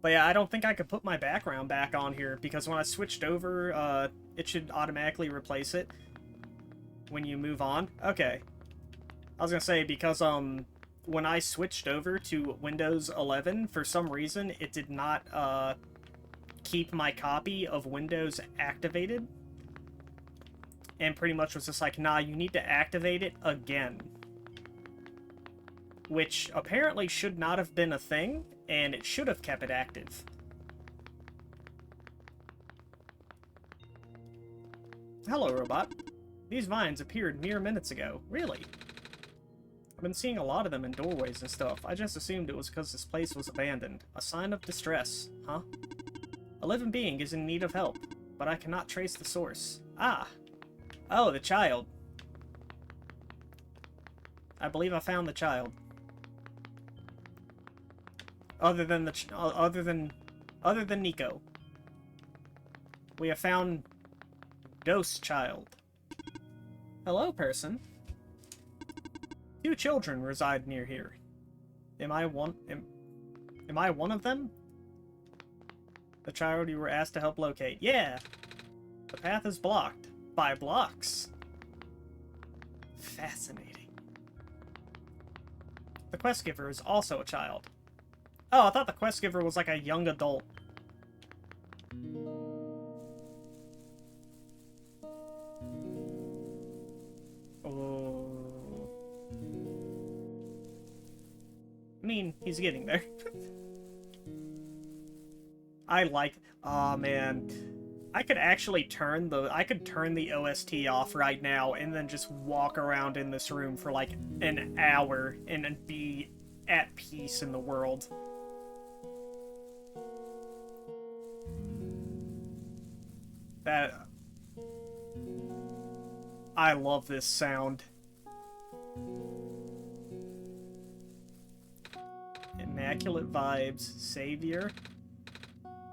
But yeah, I don't think I could put my background back on here, because when I switched over, it should automatically replace it when you move on. Okay. I was gonna say, because, when I switched over to Windows 11, for some reason, it did not, keep my copy of Windows activated. And pretty much was just like, nah, you need to activate it again. Which apparently should not have been a thing, and it should have kept it active. Hello, robot. These vines appeared mere minutes ago. Really? I've been seeing a lot of them in doorways and stuff. I just assumed it was because this place was abandoned. A sign of distress, huh? A living being is in need of help, but I cannot trace the source. Ah! Oh, the child. I believe I found the child. Other than Nico. We have found Dose Child. Hello, person. 2 children reside near here. Am I one of them? The child you were asked to help locate. Yeah! The path is blocked. By blocks. Fascinating. The quest giver is also a child. Oh, I thought the quest giver was like a young adult. Oh. I mean, he's getting there. I like... Aw, man. I could actually turn the OST off right now and then just walk around in this room for like an hour and be at peace in the world. I love this sound. Immaculate vibes. Savior.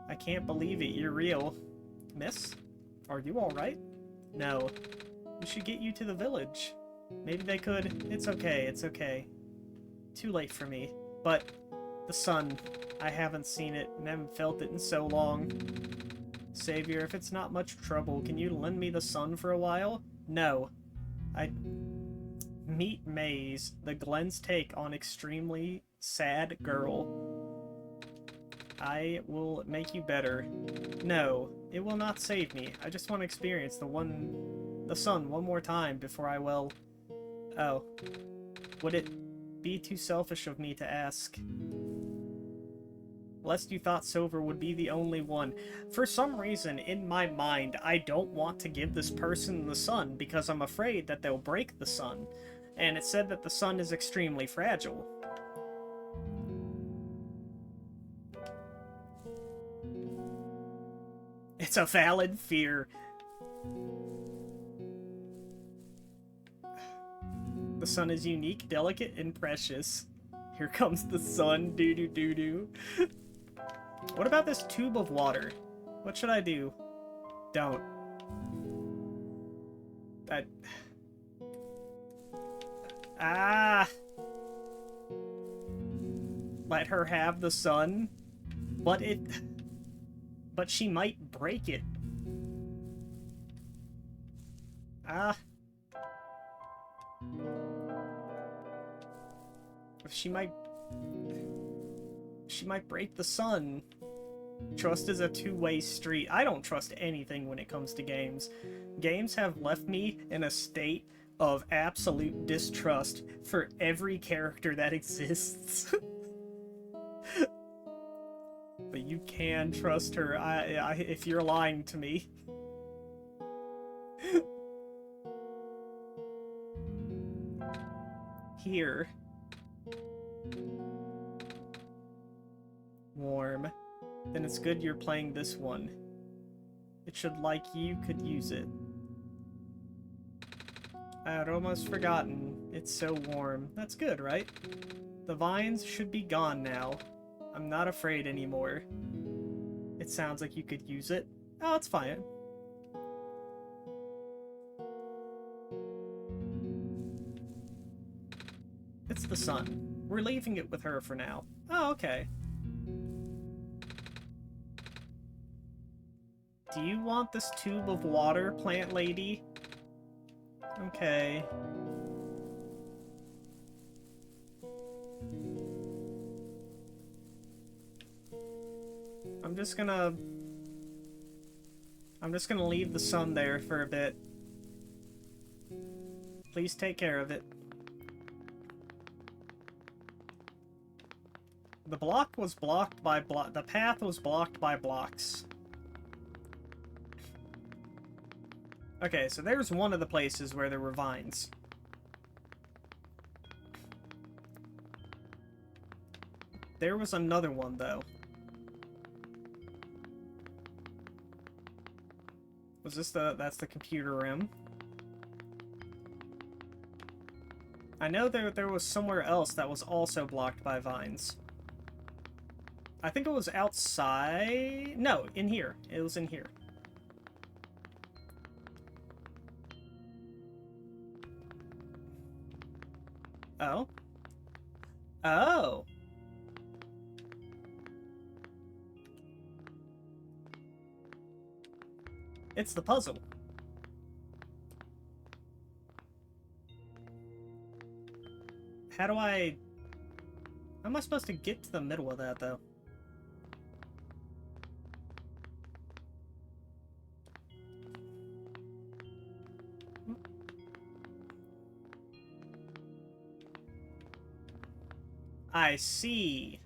I can't believe it. You're real. Miss? Are you alright? No. We should get you to the village. Maybe they could. It's okay. It's okay. Too late for me. But the sun. I haven't seen it and haven't felt it in so long. Savior, if it's not much trouble, can you lend me the sun for a while? No. Meet Maze, the Glenn's take on extremely sad girl. I will make you better. No, it will not save me. I just want to experience the sun one more time before I will... Oh. Would it be too selfish of me to ask? Lest you thought Silver would be the only one. For some reason, in my mind, I don't want to give this person the sun because I'm afraid that they'll break the sun. And it said that the sun is extremely fragile. It's a valid fear. The sun is unique, delicate, and precious. Here comes the sun, doo-doo-doo-doo. What about this tube of water? What should I do? Don't. Ah! Let her have the sun? But she might break it. Ah. She might break the sun. Trust is a two-way street. I don't trust anything when it comes to games. Games have left me in a state of absolute distrust for every character that exists. But you can trust her if you're lying to me. Here. Warm. Then it's good you're playing this one. It should like you could use it. I had almost forgotten. It's so warm. That's good, right? The vines should be gone now. I'm not afraid anymore. It sounds like you could use it. Oh, it's fine. It's the sun. We're leaving it with her for now. Oh, okay. Do you want this tube of water, plant lady? Okay. I'm just gonna leave the sun there for a bit. Please take care of it. The block was blocked by the path was blocked by blocks. Okay, so there's one of the places where there were vines. There was another one, though. Was this that's the computer room? I know there was somewhere else that was also blocked by vines. I think it was outside... No, in here. It was in here. Oh. Oh. It's the puzzle. How do I... How am I supposed to get to the middle of that, though? I see.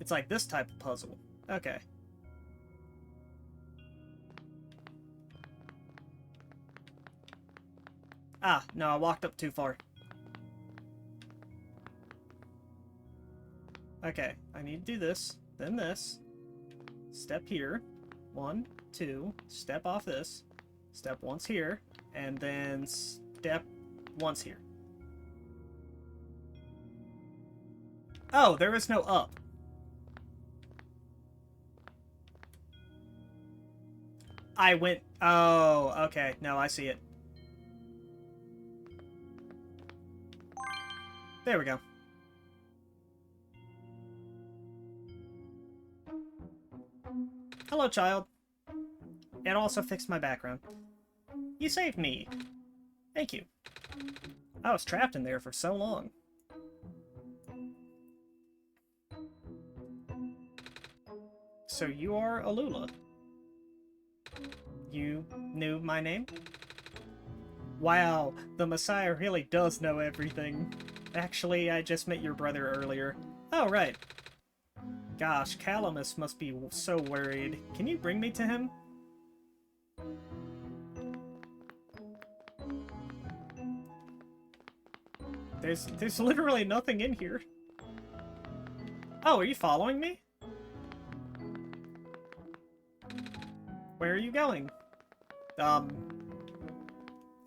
It's like this type of puzzle. Okay. Ah, no, I walked up too far. Okay, I need to do this, then this. Step here. 1, 2, step off this. Step once here, and then step once here. Oh, there is no up. I went... Oh, okay. No, I see it. There we go. Hello, child. It also fixed my background. You saved me. Thank you. I was trapped in there for so long. So you are Alula. You knew my name? Wow, the Messiah really does know everything. Actually, I just met your brother earlier. Oh, right. Gosh, Calamus must be so worried. Can you bring me to him? There's literally nothing in here. Oh, are you following me? Where are you going? Out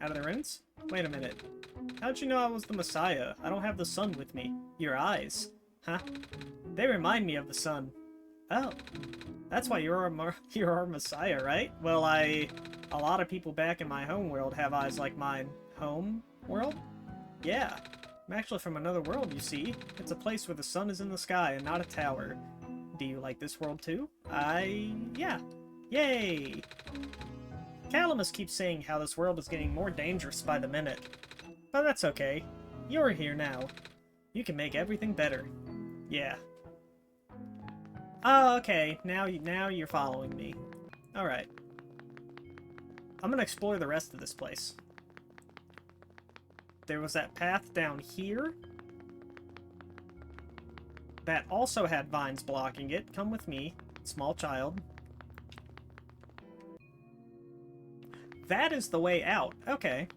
of the ruins? Wait a minute. How'd you know I was the Messiah? I don't have the sun with me. Your eyes. Huh? They remind me of the sun. Oh. That's why you're our Messiah, right? Well, a lot of people back in my home world have eyes like mine. Home world? Yeah. I'm actually from another world, you see. It's a place where the sun is in the sky and not a tower. Do you like this world too? Yeah. Yay! Calamus keeps saying how this world is getting more dangerous by the minute. But that's okay. You're here now. You can make everything better. Yeah. Oh, okay. Now you're following me. Alright. I'm gonna explore the rest of this place. There was that path down here. That also had vines blocking it. Come with me, small child. That is the way out. Okay.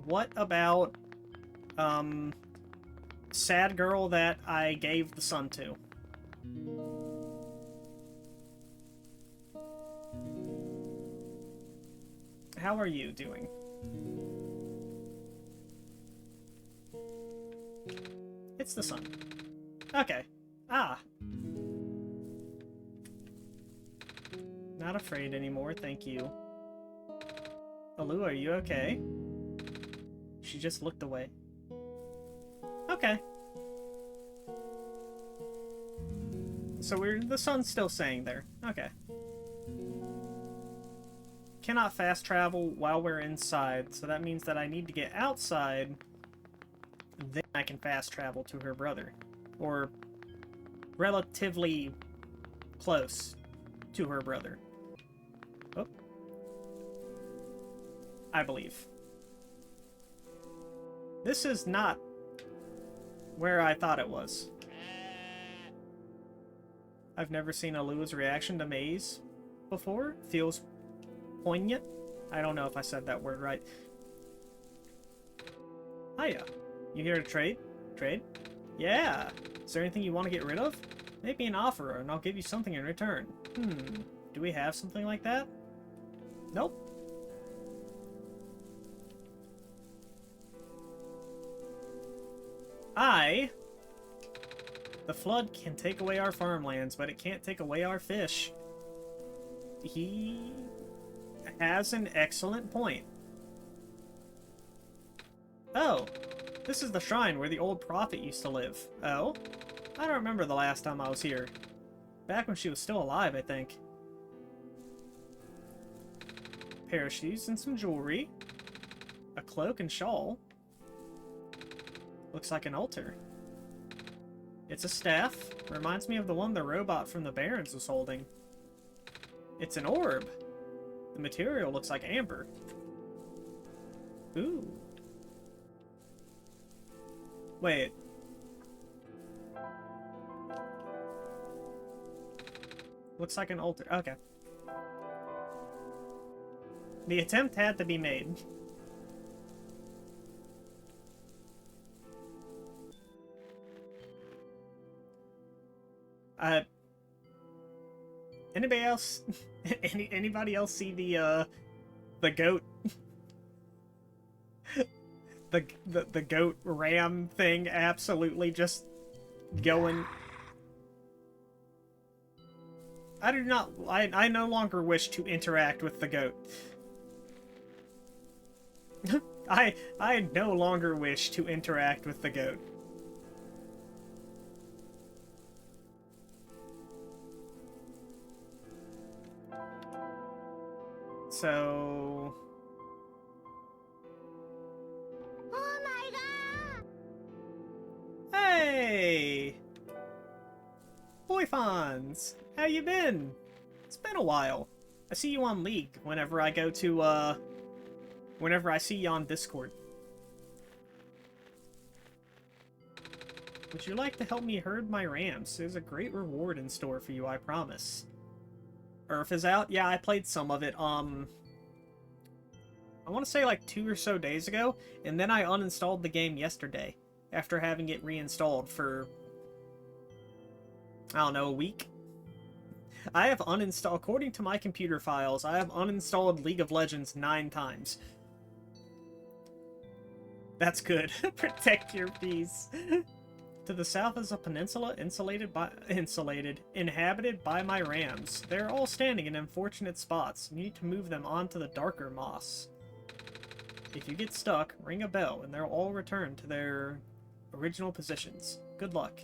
What about, sad girl that I gave the sun to? How are you doing? It's the sun. Okay. Ah. Not afraid anymore, thank you. Alu, are you okay? She just looked away. Okay. So the sun's still staying there. Okay. Cannot fast travel while we're inside, so that means that I need to get outside, then I can fast travel to her brother. Or relatively close to her brother. Oh. I believe. This is not where I thought it was. I've never seen Alua's reaction to Maze before. Feels poignant. I don't know if I said that word right. Hiya. You here to trade? Trade? Yeah. Is there anything you want to get rid of? Make me an offer and I'll give you something in return. Do we have something like that? Nope. The flood can take away our farmlands, but it can't take away our fish. He has an excellent point. Oh, this is the shrine where the old prophet used to live. Oh? I don't remember the last time I was here. Back when she was still alive, I think. Pair of shoes and some jewelry. A cloak and shawl. Looks like an altar. It's a staff. Reminds me of the one the robot from the Barrens was holding. It's an orb. The material looks like amber. Ooh. Wait. Looks like an altar. Okay. The attempt had to be made. Anybody else? Anybody else see the goat? the goat ram thing absolutely just going. I do not. I no longer wish to interact with the goat. I no longer wish to interact with the goat. So... Oh my god! Hey! boy Fonz! How you been? It's been a while. I see you on League whenever I go to, whenever I see you on Discord. Would you like to help me herd my rams? There's a great reward in store for you, I promise. Earth is out? Yeah, I played some of it, I want to say like 2 or so days ago, and then I uninstalled the game yesterday, after having it reinstalled for, I don't know, a week? I have uninstalled, according to my computer files, I have uninstalled League of Legends 9 times. That's good. Protect your peace. To the south is a peninsula inhabited by my rams. They're all standing in unfortunate spots. You need to move them onto the darker moss. If you get stuck, ring a bell and they'll all return to their original positions. Good luck.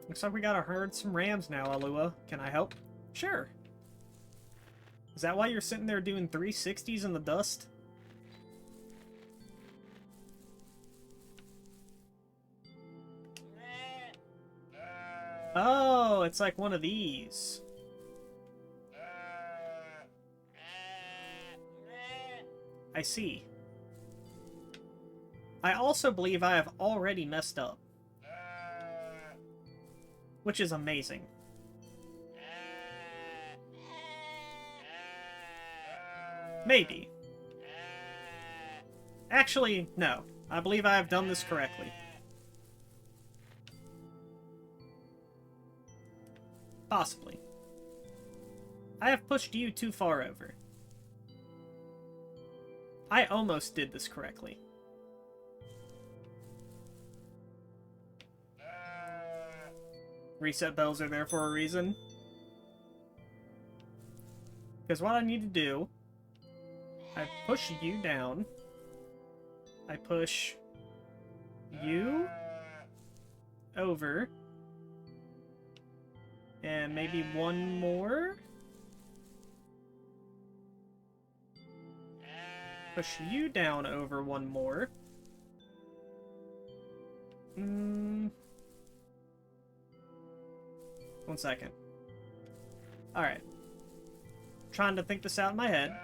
Looks like we gotta herd some rams now, Alua. Can I help? Sure. Is that why you're sitting there doing 360s in the dust? Oh, it's like one of these. I see. I also believe I have already messed up. Which is amazing. Maybe. Actually, no. I believe I have done this correctly. Possibly. I have pushed you too far over. I almost did this correctly. Reset bells are there for a reason. Because what I need to do, I push you down. I push you over. And maybe one more. Push you down over one more. 1 second. Alright. Trying to think this out in my head.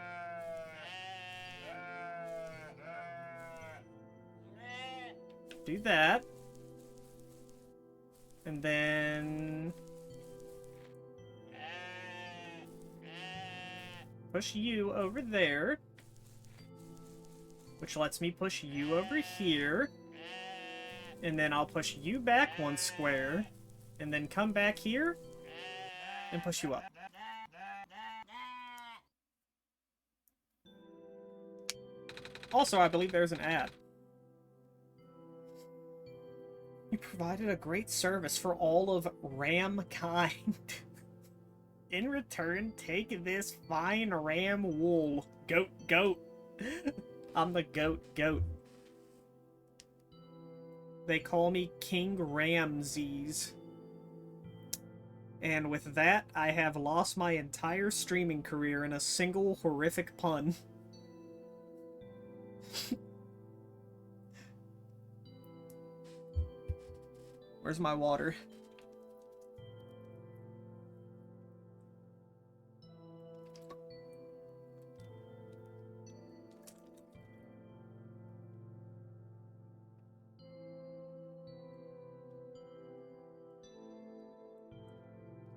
Do that. And then push you over there. Which lets me push you over here. And then I'll push you back 1 square. And then come back here. And push you up. Also, I believe there's an ad. You provided a great service for all of Ramkind. In return, take this fine ram wool. Goat, goat. I'm the goat, goat. They call me King Ramses. And with that, I have lost my entire streaming career in a single horrific pun. Where's my water?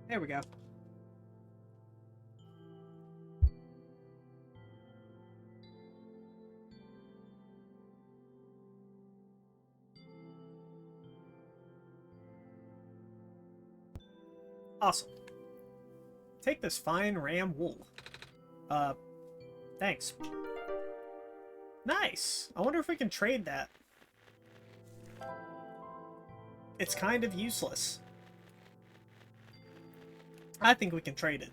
There we go. Awesome. Take this fine ram wool. Thanks. Nice! I wonder if we can trade that. It's kind of useless. I think we can trade it.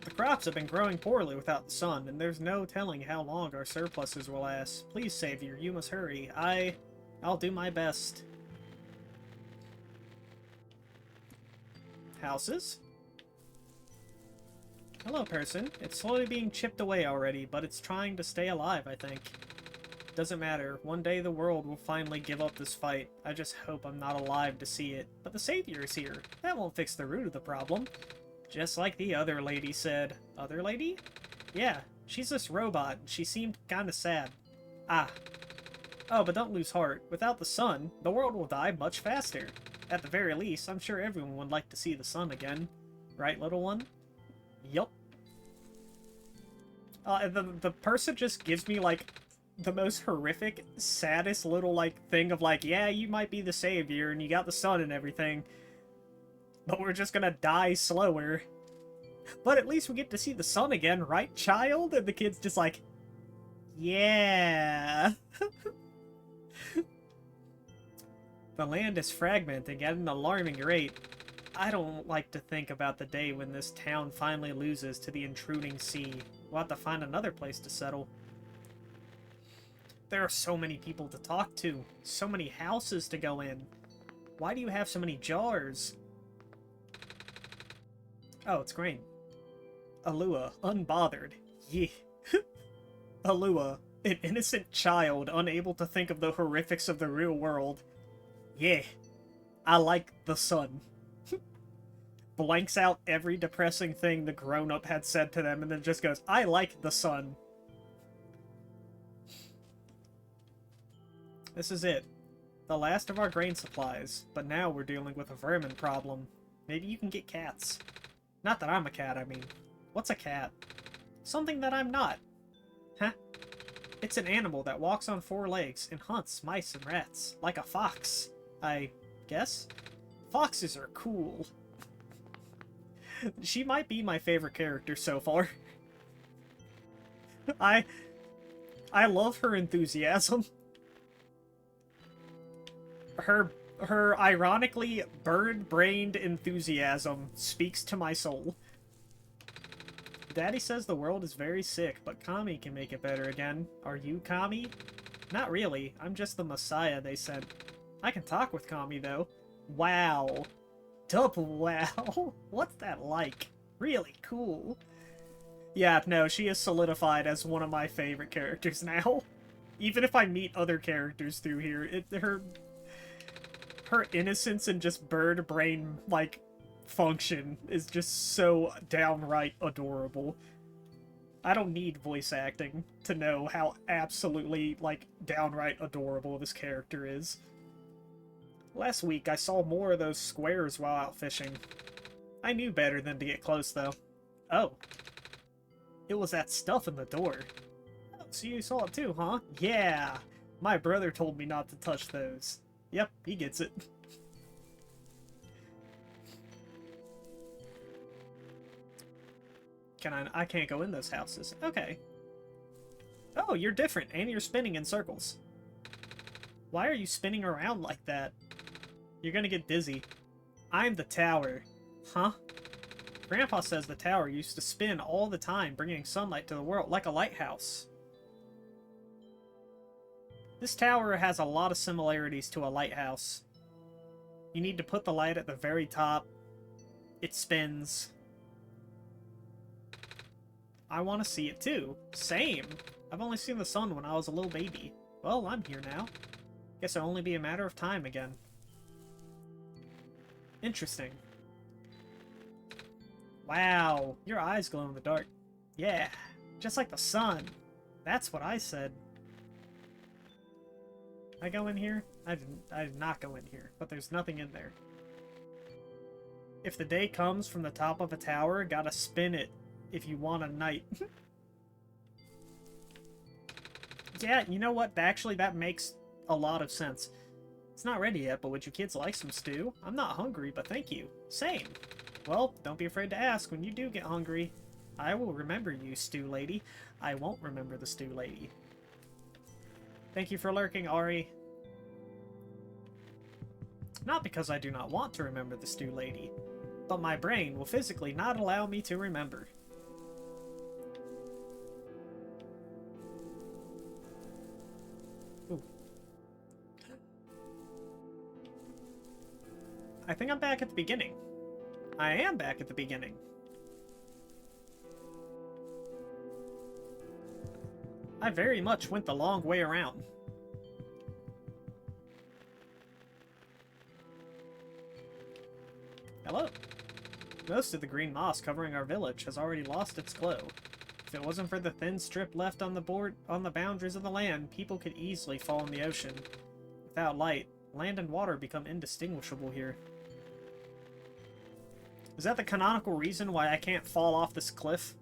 The crops have been growing poorly without the sun, and there's no telling how long our surpluses will last. Please, Savior, you must hurry. I'll do my best. Houses? Hello, person. It's slowly being chipped away already, but it's trying to stay alive, I think. Doesn't matter. One day the world will finally give up this fight. I just hope I'm not alive to see it. But the Savior is here. That won't fix the root of the problem. Just like the other lady said. Other lady? Yeah, she's this robot. She seemed kinda sad. Ah. Oh, but don't lose heart. Without the sun, the world will die much faster. At the very least, I'm sure everyone would like to see the sun again. Right, little one? Yup. The person just gives me, like, the most horrific, saddest little, like, thing of, like, yeah, you might be the savior, and you got the sun and everything, but we're just gonna die slower. But at least we get to see the sun again, right, child? And the kid's just like, yeah. The land is fragmenting at an alarming rate. I don't like to think about the day when this town finally loses to the intruding sea. We'll have to find another place to settle. There are so many people to talk to. So many houses to go in. Why do you have so many jars? Oh, it's grain. Alua, unbothered. Yeah. Alua, an innocent child unable to think of the horrifics of the real world. Yeah, I like the sun. Blanks out every depressing thing the grown-up had said to them and then just goes, I like the sun. This is it. The last of our grain supplies, but now we're dealing with a vermin problem. Maybe you can get cats. Not that I'm a cat, I mean. What's a cat? Something that I'm not. Huh? It's an animal that walks on 4 legs and hunts mice and rats. Like a fox, I guess? Foxes are cool. She might be my favorite character so far. I love her enthusiasm. Her ironically bird-brained enthusiasm speaks to my soul. Daddy says the world is very sick, but Kami can make it better again. Are you Kami? Not really. I'm just the Messiah they sent. I can talk with Kami, though. Wow. Double wow. What's that like? Really cool. Yeah, no, she is solidified as one of my favorite characters now. Even if I meet other characters through here, her innocence and just bird brain, like, function is just so downright adorable. I don't need voice acting to know how absolutely, like, downright adorable this character is. Last week, I saw more of those squares while out fishing. I knew better than to get close, though. Oh. It was that stuff in the door. Oh, so you saw it too, huh? Yeah! My brother told me not to touch those. Yep, he gets it. I can't go in those houses. Okay. Oh, you're different, and you're spinning in circles. Why are you spinning around like that? You're gonna get dizzy. I'm the tower. Huh? Grandpa says the tower used to spin all the time, bringing sunlight to the world, like a lighthouse. This tower has a lot of similarities to a lighthouse. You need to put the light at the very top. It spins. I want to see it too. Same. I've only seen the sun when I was a little baby. Well, I'm here now. Guess it'll only be a matter of time again. Interesting. Wow, your eyes glow in the dark. Yeah, just like the sun. That's what I said. I go in here? I did not go in here, but there's nothing in there. If the day comes from the top of a tower, gotta spin it if you want a night. Yeah, you know what? Actually, that makes a lot of sense. It's not ready yet, but would you kids like some stew? I'm not hungry, but thank you. Same. Well, don't be afraid to ask when you do get hungry. I will remember you, stew lady. I won't remember the stew lady. Thank you for lurking, Ari. Not because I do not want to remember the stew lady, but my brain will physically not allow me to remember. Ooh. I think I'm back at the beginning. I am back at the beginning. I very much went the long way around. Hello. Most of the green moss covering our village has already lost its glow. If it wasn't for the thin strip left on the boundaries of the land, people could easily fall in the ocean. Without light, land and water become indistinguishable here. Is that the canonical reason why I can't fall off this cliff?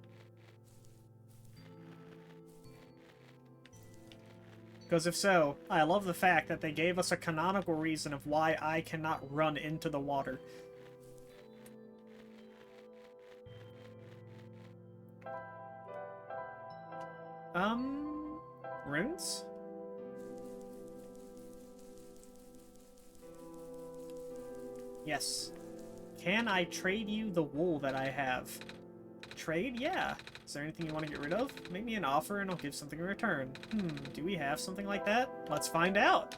Because if so, I love the fact that they gave us a canonical reason of why I cannot run into the water. Runes? Yes. Can I trade you the wool that I have? Trade? Yeah. Is there anything you want to get rid of? Make me an offer and I'll give something in return. Do we have something like that? Let's find out.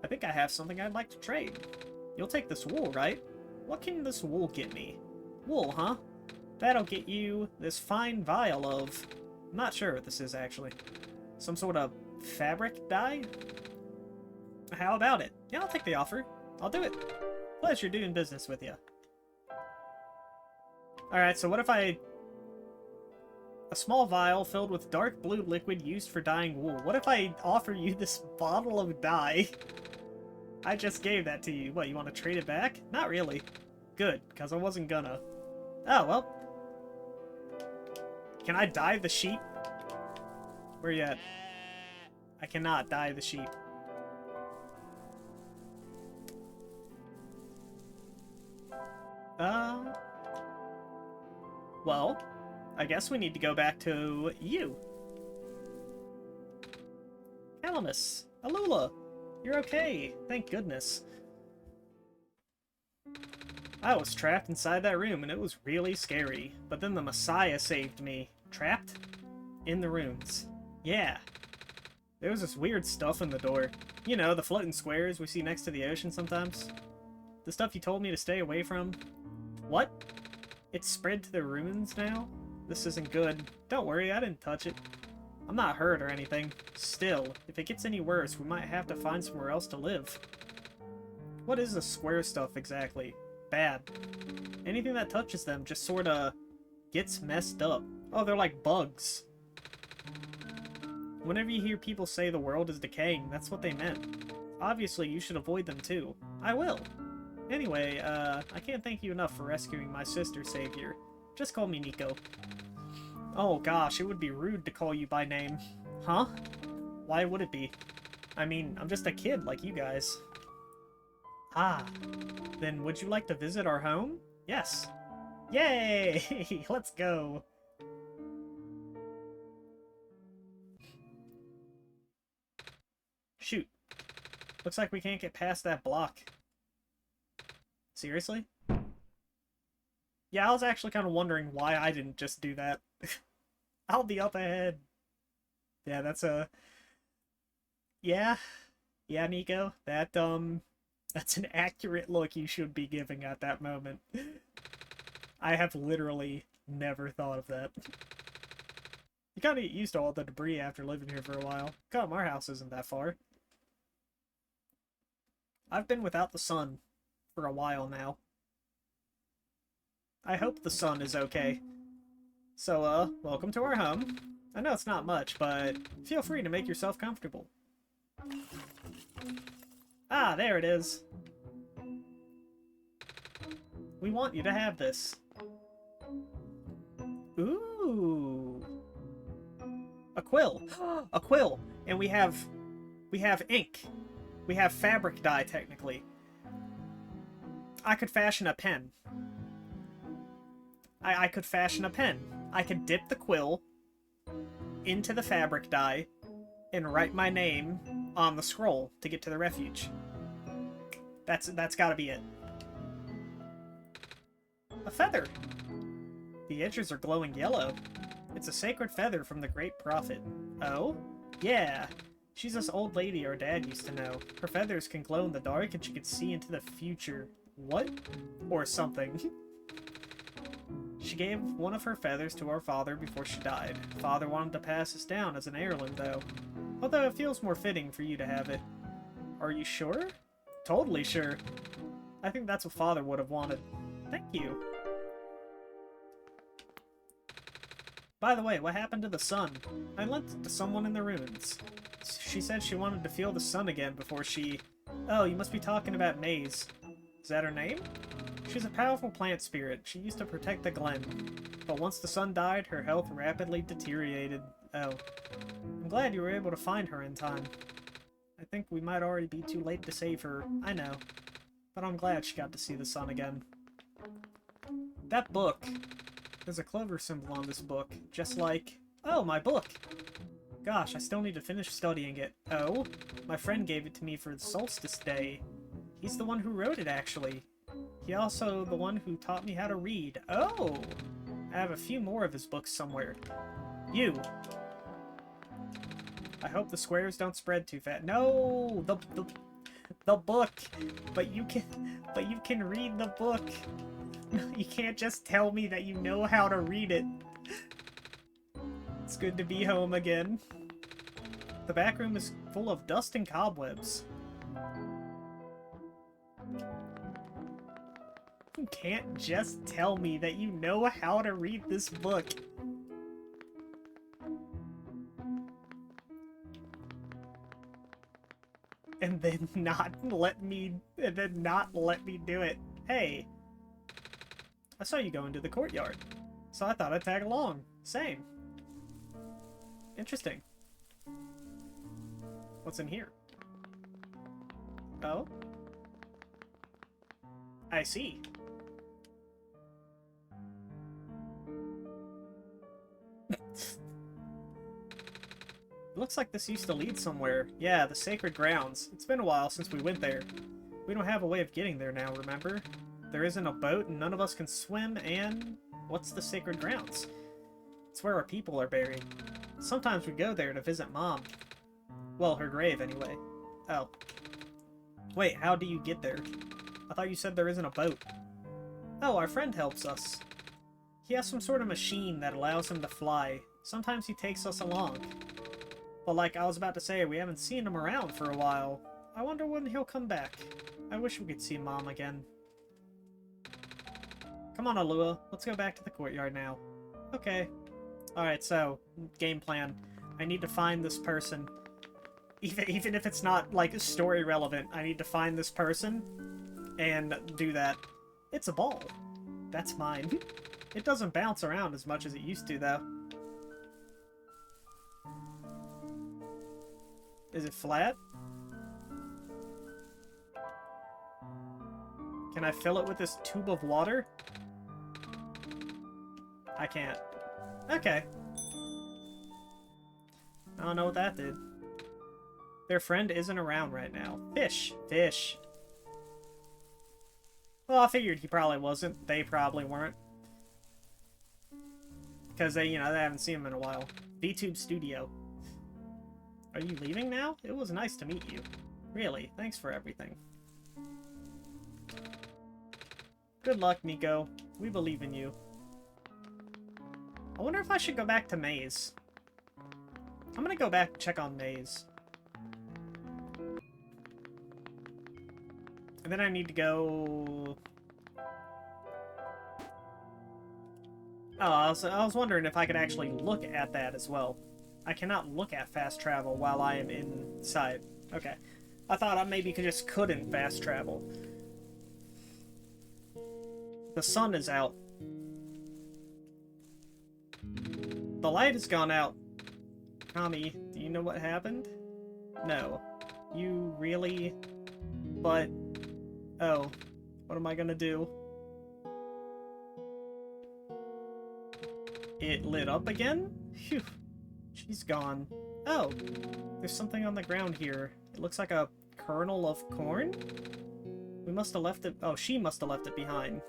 I think I have something I'd like to trade. You'll take this wool, right? What can this wool get me? Wool, huh? That'll get you this fine vial of... I'm not sure what this is, actually. Some sort of fabric dye? How about it? Yeah, I'll take the offer. I'll do it. Pleasure doing business with you. Alright, so what if I... A small vial filled with dark blue liquid used for dyeing wool. What if I offer you this bottle of dye? I just gave that to you. What, you want to trade it back? Not really. Good, because I wasn't gonna. Oh, well. Can I dye the sheep? Where you at? I cannot dye the sheep. Well, I guess we need to go back to you. Calamus, Alula, you're okay, thank goodness. I was trapped inside that room and it was really scary, but then the Messiah saved me. Trapped? In the ruins. Yeah. There was this weird stuff in the door. You know, the floating squares we see next to the ocean sometimes. The stuff you told me to stay away from. What? It's spread to the ruins now? This isn't good. Don't worry, I didn't touch it. I'm not hurt or anything. Still, if it gets any worse, we might have to find somewhere else to live. What is the square stuff exactly? Bad. Anything that touches them just sorta gets messed up. Oh, they're like bugs. Whenever you hear people say the world is decaying, that's what they meant. Obviously, you should avoid them too. I will. Anyway, I can't thank you enough for rescuing my sister, Savior. Just call me Nico. Oh gosh, it would be rude to call you by name. Huh? Why would it be? I mean, I'm just a kid like you guys. Ah. Then would you like to visit our home? Yes. Yay! Let's go. Shoot. Looks like we can't get past that block. Seriously? Yeah, I was actually kind of wondering why I didn't just do that. I'll be up ahead. Yeah, that's a... Yeah. Yeah, Nico. That's an accurate look you should be giving at that moment. I have literally never thought of that. You gotta get used to all the debris after living here for a while. Come, our house isn't that far. I've been without the sun for a while now. I hope the sun is okay. So, welcome to our home. I know it's not much, but feel free to make yourself comfortable. Ah, there it is. We want you to have this. Ooh. A quill. A quill. And we have ink. We have fabric dye, technically. I could fashion a pen. I could fashion a pen. I could dip the quill into the fabric dye and write my name on the scroll to get to the refuge. That's gotta be it. A feather. The edges are glowing yellow. It's a sacred feather from the great prophet. Oh? Yeah. She's this old lady our dad used to know. Her feathers can glow in the dark and she can see into the future. What? Or something. She gave one of her feathers to our father before she died. Father wanted to pass this down as an heirloom, though. Although it feels more fitting for you to have it. Are you sure? Totally sure. I think that's what Father would have wanted. Thank you. By the way, what happened to the sun? I lent it to someone in the ruins. She said she wanted to feel the sun again before she... Oh, you must be talking about Maze. Is that her name? She's a powerful plant spirit. She used to protect the glen. But once the sun died, her health rapidly deteriorated. Oh. I'm glad you were able to find her in time. I think we might already be too late to save her. I know. But I'm glad she got to see the sun again. That book. There's a clover symbol on this book. Just like... Oh, my book! Gosh, I still need to finish studying it. Oh? My friend gave it to me for the solstice day. He's the one who wrote it, actually. He also the one who taught me how to read. Oh! I have a few more of his books somewhere. You! I hope the squares don't spread too fast. No! The book! But you can read the book! You can't just tell me that you know how to read it. It's good to be home again. The back room is full of dust and cobwebs. You can't just tell me that you know how to read this book. And then not let me do it. Hey. I saw you go into the courtyard, so I thought I'd tag along. Same. Interesting. What's in here? Oh? I see. Looks like this used to lead somewhere. Yeah, the sacred grounds. It's been a while since we went there. We don't have a way of getting there now, remember? There isn't a boat and none of us can swim, and... What's the sacred grounds? It's where our people are buried. Sometimes we go there to visit Mom. Well, her grave, anyway. Oh. Wait, how do you get there? I thought you said there isn't a boat. Oh, our friend helps us. He has some sort of machine that allows him to fly. Sometimes he takes us along. But like I was about to say, we haven't seen him around for a while. I wonder when he'll come back. I wish we could see Mom again. Come on, Alua. Let's go back to the courtyard now. Okay. Alright, so, game plan. I need to find this person. Even if it's not, like, story relevant, I need to find this person and do that. It's a ball. That's mine. It doesn't bounce around as much as it used to, though. Is it flat? Can I fill it with this tube of water? I can't. Okay. I don't know what that did. Their friend isn't around right now. Fish. Fish. Well, I figured he probably wasn't. They probably weren't. Because they, they haven't seen him in a while. VTube Studio. Are you leaving now? It was nice to meet you. Really, thanks for everything. Good luck, Nico. We believe in you. I wonder if I should go back to Maze. I'm gonna go back and check on Maze. And then I need to go... Oh, I was wondering if I could actually look at that as well. I cannot look at fast travel while I am inside. Okay. I thought I maybe just couldn't fast travel. The sun is out. The light has gone out. Tommy, do you know what happened? No. You really... But... Oh. What am I gonna do? It lit up again? Phew. She's gone. Oh. There's something on the ground here. It looks like a kernel of corn? We must have left it... Oh, she must have left it behind.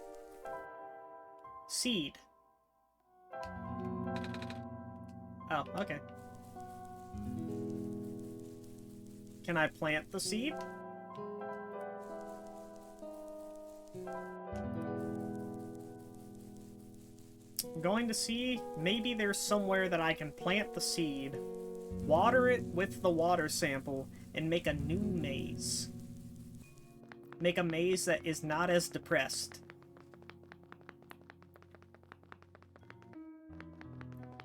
Seed. Oh, okay. Can I plant the seed? I'm going to see, maybe there's somewhere that I can plant the seed, water it with the water sample, and make a new maze. Make a maze that is not as depressed.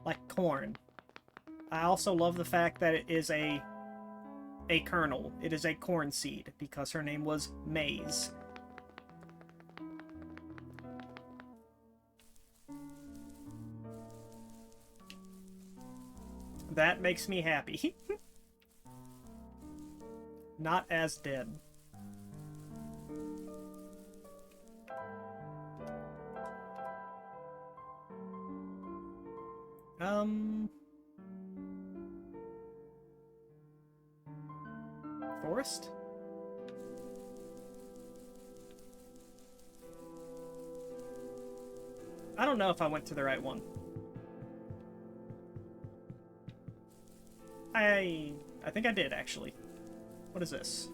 Like corn. I also love the fact that it is a kernel. It is a corn seed, because her name was Maize. That makes me happy. Not as dead. Forest? I don't know if I went to the right one. I think I did, actually. What is this?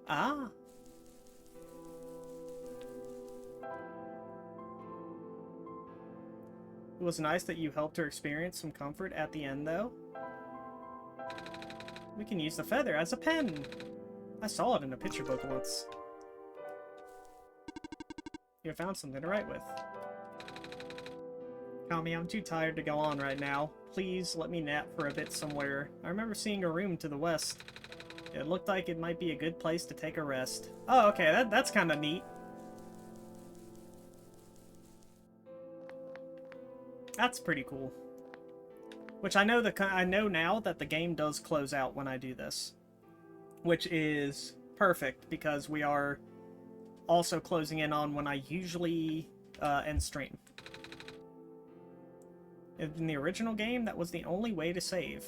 Ah. It was nice that you helped her experience some comfort at the end, though. We can use the feather as a pen. I saw it in a picture book once. You found something to write with. Kami, I'm too tired to go on right now. Please let me nap for a bit somewhere. I remember seeing a room to the west. It looked like it might be a good place to take a rest. Oh, okay, that's kind of neat. That's pretty cool. Which I know now that the game does close out when I do this, which is perfect because we are also closing in on when I usually end stream. In the original game, that was the only way to save.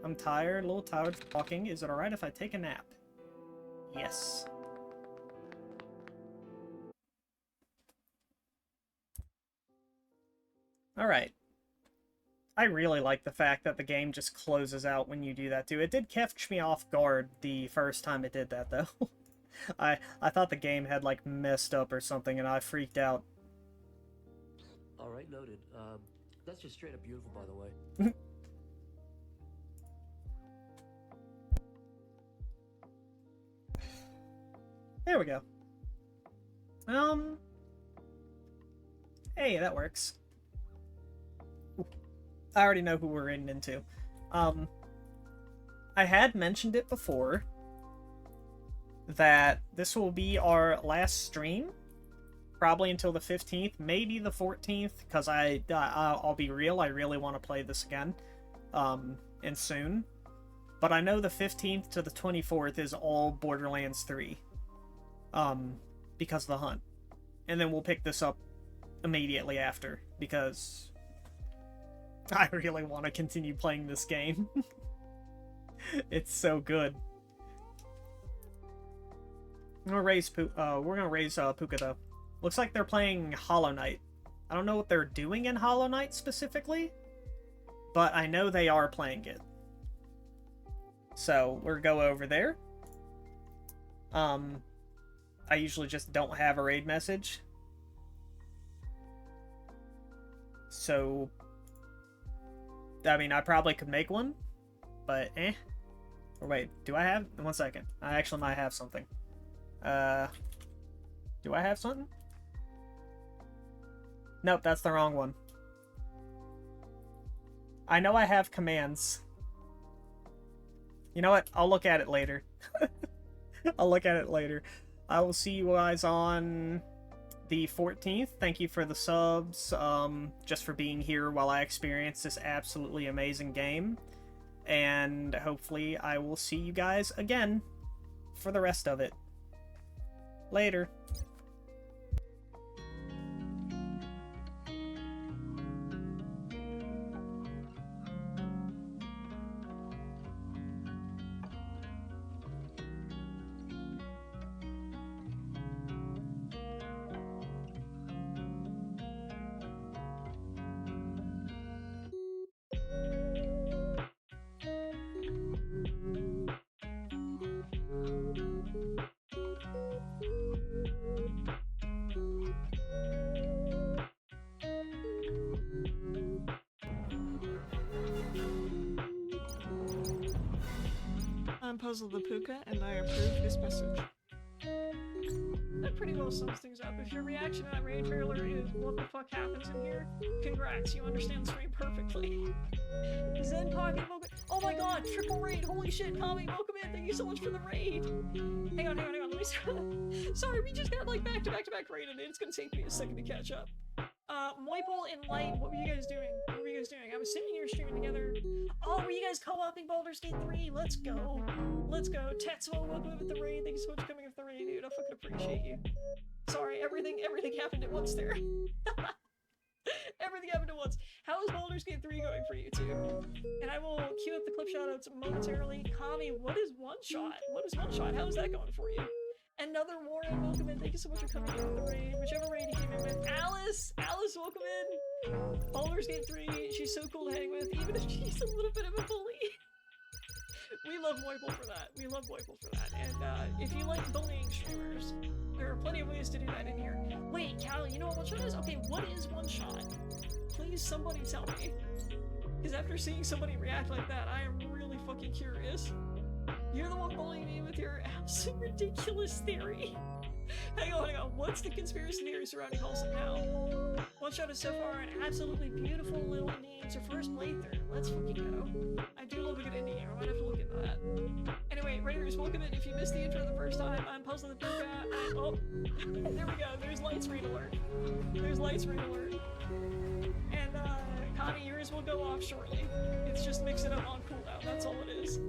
I'm tired, a little tired from talking. Is it alright if I take a nap? Yes. Alright. I really like the fact that the game just closes out when you do that too. It did catch me off guard the first time it did that though. I thought the game had like messed up or something and I freaked out. Alright, noted. That's just straight up beautiful, by the way. There we go. Hey, that works. Ooh, I already know who we're getting into. I had mentioned it before that this will be our last stream, probably until the 15th, maybe the 14th, because I'll be real, I really want to play this again, and soon. But I know the 15th to the 24th is all Borderlands 3. Because of the hunt. And then we'll pick this up immediately after, because I really want to continue playing this game. It's so good. We're gonna raise Puka though. Looks like they're playing Hollow Knight. I don't know what they're doing in Hollow Knight specifically, but I know they are playing it. So we'll go over there. I usually just don't have a raid message. So, I mean, I probably could make one, but eh. Or wait, do I have? 1 second. I actually might have something. Do I have something? Nope, that's the wrong one. I know I have commands. You know what? I'll look at it later. I'll look at it later. I will see you guys on the 14th. Thank you for the subs, just for being here while I experience this absolutely amazing game. And hopefully I will see you guys again for the rest of it. Later. I'm Puzzle the Puka, and I approve this message. That pretty well sums things up. If your reaction to that raid trailer is what the fuck happens in here, congrats, you understand the stream perfectly. Zen Pocket, welcome. Oh my god, triple raid, holy shit, Kami, welcome in, thank you so much for the raid. Hang on, let me sorry, we just got like back to back raided, and it's gonna take me a second to catch up. Moiple and Light, what were you guys doing? I was sitting here streaming together. Oh, were you guys co-oping Baldur's Gate 3? Let's go. Tetsuo, welcome with the raid. Thank you so much for coming with the raid, dude. I fucking appreciate you. Sorry, everything happened at once there. Everything happened at once. How is Baldur's Gate 3 going for you two? And I will queue up the clip shoutouts momentarily. Kami, what is OneShot? How is that going for you? Another Warren, welcome in. Thank you so much for coming in with the raid. Whichever raid you came in with. Alice, welcome in. Baldur's Gate 3, she's so cool to hang with, even if she's a little bit of a bully. We love Moiple for that. And if you like bullying streamers, there are plenty of ways to do that in here. Wait, Cal, you know what OneShot is? Okay, what is OneShot? Please somebody tell me. Because after seeing somebody react like that, I am really fucking curious. You're the one bullying me with your absolute ridiculous theory. Hang on. What's the conspiracy theory surrounding Halston now? OneShot is so far an absolutely beautiful little indie. It's your first playthrough. Let's fucking go. I do love a good indie game. I might have to look into that. Anyway, Raiders, welcome in. If you missed the intro the first time, I'm Puzzle the Puka. Oh, there we go. There's light screen alert. And, Connie, yours will go off shortly. It's just mixing up on cooldown. That's all it is.